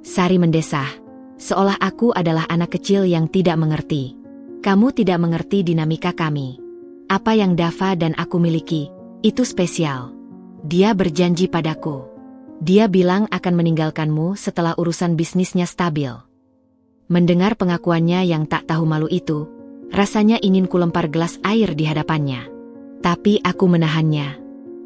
Sari mendesah, seolah aku adalah anak kecil yang tidak mengerti. "Kamu tidak mengerti dinamika kami. Apa yang Dava dan aku miliki, itu spesial. Dia berjanji padaku. Dia bilang akan meninggalkanmu setelah urusan bisnisnya stabil." Mendengar pengakuannya yang tak tahu malu itu, rasanya ingin kulempar gelas air di hadapannya. Tapi aku menahannya.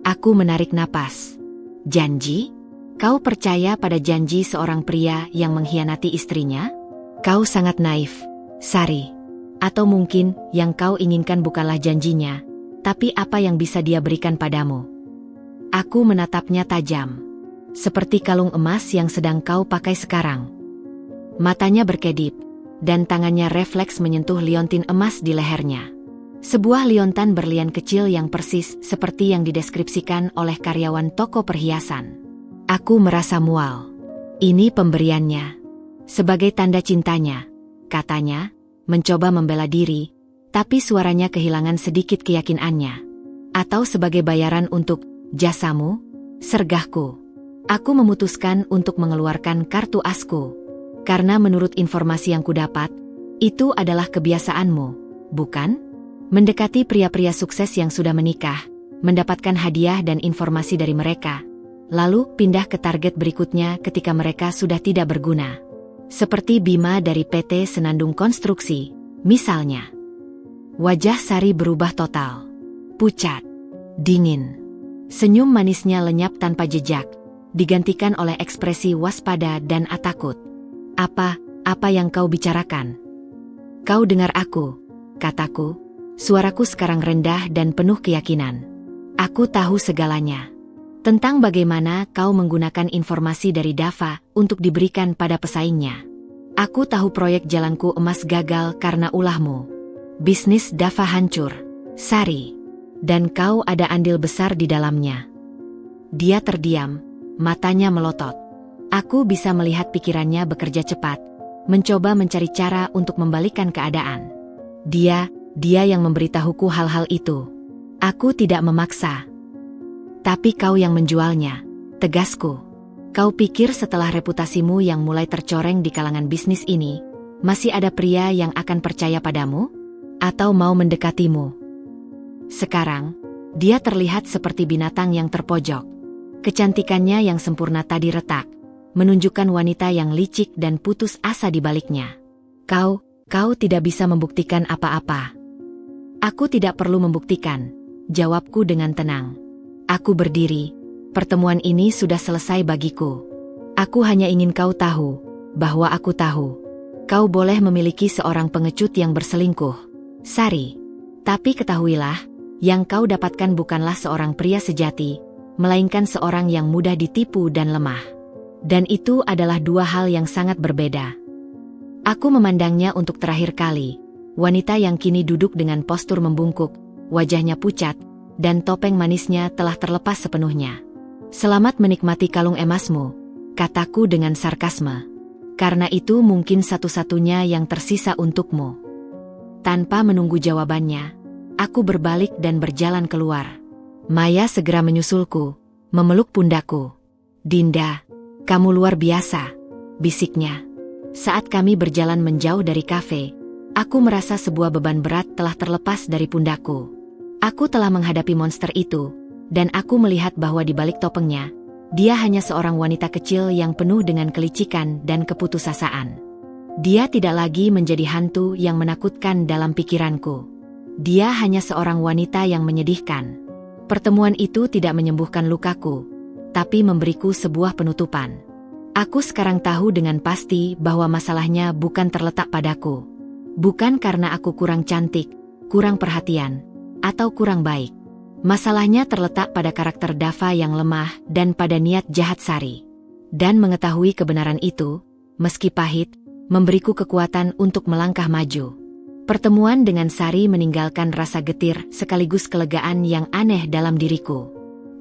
Aku menarik napas. "Janji? Kau percaya pada janji seorang pria yang mengkhianati istrinya? Kau sangat naif, Sari. Atau mungkin yang kau inginkan bukanlah janjinya, tapi apa yang bisa dia berikan padamu?" Aku menatapnya tajam. "Seperti kalung emas yang sedang kau pakai sekarang." Matanya berkedip, dan tangannya refleks menyentuh liontin emas di lehernya. Sebuah liontan berlian kecil yang persis seperti yang dideskripsikan oleh karyawan toko perhiasan. Aku merasa mual. "Ini pemberiannya. Sebagai tanda cintanya," katanya, mencoba membela diri, tapi suaranya kehilangan sedikit keyakinannya. "Atau sebagai bayaran untuk jasamu?" Sergahku. Aku memutuskan untuk mengeluarkan kartu asku. "Karena menurut informasi yang kudapat, itu adalah kebiasaanmu, bukan? Mendekati pria-pria sukses yang sudah menikah, mendapatkan hadiah dan informasi dari mereka, lalu pindah ke target berikutnya ketika mereka sudah tidak berguna. Seperti Bima dari PT Senandung Konstruksi, misalnya." Wajah Sari berubah total. Pucat, dingin. Senyum manisnya lenyap tanpa jejak, digantikan oleh ekspresi waspada dan takut. Apa yang kau bicarakan?" "Kau dengar aku," kataku. Suaraku sekarang rendah dan penuh keyakinan. "Aku tahu segalanya. Tentang bagaimana kau menggunakan informasi dari Dava untuk diberikan pada pesaingnya. Aku tahu proyek jalanku emas gagal karena ulahmu. Bisnis Dava hancur, Sari. Dan kau ada andil besar di dalamnya." Dia terdiam, matanya melotot. Aku bisa melihat pikirannya bekerja cepat, mencoba mencari cara untuk membalikkan keadaan. Dia yang memberitahuku hal-hal itu. Aku tidak memaksa. "Tapi kau yang menjualnya," tegasku. Kau pikir setelah reputasimu yang mulai tercoreng di kalangan bisnis ini, masih ada pria yang akan percaya padamu? Atau mau mendekatimu? Sekarang, dia terlihat seperti binatang yang terpojok. Kecantikannya yang sempurna tadi retak, menunjukkan wanita yang licik dan putus asa di baliknya. Kau tidak bisa membuktikan apa-apa. Aku tidak perlu membuktikan, jawabku dengan tenang. Aku berdiri. Pertemuan ini sudah selesai bagiku. Aku hanya ingin kau tahu, bahwa aku tahu. Kau boleh memiliki seorang pengecut yang berselingkuh, Sari. Tapi ketahuilah, yang kau dapatkan bukanlah seorang pria sejati, melainkan seorang yang mudah ditipu dan lemah. Dan itu adalah dua hal yang sangat berbeda. Aku memandangnya untuk terakhir kali. Wanita yang kini duduk dengan postur membungkuk, wajahnya pucat, dan topeng manisnya telah terlepas sepenuhnya. Selamat menikmati kalung emasmu, kataku dengan sarkasme. Karena itu mungkin satu-satunya yang tersisa untukmu. Tanpa menunggu jawabannya, aku berbalik dan berjalan keluar. Maya segera menyusulku, memeluk pundakku. Dinda, kamu luar biasa, bisiknya. Saat kami berjalan menjauh dari kafe, aku merasa sebuah beban berat telah terlepas dari pundakku. Aku telah menghadapi monster itu, dan aku melihat bahwa di balik topengnya, dia hanya seorang wanita kecil yang penuh dengan kelicikan dan keputusasaan. Dia tidak lagi menjadi hantu yang menakutkan dalam pikiranku. Dia hanya seorang wanita yang menyedihkan. Pertemuan itu tidak menyembuhkan lukaku, tapi memberiku sebuah penutupan. Aku sekarang tahu dengan pasti bahwa masalahnya bukan terletak padaku. Bukan karena aku kurang cantik, kurang perhatian, atau kurang baik. Masalahnya terletak pada karakter Dava yang lemah dan pada niat jahat Sari. Dan mengetahui kebenaran itu, meski pahit, memberiku kekuatan untuk melangkah maju. Pertemuan dengan Sari meninggalkan rasa getir sekaligus kelegaan yang aneh dalam diriku.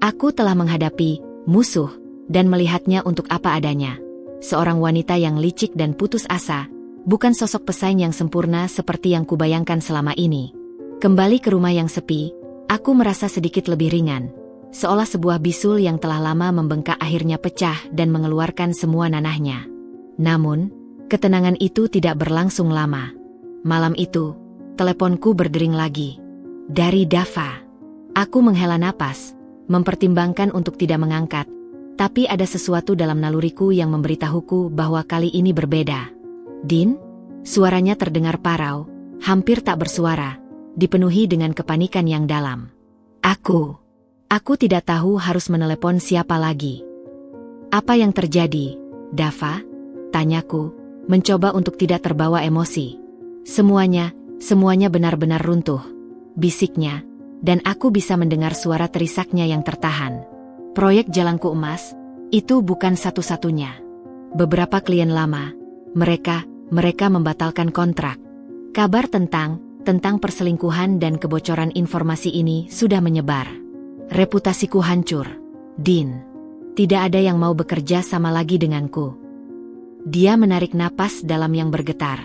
Aku telah menghadapi musuh dan melihatnya untuk apa adanya. Seorang wanita yang licik dan putus asa, bukan sosok pesaing yang sempurna seperti yang kubayangkan selama ini. Kembali ke rumah yang sepi, aku merasa sedikit lebih ringan, seolah sebuah bisul yang telah lama membengkak akhirnya pecah dan mengeluarkan semua nanahnya. Namun, ketenangan itu tidak berlangsung lama. Malam itu, teleponku berdering lagi. Dari Dava. Aku menghela napas, mempertimbangkan untuk tidak mengangkat, tapi ada sesuatu dalam naluriku yang memberitahuku bahwa kali ini berbeda. Din? Suaranya terdengar parau, hampir tak bersuara, dipenuhi dengan kepanikan yang dalam. Aku tidak tahu harus menelepon siapa lagi. Apa yang terjadi, Dava? Tanyaku, mencoba untuk tidak terbawa emosi. Semuanya benar-benar runtuh, bisiknya, dan aku bisa mendengar suara terisaknya yang tertahan. Proyek Jalanku Emas, itu bukan satu-satunya. Beberapa klien lama, mereka membatalkan kontrak. Kabar tentang perselingkuhan dan kebocoran informasi ini sudah menyebar. Reputasiku hancur. Din, tidak ada yang mau bekerja sama lagi denganku. Dia menarik napas dalam yang bergetar.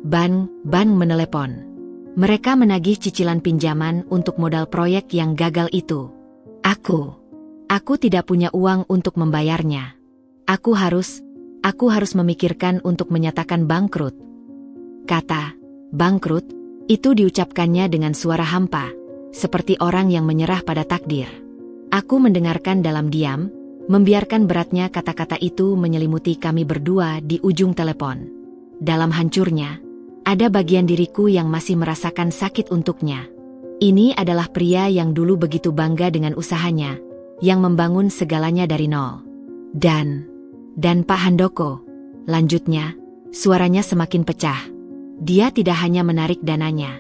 Bank menelepon. Mereka menagih cicilan pinjaman untuk modal proyek yang gagal itu. Aku tidak punya uang untuk membayarnya. Aku harus memikirkan untuk menyatakan bangkrut. Kata bangkrut itu diucapkannya dengan suara hampa, seperti orang yang menyerah pada takdir. Aku mendengarkan dalam diam, membiarkan beratnya kata-kata itu menyelimuti kami berdua di ujung telepon. Dalam hancurnya, ada bagian diriku yang masih merasakan sakit untuknya. Ini adalah pria yang dulu begitu bangga dengan usahanya, yang membangun segalanya dari nol. Dan Pak Handoko, lanjutnya, suaranya semakin pecah. Dia tidak hanya menarik dananya.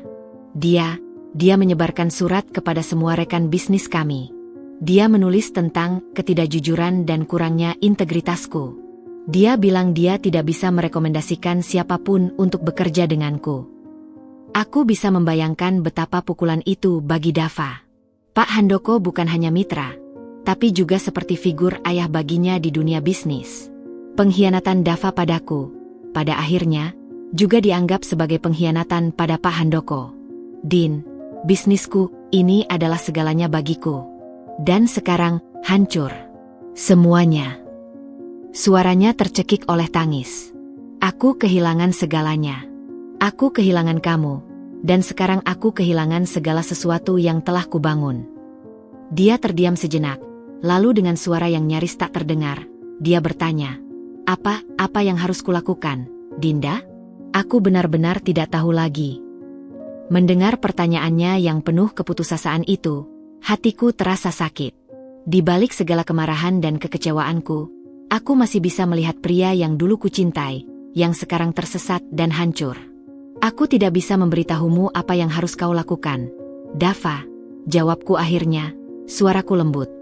Dia menyebarkan surat kepada semua rekan bisnis kami. Dia menulis tentang ketidakjujuran dan kurangnya integritasku. Dia bilang dia tidak bisa merekomendasikan siapapun untuk bekerja denganku. Aku bisa membayangkan betapa pukulan itu bagi Dava. Pak Handoko bukan hanya mitra, tapi juga seperti figur ayah baginya di dunia bisnis. Pengkhianatan Dava padaku, pada akhirnya, juga dianggap sebagai pengkhianatan pada Pak Handoko. Din, bisnisku, ini adalah segalanya bagiku. Dan sekarang, hancur. Semuanya. Suaranya tercekik oleh tangis. Aku kehilangan segalanya. Aku kehilangan kamu, dan sekarang aku kehilangan segala sesuatu yang telah kubangun. Dia terdiam sejenak, lalu dengan suara yang nyaris tak terdengar, dia bertanya, Apa yang harus kulakukan, Dinda? Aku benar-benar tidak tahu lagi. Mendengar pertanyaannya yang penuh keputusasaan itu, hatiku terasa sakit. Di balik segala kemarahan dan kekecewaanku, aku masih bisa melihat pria yang dulu kucintai, yang sekarang tersesat dan hancur. Aku tidak bisa memberitahumu apa yang harus kau lakukan, Dava, jawabku akhirnya, suaraku lembut.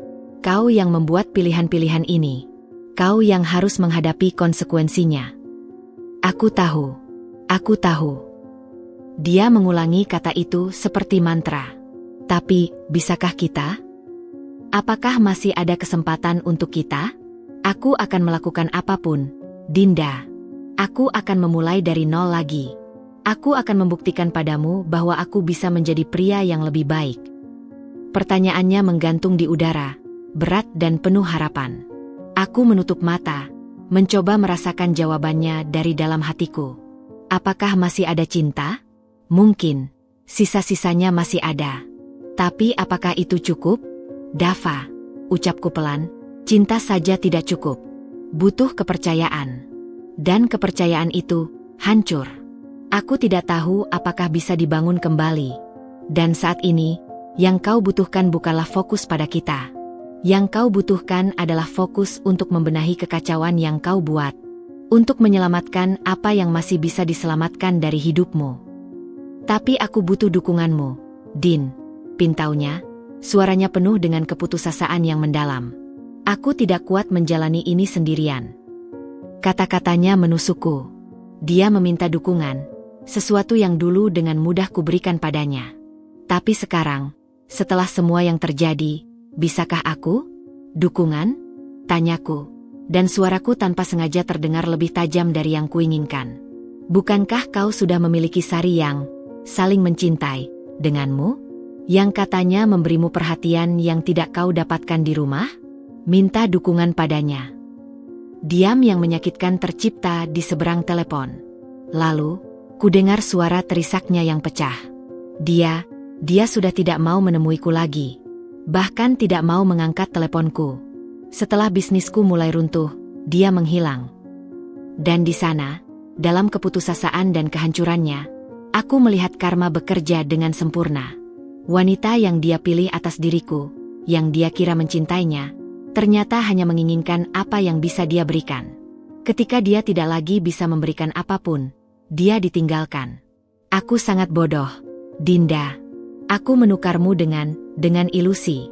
Kau yang membuat pilihan-pilihan ini. Kau yang harus menghadapi konsekuensinya. Aku tahu. Aku tahu. Dia mengulangi kata itu seperti mantra. Tapi, bisakah kita? Apakah masih ada kesempatan untuk kita? Aku akan melakukan apapun, Dinda. Aku akan memulai dari nol lagi. Aku akan membuktikan padamu bahwa aku bisa menjadi pria yang lebih baik. Pertanyaannya menggantung di udara, berat dan penuh harapan. Aku menutup mata, mencoba merasakan jawabannya dari dalam hatiku. Apakah masih ada cinta? Mungkin, sisa-sisanya masih ada. Tapi apakah itu cukup? Dava, ucapku pelan, cinta saja tidak cukup. Butuh kepercayaan. Dan kepercayaan itu hancur. Aku tidak tahu apakah bisa dibangun kembali. Dan saat ini, yang kau butuhkan bukanlah fokus pada kita. Yang kau butuhkan adalah fokus untuk membenahi kekacauan yang kau buat. Untuk menyelamatkan apa yang masih bisa diselamatkan dari hidupmu. Tapi aku butuh dukunganmu, Din. Pintaunya, suaranya penuh dengan keputusasaan yang mendalam. Aku tidak kuat menjalani ini sendirian. Kata-katanya menusukku. Dia meminta dukungan, sesuatu yang dulu dengan mudah kuberikan padanya. Tapi sekarang, setelah semua yang terjadi, bisakah aku? Dukungan? Tanyaku, dan suaraku tanpa sengaja terdengar lebih tajam dari yang kuinginkan. Bukankah kau sudah memiliki Sari yang saling mencintai denganmu? Yang katanya memberimu perhatian yang tidak kau dapatkan di rumah? Minta dukungan padanya. Diam yang menyakitkan tercipta di seberang telepon. Lalu, kudengar suara terisaknya yang pecah. Dia sudah tidak mau menemuiku lagi. Bahkan tidak mau mengangkat teleponku. Setelah bisnisku mulai runtuh, dia menghilang. Dan di sana, dalam keputusasaan dan kehancurannya, aku melihat karma bekerja dengan sempurna. Wanita yang dia pilih atas diriku, yang dia kira mencintainya, ternyata hanya menginginkan apa yang bisa dia berikan. Ketika dia tidak lagi bisa memberikan apapun, dia ditinggalkan. Aku sangat bodoh, Dinda. Aku menukarmu dengan ilusi.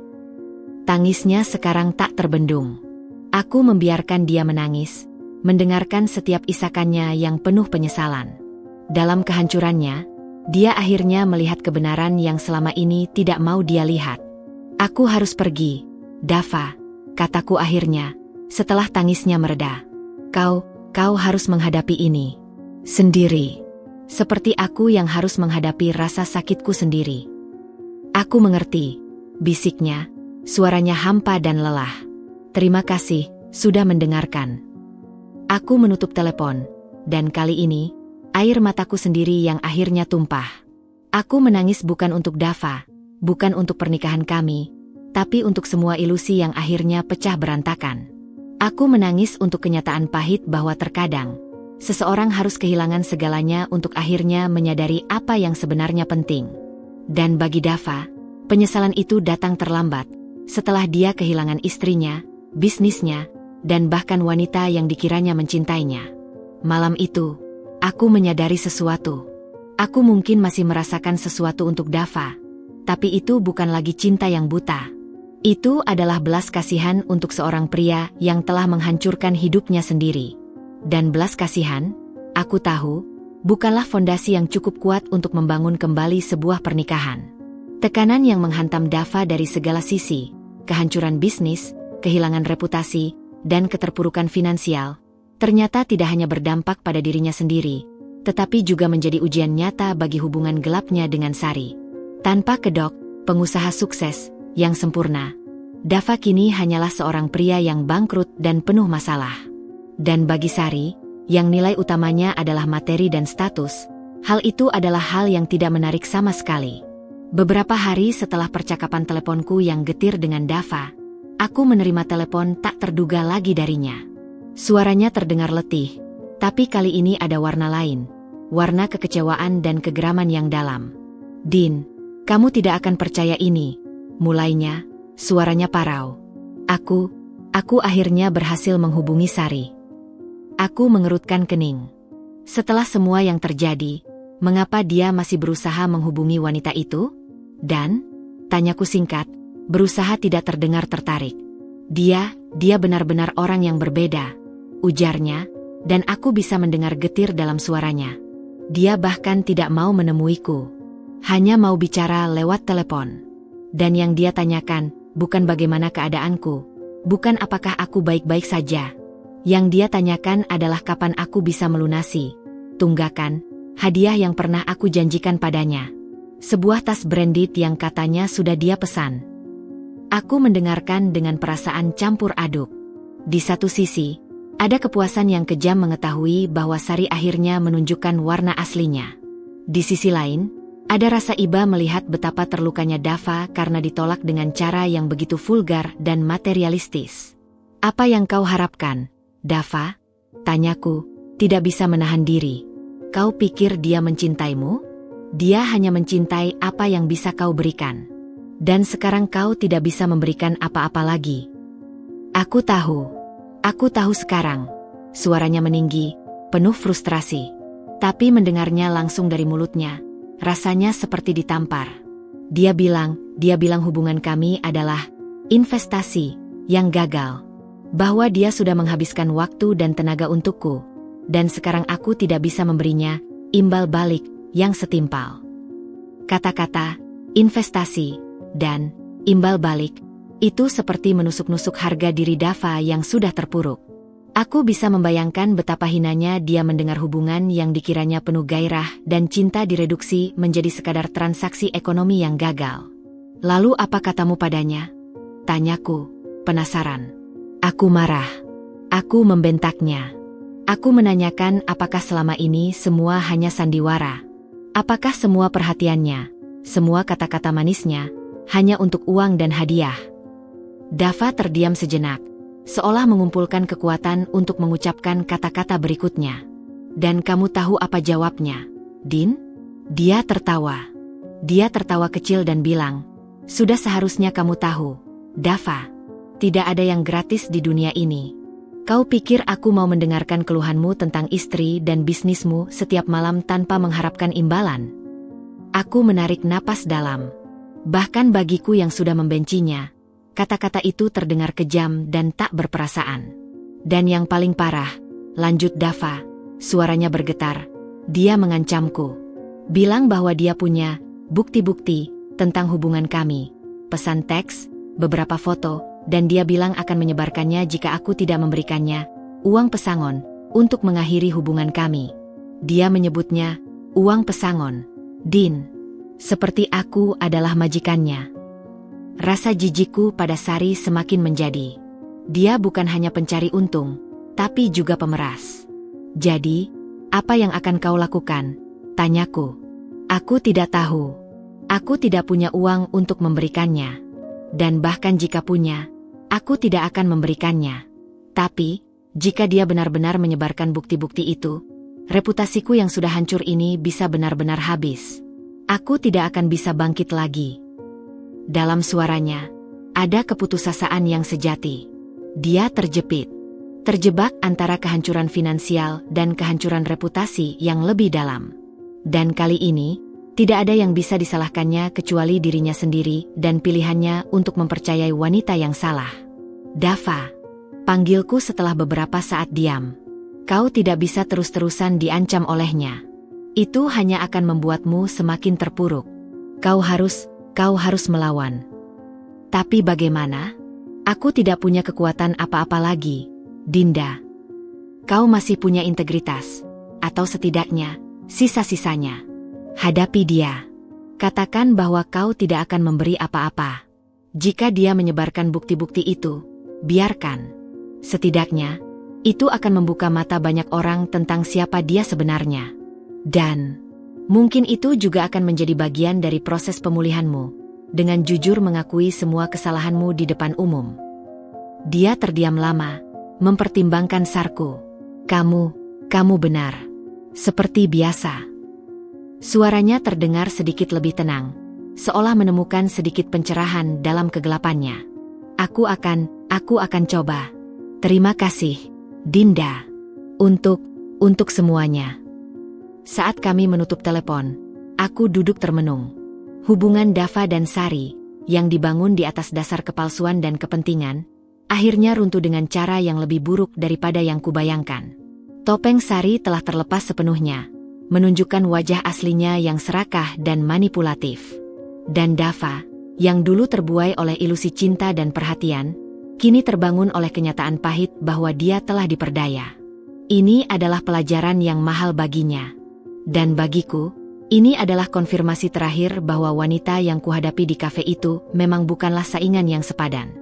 Tangisnya sekarang tak terbendung. Aku membiarkan dia menangis, mendengarkan setiap isakannya yang penuh penyesalan. Dalam kehancurannya, dia akhirnya melihat kebenaran yang selama ini tidak mau dia lihat. Aku harus pergi, Dava, kataku akhirnya, setelah tangisnya mereda. Kau harus menghadapi ini sendiri. Seperti aku yang harus menghadapi rasa sakitku sendiri. Aku mengerti, bisiknya, suaranya hampa dan lelah. Terima kasih, sudah mendengarkan. Aku menutup telepon, dan kali ini, air mataku sendiri yang akhirnya tumpah. Aku menangis bukan untuk Dava, bukan untuk pernikahan kami, tapi untuk semua ilusi yang akhirnya pecah berantakan. Aku menangis untuk kenyataan pahit bahwa terkadang, seseorang harus kehilangan segalanya untuk akhirnya menyadari apa yang sebenarnya penting. Dan bagi Dava, penyesalan itu datang terlambat, setelah dia kehilangan istrinya, bisnisnya, dan bahkan wanita yang dikiranya mencintainya. Malam itu, aku menyadari sesuatu. Aku mungkin masih merasakan sesuatu untuk Dava, tapi itu bukan lagi cinta yang buta. Itu adalah belas kasihan untuk seorang pria yang telah menghancurkan hidupnya sendiri. Dan belas kasihan, aku tahu, bukanlah fondasi yang cukup kuat untuk membangun kembali sebuah pernikahan. Tekanan yang menghantam Dava dari segala sisi, kehancuran bisnis, kehilangan reputasi, dan keterpurukan finansial, ternyata tidak hanya berdampak pada dirinya sendiri, tetapi juga menjadi ujian nyata bagi hubungan gelapnya dengan Sari. Tanpa kedok, pengusaha sukses, yang sempurna, Dava kini hanyalah seorang pria yang bangkrut dan penuh masalah. Dan bagi Sari, yang nilai utamanya adalah materi dan status, hal itu adalah hal yang tidak menarik sama sekali. Beberapa hari setelah percakapan teleponku yang getir dengan Dava, aku menerima telepon tak terduga lagi darinya. Suaranya terdengar letih, tapi kali ini ada warna lain, warna kekecewaan dan kegeraman yang dalam. "Din, kamu tidak akan percaya ini," mulainya, suaranya parau. Aku akhirnya berhasil menghubungi Sari." Aku mengerutkan kening. Setelah semua yang terjadi, mengapa dia masih berusaha menghubungi wanita itu? Dan, tanyaku singkat, berusaha tidak terdengar tertarik. Dia benar-benar orang yang berbeda," ujarnya, dan aku bisa mendengar getir dalam suaranya. Dia bahkan tidak mau menemuiku. Hanya mau bicara lewat telepon. Dan yang dia tanyakan, bukan bagaimana keadaanku, bukan apakah aku baik-baik saja. Yang dia tanyakan adalah kapan aku bisa melunasi tunggakan hadiah yang pernah aku janjikan padanya. Sebuah tas branded yang katanya sudah dia pesan. Aku mendengarkan dengan perasaan campur aduk. Di satu sisi, ada kepuasan yang kejam mengetahui bahwa Sari akhirnya menunjukkan warna aslinya. Di sisi lain, ada rasa iba melihat betapa terlukanya Dava karena ditolak dengan cara yang begitu vulgar dan materialistis. "Apa yang kau harapkan, Dava?" tanyaku, tidak bisa menahan diri. "Kau pikir dia mencintaimu? Dia hanya mencintai apa yang bisa kau berikan. Dan sekarang kau tidak bisa memberikan apa-apa lagi." Aku tahu sekarang." Suaranya meninggi, penuh frustrasi. Tapi mendengarnya langsung dari mulutnya, rasanya seperti ditampar. Dia bilang hubungan kami adalah investasi yang gagal. Bahwa dia sudah menghabiskan waktu dan tenaga untukku. Dan sekarang aku tidak bisa memberinya imbal balik yang setimpal. Kata-kata investasi dan imbal balik itu seperti menusuk-nusuk harga diri Dava yang sudah terpuruk. Aku bisa membayangkan betapa hinanya dia mendengar hubungan yang dikiranya penuh gairah dan cinta direduksi menjadi sekadar transaksi ekonomi yang gagal. "Lalu apa katamu padanya?" tanyaku, penasaran. Aku marah. Aku membentaknya. Aku menanyakan apakah selama ini semua hanya sandiwara. Apakah semua perhatiannya, semua kata-kata manisnya, hanya untuk uang dan hadiah. Dava terdiam sejenak, seolah mengumpulkan kekuatan untuk mengucapkan kata-kata berikutnya. "Dan kamu tahu apa jawabnya, Din?" Dia tertawa. Dia tertawa kecil dan bilang, "Sudah seharusnya kamu tahu, Dava. Tidak ada yang gratis di dunia ini. Kau pikir aku mau mendengarkan keluhanmu tentang istri dan bisnismu setiap malam tanpa mengharapkan imbalan?" Aku menarik napas dalam. Bahkan bagiku yang sudah membencinya, kata-kata itu terdengar kejam dan tak berperasaan. "Dan yang paling parah," lanjut Dava, suaranya bergetar, "dia mengancamku. Bilang bahwa dia punya bukti-bukti tentang hubungan kami, pesan teks, beberapa foto, dan dia bilang akan menyebarkannya jika aku tidak memberikannya uang pesangon untuk mengakhiri hubungan kami. Dia menyebutnya uang pesangon. Din, seperti aku adalah majikannya." Rasa jijikku pada Sari semakin menjadi. Dia bukan hanya pencari untung, tapi juga pemeras. "Jadi, apa yang akan kau lakukan?" tanyaku. Aku tidak tahu. Aku tidak punya uang untuk memberikannya. Dan bahkan jika punya, aku tidak akan memberikannya. Tapi, jika dia benar-benar menyebarkan bukti-bukti itu, reputasiku yang sudah hancur ini bisa benar-benar habis. Aku tidak akan bisa bangkit lagi. Dalam suaranya, ada keputusasaan yang sejati. Dia terjebak antara kehancuran finansial dan kehancuran reputasi yang lebih dalam. Dan kali ini, tidak ada yang bisa disalahkannya kecuali dirinya sendiri dan pilihannya untuk mempercayai wanita yang salah. "Dava," panggilku setelah beberapa saat diam. "Kau tidak bisa terus-terusan diancam olehnya. Itu hanya akan membuatmu semakin terpuruk. Kau harus melawan." "Tapi bagaimana? Aku tidak punya kekuatan apa-apa lagi, Dinda." "Kau masih punya integritas, atau setidaknya, sisa-sisanya. Hadapi dia. Katakan bahwa kau tidak akan memberi apa-apa. Jika dia menyebarkan bukti-bukti itu, biarkan. Setidaknya, Itu akan membuka mata banyak orang tentang siapa dia sebenarnya. Dan mungkin itu juga akan menjadi bagian dari proses pemulihanmu, dengan jujur mengakui semua kesalahanmu di depan umum. Dia terdiam lama, mempertimbangkan saranku. Kamu benar. Seperti biasa. Suaranya terdengar sedikit lebih tenang, seolah menemukan sedikit pencerahan dalam kegelapannya. Aku akan coba. Terima kasih, Dinda. Untuk semuanya. Saat kami menutup telepon, aku duduk termenung. Hubungan Dava dan Sari, yang dibangun di atas dasar kepalsuan dan kepentingan, akhirnya runtuh dengan cara yang lebih buruk daripada yang kubayangkan. Topeng Sari telah terlepas sepenuhnya, menunjukkan wajah aslinya yang serakah dan manipulatif. Dan Dava, yang dulu terbuai oleh ilusi cinta dan perhatian, kini terbangun oleh kenyataan pahit bahwa dia telah diperdaya. Ini adalah pelajaran yang mahal baginya. Dan bagiku, ini adalah konfirmasi terakhir bahwa wanita yang kuhadapi di kafe itu memang bukanlah saingan yang sepadan.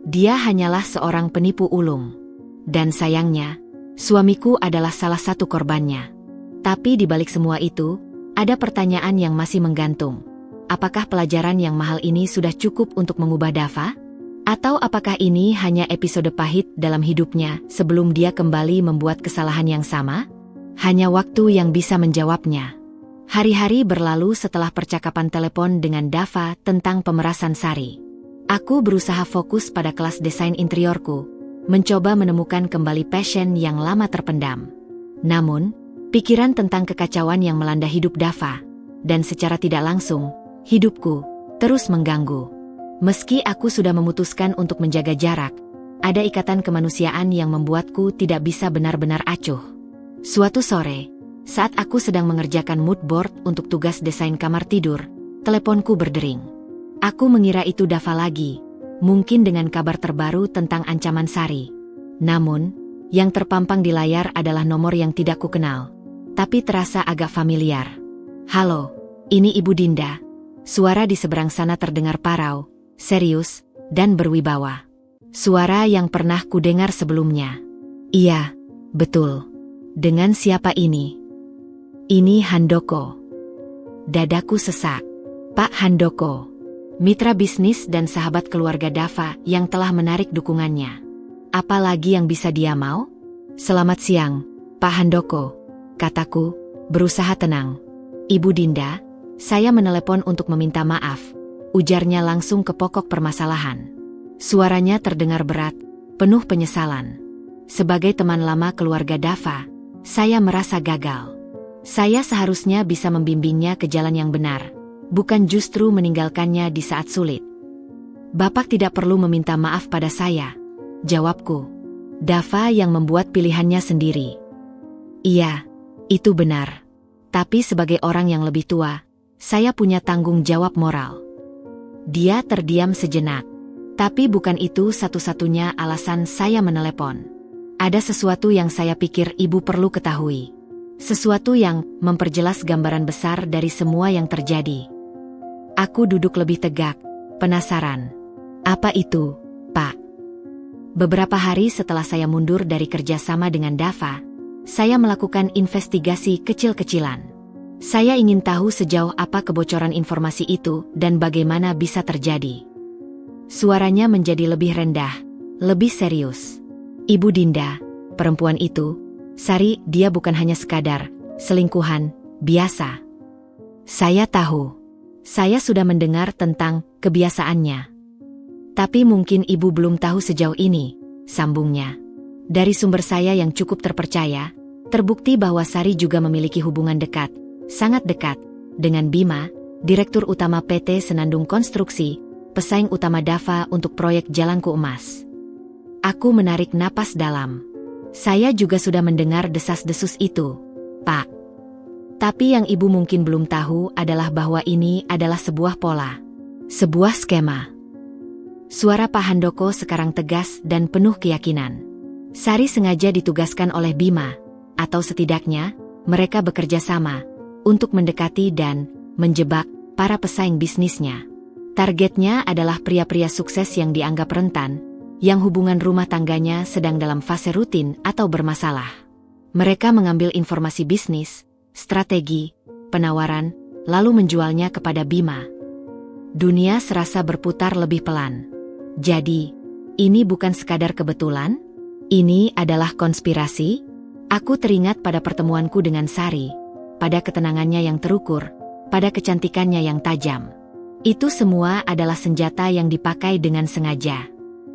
Dia hanyalah seorang penipu ulung. Dan sayangnya, suamiku adalah salah satu korbannya. Tapi di balik semua itu, ada pertanyaan yang masih menggantung. Apakah pelajaran yang mahal ini sudah cukup untuk mengubah Dava? Atau apakah ini hanya episode pahit dalam hidupnya sebelum dia kembali membuat kesalahan yang sama? Hanya waktu yang bisa menjawabnya. Hari-hari berlalu setelah percakapan telepon dengan Dava tentang pemerasan Sari. Aku berusaha fokus pada kelas desain interiorku, mencoba menemukan kembali passion yang lama terpendam. Namun, pikiran tentang kekacauan yang melanda hidup Dava, dan secara tidak langsung, hidupku, terus mengganggu. Meski aku sudah memutuskan untuk menjaga jarak, ada ikatan kemanusiaan yang membuatku tidak bisa benar-benar acuh. Suatu sore, saat aku sedang mengerjakan mood board untuk tugas desain kamar tidur, teleponku berdering. Aku mengira itu Dava lagi, mungkin dengan kabar terbaru tentang ancaman Sari. Namun, yang terpampang di layar adalah nomor yang tidak kukenal, tapi terasa agak familiar. Halo, ini Ibu Dinda. Suara di seberang sana terdengar parau, serius, dan berwibawa. Suara yang pernah kudengar sebelumnya. Iya, betul. Dengan siapa ini? Ini Handoko. Dadaku sesak. Pak Handoko, mitra bisnis dan sahabat keluarga Dava yang telah menarik dukungannya. Apalagi yang bisa dia mau? Selamat siang, Pak Handoko, kataku, berusaha tenang. Ibu Dinda, saya menelepon untuk meminta maaf, ujarnya langsung ke pokok permasalahan. Suaranya terdengar berat, penuh penyesalan. Sebagai teman lama keluarga Dava, saya merasa gagal. Saya seharusnya bisa membimbingnya ke jalan yang benar, bukan justru meninggalkannya di saat sulit. Bapak tidak perlu meminta maaf pada saya, jawabku. Dava yang membuat pilihannya sendiri. Iya, itu benar. Tapi sebagai orang yang lebih tua, saya punya tanggung jawab moral. Dia terdiam sejenak. Tapi bukan itu satu-satunya alasan saya menelepon. Ada sesuatu yang saya pikir ibu perlu ketahui. Sesuatu yang memperjelas gambaran besar dari semua yang terjadi. Aku duduk lebih tegak, penasaran. Apa itu, Pak? Beberapa hari setelah saya mundur dari kerjasama dengan Dava, saya melakukan investigasi kecil-kecilan. Saya ingin tahu sejauh apa kebocoran informasi itu dan bagaimana bisa terjadi. Suaranya menjadi lebih rendah, lebih serius. Ibu Dinda, perempuan itu, Sari, dia bukan hanya sekadar selingkuhan biasa. Saya tahu. Saya sudah mendengar tentang kebiasaannya. Tapi mungkin ibu belum tahu sejauh ini, sambungnya. Dari sumber saya yang cukup terpercaya, terbukti bahwa Sari juga memiliki hubungan dekat, sangat dekat, dengan Bima, Direktur Utama PT Senandung Konstruksi, pesaing utama Dava untuk proyek Jalanku Emas. Aku menarik napas dalam. Saya juga sudah mendengar desas-desus itu, Pak. Tapi yang ibu mungkin belum tahu adalah bahwa ini adalah sebuah pola. Sebuah skema. Suara Pak Handoko sekarang tegas dan penuh keyakinan. Sari sengaja ditugaskan oleh Bima, atau setidaknya, mereka bekerja sama, untuk mendekati dan menjebak para pesaing bisnisnya. Targetnya adalah pria-pria sukses yang dianggap rentan, yang hubungan rumah tangganya sedang dalam fase rutin atau bermasalah. Mereka mengambil informasi bisnis, strategi, penawaran, lalu menjualnya kepada Bima. Dunia serasa berputar lebih pelan. Jadi, ini bukan sekadar kebetulan? Ini adalah konspirasi? Aku teringat pada pertemuanku dengan Sari, pada ketenangannya yang terukur, pada kecantikannya yang tajam. Itu semua adalah senjata yang dipakai dengan sengaja.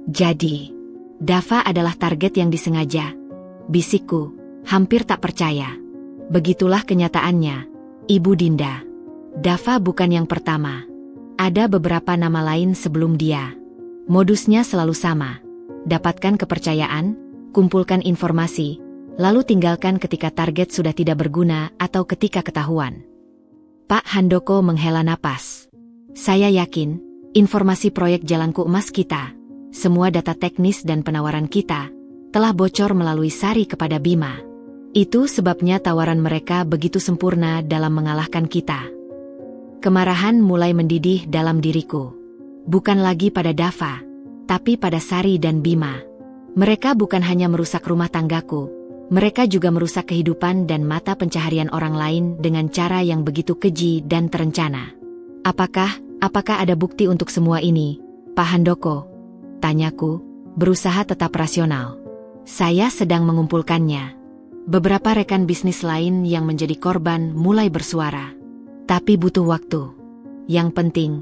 Jadi, Dava adalah target yang disengaja. Bisikku, hampir tak percaya. Begitulah kenyataannya, Ibu Dinda. Dava bukan yang pertama. Ada beberapa nama lain sebelum dia. Modusnya selalu sama. Dapatkan kepercayaan, kumpulkan informasi, lalu tinggalkan ketika target sudah tidak berguna atau ketika ketahuan. Pak Handoko menghela napas. Saya yakin, informasi proyek Jalanku Emas kita, semua data teknis dan penawaran kita, telah bocor melalui Sari kepada Bima. Itu sebabnya tawaran mereka begitu sempurna dalam mengalahkan kita. Kemarahan mulai mendidih dalam diriku. Bukan lagi pada Dava, tapi pada Sari dan Bima. Mereka bukan hanya merusak rumah tanggaku, mereka juga merusak kehidupan dan mata pencaharian orang lain dengan cara yang begitu keji dan terencana. Apakah ada bukti untuk semua ini, Pak Handoko? Tanyaku, berusaha tetap rasional. Saya sedang mengumpulkannya. Beberapa rekan bisnis lain yang menjadi korban mulai bersuara. Tapi butuh waktu. Yang penting,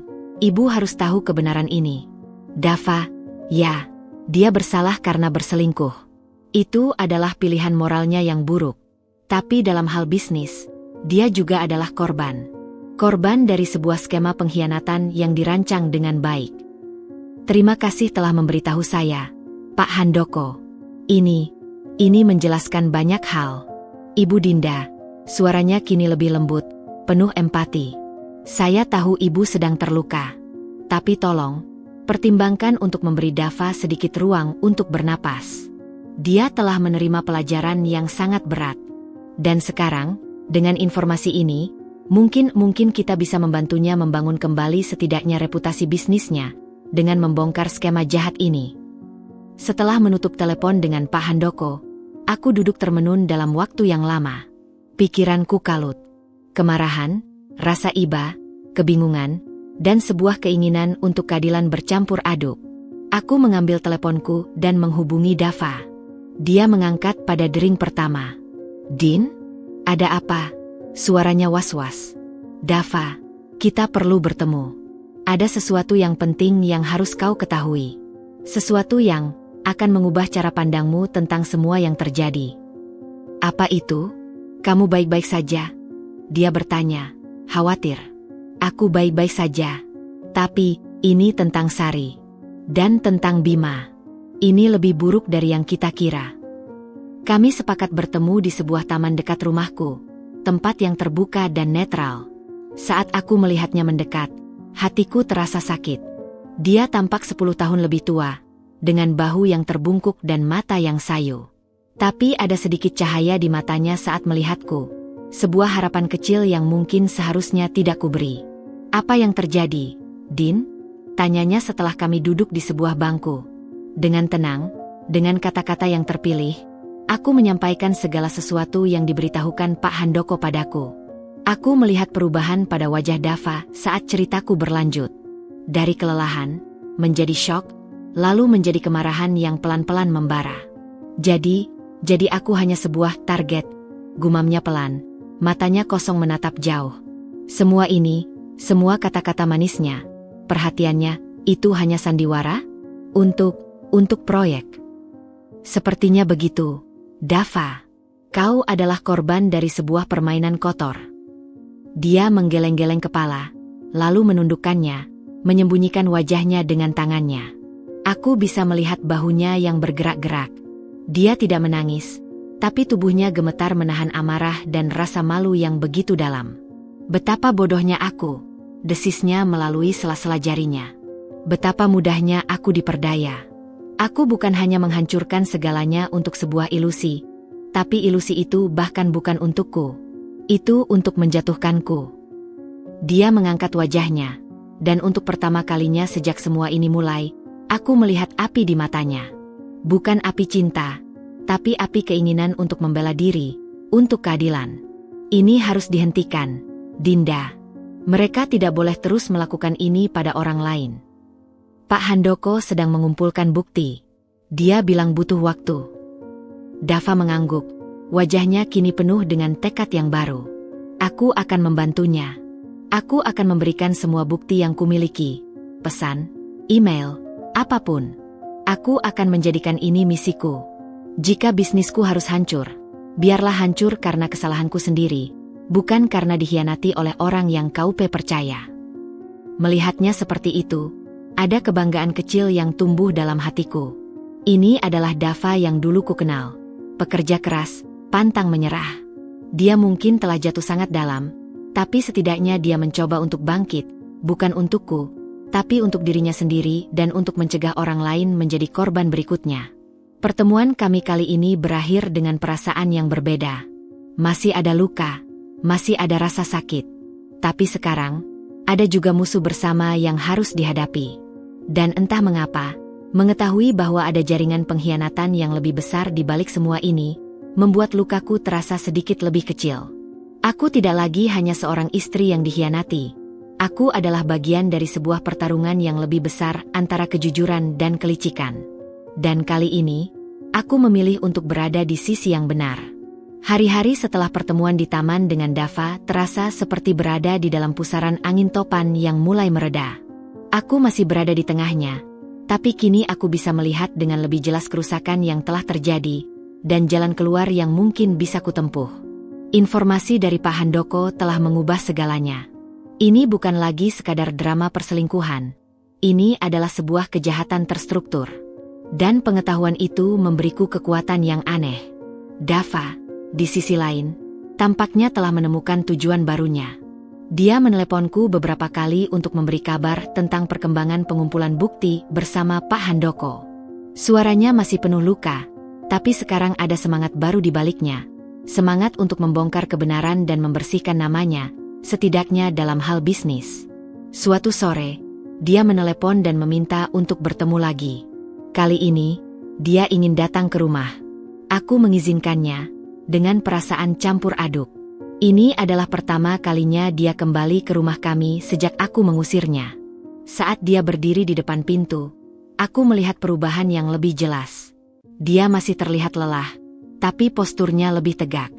Ibu harus tahu kebenaran ini. Dava, ya, dia bersalah karena berselingkuh. Itu adalah pilihan moralnya yang buruk. Tapi dalam hal bisnis, dia juga adalah korban. Korban dari sebuah skema pengkhianatan yang dirancang dengan baik. Terima kasih telah memberitahu saya, Pak Handoko. Ini menjelaskan banyak hal. Ibu Dinda, suaranya kini lebih lembut, penuh empati. Saya tahu Ibu sedang terluka. Tapi tolong, pertimbangkan untuk memberi Dava sedikit ruang untuk bernapas. Dia telah menerima pelajaran yang sangat berat. Dan sekarang, dengan informasi ini, Mungkin kita bisa membantunya membangun kembali setidaknya reputasi bisnisnya, dengan membongkar skema jahat ini. Setelah menutup telepon dengan Pak Handoko, aku duduk termenun dalam waktu yang lama. Pikiranku kalut. Kemarahan, rasa iba, kebingungan, dan sebuah keinginan untuk keadilan bercampur aduk. Aku mengambil teleponku dan menghubungi Dava. Dia mengangkat pada dering pertama. Din? Ada apa? Suaranya was-was. Dava, kita perlu bertemu. Ada sesuatu yang penting yang harus kau ketahui. Sesuatu yang akan mengubah cara pandangmu tentang semua yang terjadi. Apa itu? Kamu baik-baik saja? Dia bertanya, khawatir. Aku baik-baik saja. Tapi, ini tentang Sari. Dan tentang Bima. Ini lebih buruk dari yang kita kira. Kami sepakat bertemu di sebuah taman dekat rumahku. Tempat yang terbuka dan netral. Saat aku melihatnya mendekat, hatiku terasa sakit. Dia tampak 10 tahun lebih tua, dengan bahu yang terbungkuk dan mata yang sayu. Tapi ada sedikit cahaya di matanya saat melihatku. Sebuah harapan kecil yang mungkin seharusnya tidak kuberi. Apa yang terjadi, Din? Tanyanya setelah kami duduk di sebuah bangku. Dengan tenang, dengan kata-kata yang terpilih, aku menyampaikan segala sesuatu yang diberitahukan Pak Handoko padaku. Aku melihat perubahan pada wajah Dava saat ceritaku berlanjut. Dari kelelahan, menjadi syok, lalu menjadi kemarahan yang pelan-pelan membara. Jadi aku hanya sebuah target, gumamnya pelan, matanya kosong menatap jauh. Semua ini, semua kata-kata manisnya, perhatiannya, itu hanya sandiwara? Untuk proyek. Sepertinya begitu. Dava, kau adalah korban dari sebuah permainan kotor. Dia menggeleng-geleng kepala, lalu menundukkannya, menyembunyikan wajahnya dengan tangannya. Aku bisa melihat bahunya yang bergerak-gerak. Dia tidak menangis, tapi tubuhnya gemetar menahan amarah dan rasa malu yang begitu dalam. Betapa bodohnya aku, desisnya melalui sela-sela jarinya. Betapa mudahnya aku diperdaya. Aku bukan hanya menghancurkan segalanya untuk sebuah ilusi, tapi ilusi itu bahkan bukan untukku. Itu untuk menjatuhkanku. Dia mengangkat wajahnya, dan untuk pertama kalinya sejak semua ini mulai, Aku melihat api di matanya. Bukan api cinta, tapi api keinginan untuk membela diri, untuk keadilan. Ini harus dihentikan, Dinda. Mereka tidak boleh terus melakukan ini pada orang lain. Pak Handoko sedang mengumpulkan bukti. Dia bilang butuh waktu. Dava mengangguk. Wajahnya kini penuh dengan tekad yang baru. Aku akan membantunya. Aku akan memberikan semua bukti yang kumiliki. Pesan, email, apapun. Aku akan menjadikan ini misiku. Jika bisnisku harus hancur, biarlah hancur karena kesalahanku sendiri, bukan karena dikhianati oleh orang yang KUP percaya. Melihatnya seperti itu, ada kebanggaan kecil yang tumbuh dalam hatiku. Ini adalah Dava yang dulu ku kenal. Pekerja keras, pantang menyerah. Dia mungkin telah jatuh sangat dalam, tapi setidaknya dia mencoba untuk bangkit, bukan untukku, tapi untuk dirinya sendiri dan untuk mencegah orang lain menjadi korban berikutnya. Pertemuan kami kali ini berakhir dengan perasaan yang berbeda. Masih ada luka, masih ada rasa sakit. Tapi sekarang, ada juga musuh bersama yang harus dihadapi. Dan entah mengapa, mengetahui bahwa ada jaringan pengkhianatan yang lebih besar di balik semua ini, membuat lukaku terasa sedikit lebih kecil. Aku tidak lagi hanya seorang istri yang dikhianati. Aku adalah bagian dari sebuah pertarungan yang lebih besar antara kejujuran dan kelicikan. Dan kali ini, aku memilih untuk berada di sisi yang benar. Hari-hari setelah pertemuan di taman dengan Dava terasa seperti berada di dalam pusaran angin topan yang mulai mereda. Aku masih berada di tengahnya, tapi kini aku bisa melihat dengan lebih jelas kerusakan yang telah terjadi dan jalan keluar yang mungkin bisa kutempuh. Informasi dari Pak Handoko telah mengubah segalanya. Ini bukan lagi sekadar drama perselingkuhan. Ini adalah sebuah kejahatan terstruktur. Dan pengetahuan itu memberiku kekuatan yang aneh. Dava, di sisi lain, tampaknya telah menemukan tujuan barunya. Dia meneleponku beberapa kali untuk memberi kabar tentang perkembangan pengumpulan bukti bersama Pak Handoko. Suaranya masih penuh luka, tapi sekarang ada semangat baru di baliknya. Semangat untuk membongkar kebenaran dan membersihkan namanya, setidaknya dalam hal bisnis. Suatu sore, dia menelepon dan meminta untuk bertemu lagi. Kali ini, dia ingin datang ke rumah. Aku mengizinkannya, dengan perasaan campur aduk. Ini adalah pertama kalinya dia kembali ke rumah kami sejak aku mengusirnya. Saat dia berdiri di depan pintu, aku melihat perubahan yang lebih jelas. Dia masih terlihat lelah, tapi posturnya lebih tegak.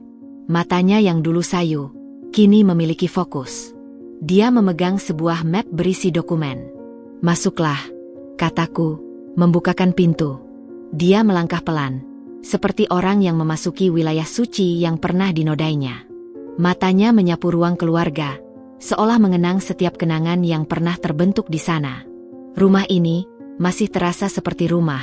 Matanya yang dulu sayu, kini memiliki fokus. Dia memegang sebuah map berisi dokumen. Masuklah, kataku, membukakan pintu. Dia melangkah pelan, seperti orang yang memasuki wilayah suci yang pernah dinodainya. Matanya menyapu ruang keluarga, seolah mengenang setiap kenangan yang pernah terbentuk di sana. Rumah ini masih terasa seperti rumah,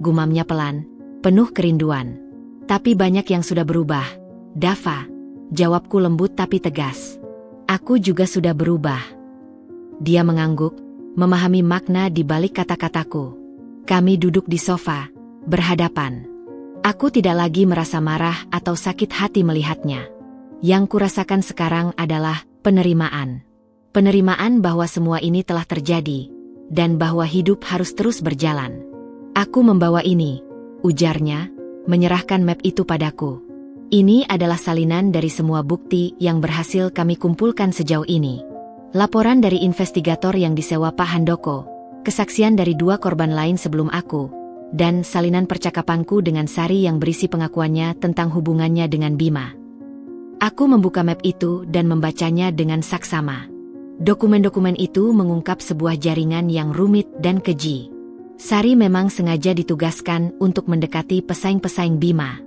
gumamnya pelan, penuh kerinduan. Tapi banyak yang sudah berubah, Dava. Jawabku lembut tapi tegas. Aku juga sudah berubah. Dia mengangguk, memahami makna di balik kata-kataku. Kami duduk di sofa, berhadapan. Aku tidak lagi merasa marah atau sakit hati melihatnya. Yang kurasakan sekarang adalah penerimaan. Penerimaan bahwa semua ini telah terjadi, dan bahwa hidup harus terus berjalan. Aku membawa ini, ujarnya, menyerahkan map itu padaku. Ini adalah salinan dari semua bukti yang berhasil kami kumpulkan sejauh ini. Laporan dari investigator yang disewa Pak Handoko, kesaksian dari 2 korban lain sebelum aku, dan salinan percakapanku dengan Sari yang berisi pengakuannya tentang hubungannya dengan Bima. Aku membuka map itu dan membacanya dengan saksama. Dokumen-dokumen itu mengungkap sebuah jaringan yang rumit dan keji. Sari memang sengaja ditugaskan untuk mendekati pesaing-pesaing Bima.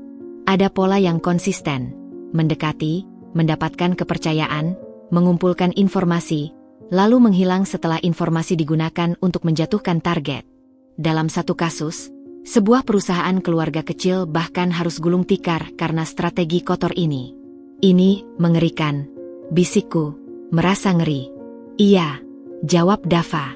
Ada pola yang konsisten, mendekati, mendapatkan kepercayaan, mengumpulkan informasi, lalu menghilang setelah informasi digunakan untuk menjatuhkan target. Dalam satu kasus, sebuah perusahaan keluarga kecil bahkan harus gulung tikar karena strategi kotor ini. Ini mengerikan, bisikku, merasa ngeri. Iya, jawab Dava.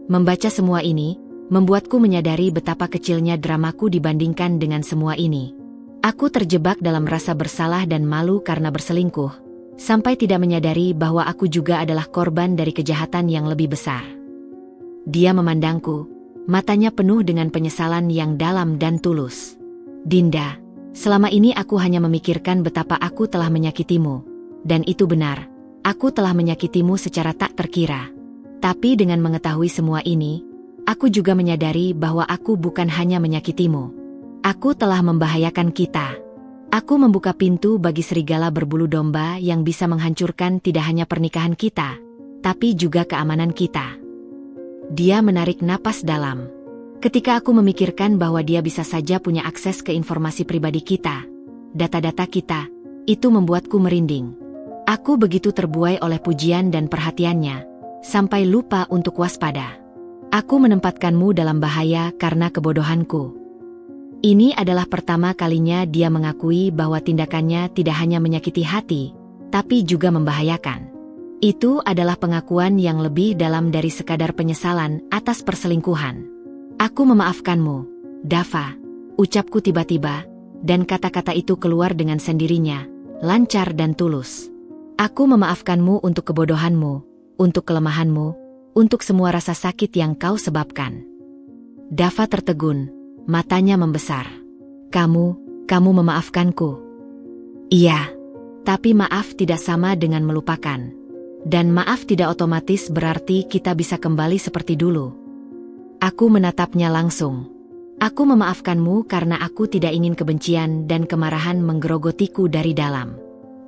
Membaca semua ini, membuatku menyadari betapa kecilnya dramaku dibandingkan dengan semua ini. Aku terjebak dalam rasa bersalah dan malu karena berselingkuh, sampai tidak menyadari bahwa aku juga adalah korban dari kejahatan yang lebih besar. Dia memandangku, matanya penuh dengan penyesalan yang dalam dan tulus. Dinda, selama ini aku hanya memikirkan betapa aku telah menyakitimu. Dan itu benar, aku telah menyakitimu secara tak terkira. Tapi dengan mengetahui semua ini, aku juga menyadari bahwa aku bukan hanya menyakitimu. Aku telah membahayakan kita. Aku membuka pintu bagi serigala berbulu domba yang bisa menghancurkan tidak hanya pernikahan kita, tapi juga keamanan kita. Dia menarik napas dalam. Ketika aku memikirkan bahwa dia bisa saja punya akses ke informasi pribadi kita, data-data kita, itu membuatku merinding. Aku begitu terbuai oleh pujian dan perhatiannya, sampai lupa untuk waspada. Aku menempatkanmu dalam bahaya karena kebodohanku. Ini adalah pertama kalinya dia mengakui bahwa tindakannya tidak hanya menyakiti hati, tapi juga membahayakan. Itu adalah pengakuan yang lebih dalam dari sekadar penyesalan atas perselingkuhan. Aku memaafkanmu, Dava, ucapku tiba-tiba, dan kata-kata itu keluar dengan sendirinya, lancar dan tulus. Aku memaafkanmu untuk kebodohanmu, untuk kelemahanmu, untuk semua rasa sakit yang kau sebabkan. Dava tertegun, matanya membesar. Kamu memaafkanku? Iya, tapi maaf tidak sama dengan melupakan. Dan maaf tidak otomatis berarti kita bisa kembali seperti dulu. Aku menatapnya langsung. Aku memaafkanmu karena aku tidak ingin kebencian dan kemarahan menggerogotiku dari dalam.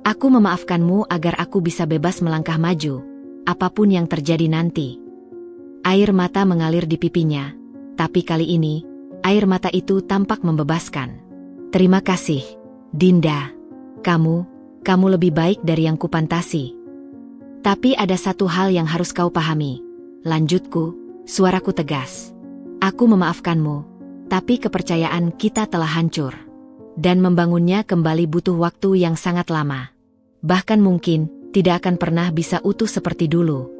Aku memaafkanmu agar aku bisa bebas melangkah maju, apapun yang terjadi nanti. Air mata mengalir di pipinya, tapi kali ini, air mata itu tampak membebaskan. Terima kasih, Dinda. Kamu lebih baik dari yang kupantasi. Tapi ada satu hal yang harus kau pahami. Lanjutku, suaraku tegas. Aku memaafkanmu, tapi kepercayaan kita telah hancur. Dan membangunnya kembali butuh waktu yang sangat lama. Bahkan mungkin, tidak akan pernah bisa utuh seperti dulu.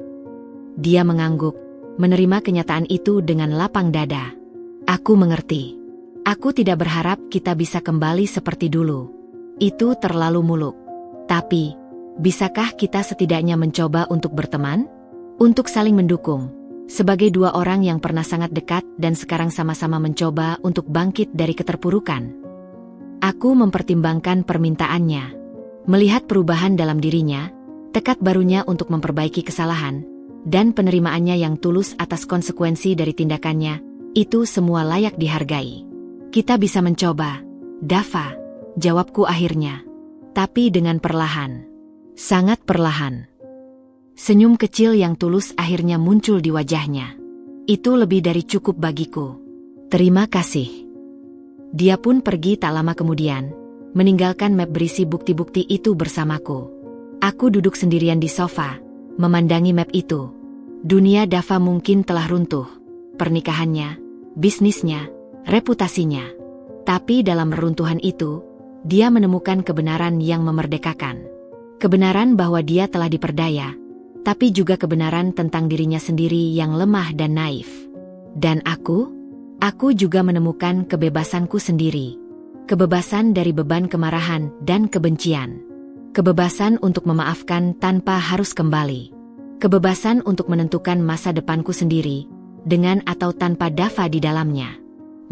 Dia mengangguk, menerima kenyataan itu dengan lapang dada. Aku mengerti. Aku tidak berharap kita bisa kembali seperti dulu. Itu terlalu muluk. Tapi, bisakah kita setidaknya mencoba untuk berteman? Untuk saling mendukung. Sebagai dua orang yang pernah sangat dekat dan sekarang sama-sama mencoba untuk bangkit dari keterpurukan. Aku mempertimbangkan permintaannya. Melihat perubahan dalam dirinya, tekad barunya untuk memperbaiki kesalahan, dan penerimaannya yang tulus atas konsekuensi dari tindakannya, itu semua layak dihargai. Kita bisa mencoba, Dava, jawabku akhirnya. Tapi dengan perlahan. Sangat perlahan. Senyum kecil yang tulus akhirnya muncul di wajahnya. Itu lebih dari cukup bagiku. Terima kasih. Dia pun pergi tak lama kemudian, meninggalkan map berisi bukti-bukti itu bersamaku. Aku duduk sendirian di sofa, memandangi map itu. Dunia Dava mungkin telah runtuh. Pernikahannya, bisnisnya, reputasinya. Tapi dalam reruntuhan itu, dia menemukan kebenaran yang memerdekakan. Kebenaran bahwa dia telah diperdaya, tapi juga kebenaran tentang dirinya sendiri yang lemah dan naif. Dan aku juga menemukan kebebasanku sendiri. Kebebasan dari beban kemarahan dan kebencian. Kebebasan untuk memaafkan tanpa harus kembali. Kebebasan untuk menentukan masa depanku sendiri, dengan atau tanpa Dava di dalamnya.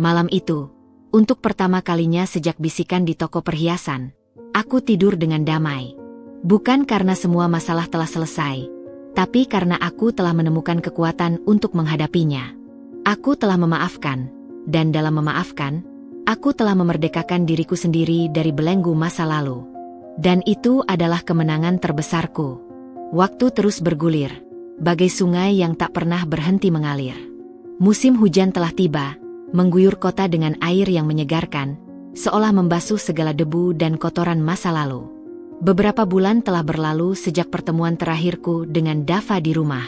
Malam itu, untuk pertama kalinya sejak bisikan di toko perhiasan, aku tidur dengan damai. Bukan karena semua masalah telah selesai, tapi karena aku telah menemukan kekuatan untuk menghadapinya. Aku telah memaafkan, dan dalam memaafkan, aku telah memerdekakan diriku sendiri dari belenggu masa lalu. Dan itu adalah kemenangan terbesarku. Waktu terus bergulir, bagai sungai yang tak pernah berhenti mengalir. Musim hujan telah tiba, mengguyur kota dengan air yang menyegarkan, seolah membasuh segala debu dan kotoran masa lalu. Beberapa bulan telah berlalu sejak pertemuan terakhirku dengan Dava di rumah.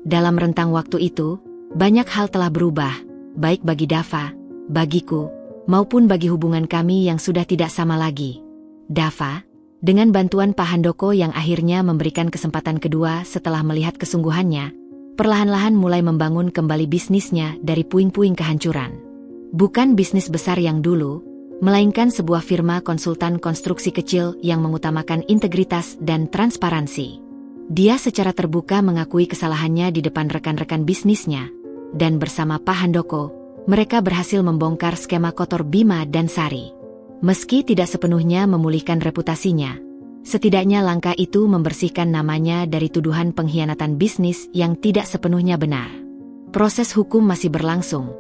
Dalam rentang waktu itu, banyak hal telah berubah, baik bagi Dava, bagiku, maupun bagi hubungan kami yang sudah tidak sama lagi. Dava, dengan bantuan Pak Handoko yang akhirnya memberikan kesempatan kedua setelah melihat kesungguhannya, perlahan-lahan mulai membangun kembali bisnisnya dari puing-puing kehancuran. Bukan bisnis besar yang dulu, melainkan sebuah firma konsultan konstruksi kecil yang mengutamakan integritas dan transparansi. Dia secara terbuka mengakui kesalahannya di depan rekan-rekan bisnisnya, dan bersama Pak Handoko, mereka berhasil membongkar skema kotor Bima dan Sari. Meski tidak sepenuhnya memulihkan reputasinya, setidaknya langkah itu membersihkan namanya dari tuduhan pengkhianatan bisnis yang tidak sepenuhnya benar. Proses hukum masih berlangsung,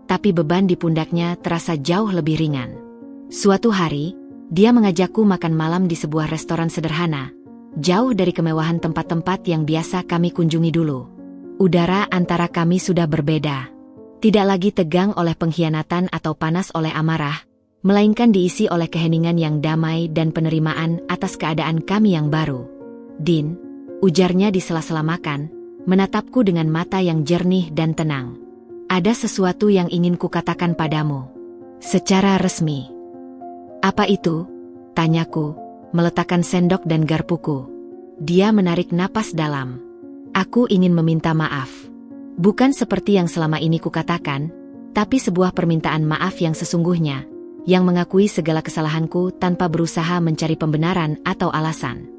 tapi beban di pundaknya terasa jauh lebih ringan. Suatu hari, dia mengajakku makan malam di sebuah restoran sederhana, jauh dari kemewahan tempat-tempat yang biasa kami kunjungi dulu. Udara antara kami sudah berbeda. Tidak lagi tegang oleh pengkhianatan atau panas oleh amarah, melainkan diisi oleh keheningan yang damai dan penerimaan atas keadaan kami yang baru. "Din," ujarnya di sela-sela makan, menatapku dengan mata yang jernih dan tenang. "Ada sesuatu yang ingin kukatakan padamu. Secara resmi." "Apa itu?" tanyaku, meletakkan sendok dan garpuku. Dia menarik napas dalam. "Aku ingin meminta maaf. Bukan seperti yang selama ini kukatakan, tapi sebuah permintaan maaf yang sesungguhnya, yang mengakui segala kesalahanku tanpa berusaha mencari pembenaran atau alasan."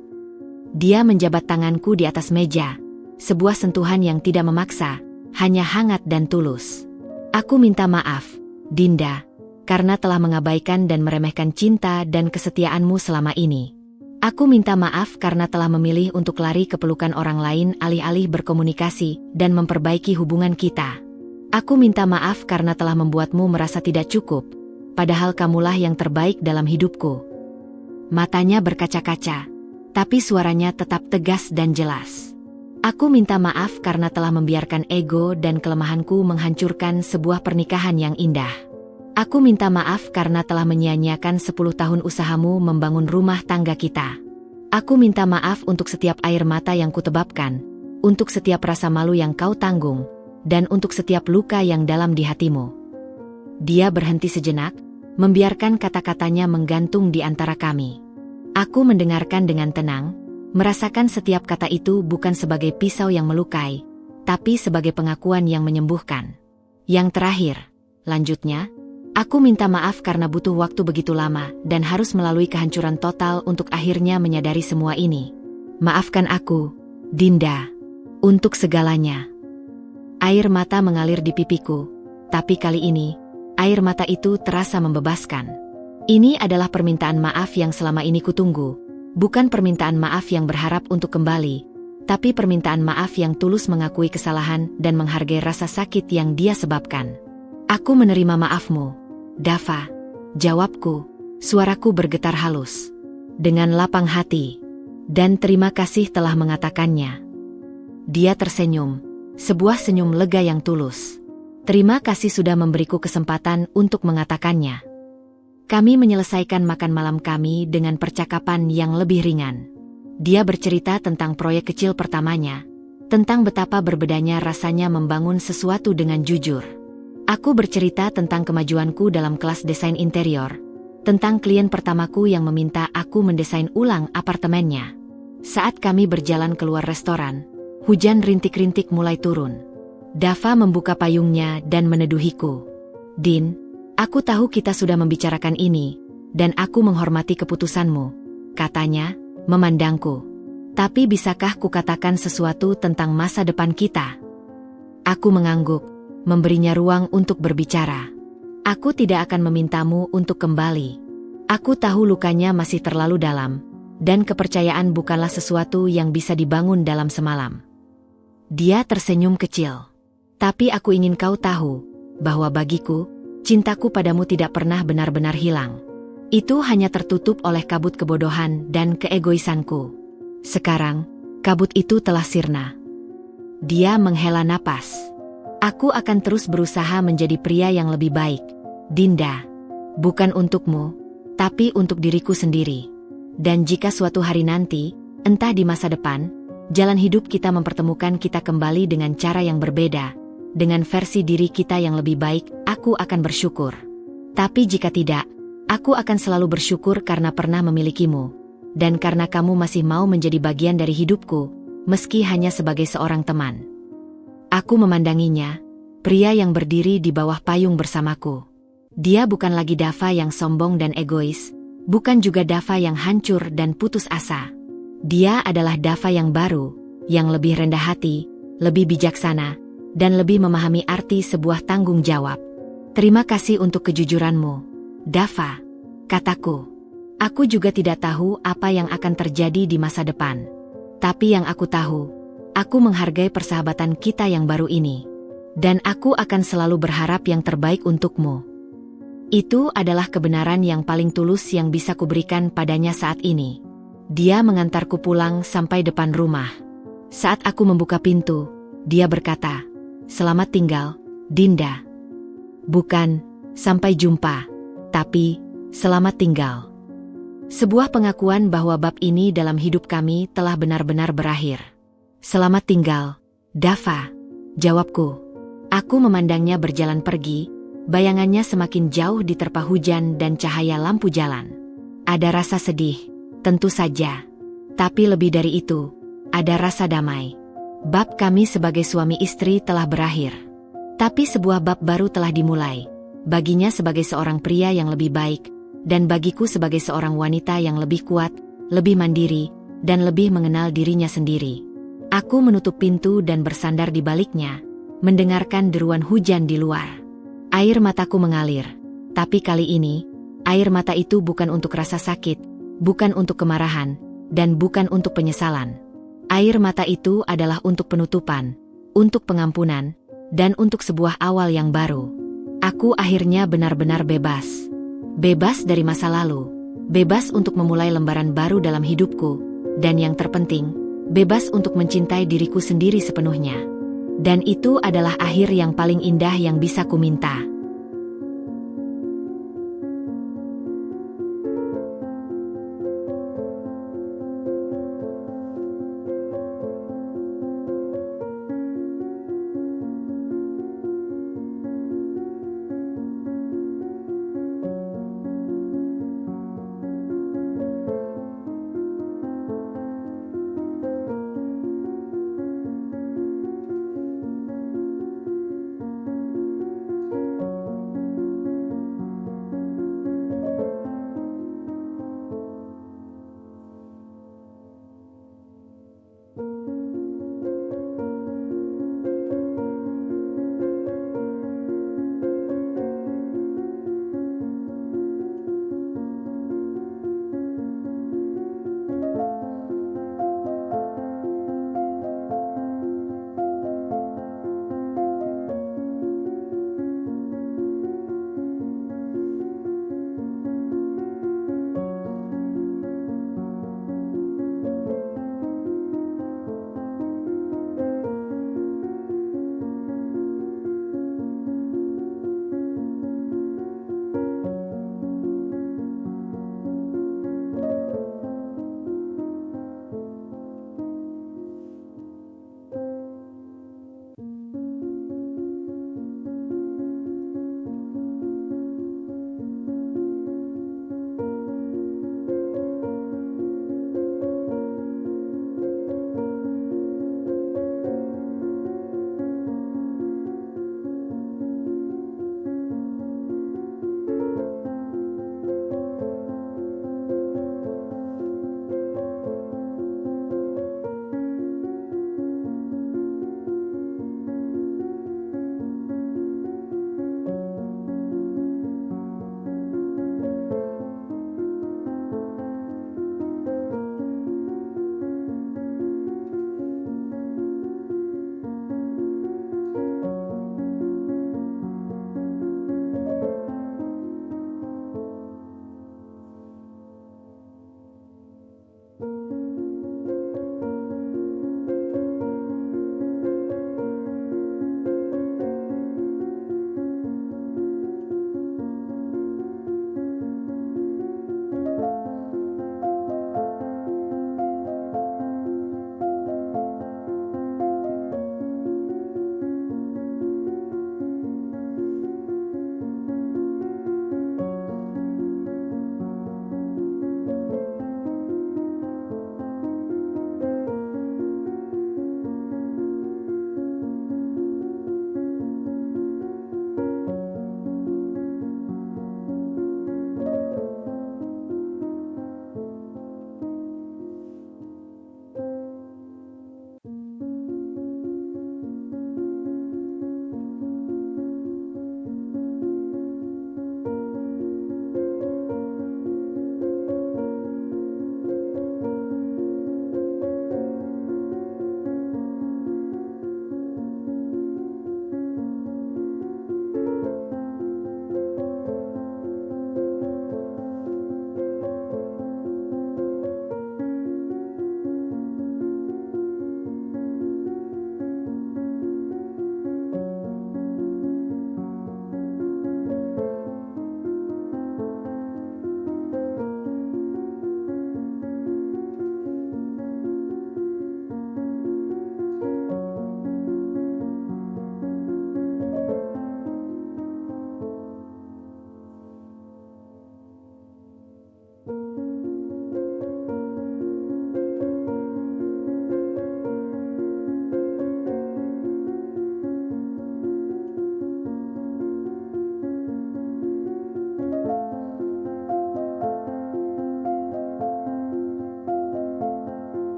Dia menjabat tanganku di atas meja, sebuah sentuhan yang tidak memaksa, hanya hangat dan tulus. "Aku minta maaf, Dinda, karena telah mengabaikan dan meremehkan cinta dan kesetiaanmu selama ini. Aku minta maaf karena telah memilih untuk lari ke pelukan orang lain alih-alih berkomunikasi dan memperbaiki hubungan kita. Aku minta maaf karena telah membuatmu merasa tidak cukup, padahal kamulah yang terbaik dalam hidupku." Matanya berkaca-kaca, tapi suaranya tetap tegas dan jelas. "Aku minta maaf karena telah membiarkan ego dan kelemahanku menghancurkan sebuah pernikahan yang indah. Aku minta maaf karena telah menyia-nyiakan 10 tahun usahamu membangun rumah tangga kita. Aku minta maaf untuk setiap air mata yang kutebabkan, untuk setiap rasa malu yang kau tanggung, dan untuk setiap luka yang dalam di hatimu." Dia berhenti sejenak, membiarkan kata-katanya menggantung di antara kami. Aku mendengarkan dengan tenang, merasakan setiap kata itu bukan sebagai pisau yang melukai, tapi sebagai pengakuan yang menyembuhkan. "Yang terakhir," lanjutnya, "aku minta maaf karena butuh waktu begitu lama dan harus melalui kehancuran total untuk akhirnya menyadari semua ini. Maafkan aku, Dinda, untuk segalanya." Air mata mengalir di pipiku, tapi kali ini, air mata itu terasa membebaskan. Ini adalah permintaan maaf yang selama ini kutunggu, bukan permintaan maaf yang berharap untuk kembali, tapi permintaan maaf yang tulus mengakui kesalahan dan menghargai rasa sakit yang dia sebabkan. "Aku menerima maafmu, Dava," jawabku, suaraku bergetar halus. "Dengan lapang hati. Dan terima kasih telah mengatakannya." Dia tersenyum, sebuah senyum lega yang tulus. "Terima kasih sudah memberiku kesempatan untuk mengatakannya." Kami menyelesaikan makan malam kami dengan percakapan yang lebih ringan. Dia bercerita tentang proyek kecil pertamanya, tentang betapa berbedanya rasanya membangun sesuatu dengan jujur. Aku bercerita tentang kemajuanku dalam kelas desain interior, tentang klien pertamaku yang meminta aku mendesain ulang apartemennya. Saat kami berjalan keluar restoran, hujan rintik-rintik mulai turun. Dava membuka payungnya dan meneduhiku. "Din, aku tahu kita sudah membicarakan ini, dan aku menghormati keputusanmu," katanya, memandangku. "Tapi bisakah kukatakan sesuatu tentang masa depan kita?" Aku mengangguk, memberinya ruang untuk berbicara. "Aku tidak akan memintamu untuk kembali. Aku tahu lukanya masih terlalu dalam, dan kepercayaan bukanlah sesuatu yang bisa dibangun dalam semalam." Dia tersenyum kecil. "Tapi aku ingin kau tahu, bahwa bagiku, cintaku padamu tidak pernah benar-benar hilang. Itu hanya tertutup oleh kabut kebodohan dan keegoisanku. Sekarang, kabut itu telah sirna." Dia menghela napas. "Aku akan terus berusaha menjadi pria yang lebih baik, Dinda. Bukan untukmu, tapi untuk diriku sendiri. Dan jika suatu hari nanti, entah di masa depan, jalan hidup kita mempertemukan kita kembali dengan cara yang berbeda, dengan versi diri kita yang lebih baik, aku akan bersyukur. Tapi jika tidak, aku akan selalu bersyukur karena pernah memilikimu, dan karena kamu masih mau menjadi bagian dari hidupku, meski hanya sebagai seorang teman." Aku memandanginya, pria yang berdiri di bawah payung bersamaku. Dia bukan lagi Dava yang sombong dan egois, bukan juga Dava yang hancur dan putus asa. Dia adalah Dava yang baru, yang lebih rendah hati, lebih bijaksana, dan lebih memahami arti sebuah tanggung jawab. Terima kasih untuk kejujuranmu, Dava, kataku. Aku juga tidak tahu apa yang akan terjadi di masa depan. Tapi yang aku tahu, aku menghargai persahabatan kita yang baru ini. Dan aku akan selalu berharap yang terbaik untukmu. Itu adalah kebenaran yang paling tulus yang bisa kuberikan padanya saat ini. Dia mengantarku pulang sampai depan rumah. Saat aku membuka pintu, dia berkata, "Selamat tinggal, Dinda." Bukan, "Sampai jumpa," tapi, "Selamat tinggal." Sebuah pengakuan bahwa bab ini dalam hidup kami telah benar-benar berakhir. "Selamat tinggal, Dava," jawabku. Aku memandangnya berjalan pergi, bayangannya semakin jauh diterpa hujan dan cahaya lampu jalan. Ada rasa sedih, tentu saja. Tapi lebih dari itu, ada rasa damai. Bab kami sebagai suami istri telah berakhir. Tapi sebuah bab baru telah dimulai. Baginya sebagai seorang pria yang lebih baik, dan bagiku sebagai seorang wanita yang lebih kuat, lebih mandiri, dan lebih mengenal dirinya sendiri. Aku menutup pintu dan bersandar di baliknya, mendengarkan deruan hujan di luar. Air mataku mengalir, tapi kali ini, air mata itu bukan untuk rasa sakit, bukan untuk kemarahan, dan bukan untuk penyesalan. Air mata itu adalah untuk penutupan, untuk pengampunan, dan untuk sebuah awal yang baru. Aku akhirnya benar-benar bebas. Bebas dari masa lalu, bebas untuk memulai lembaran baru dalam hidupku, dan yang terpenting, bebas untuk mencintai diriku sendiri sepenuhnya. Dan itu adalah akhir yang paling indah yang bisa kuminta.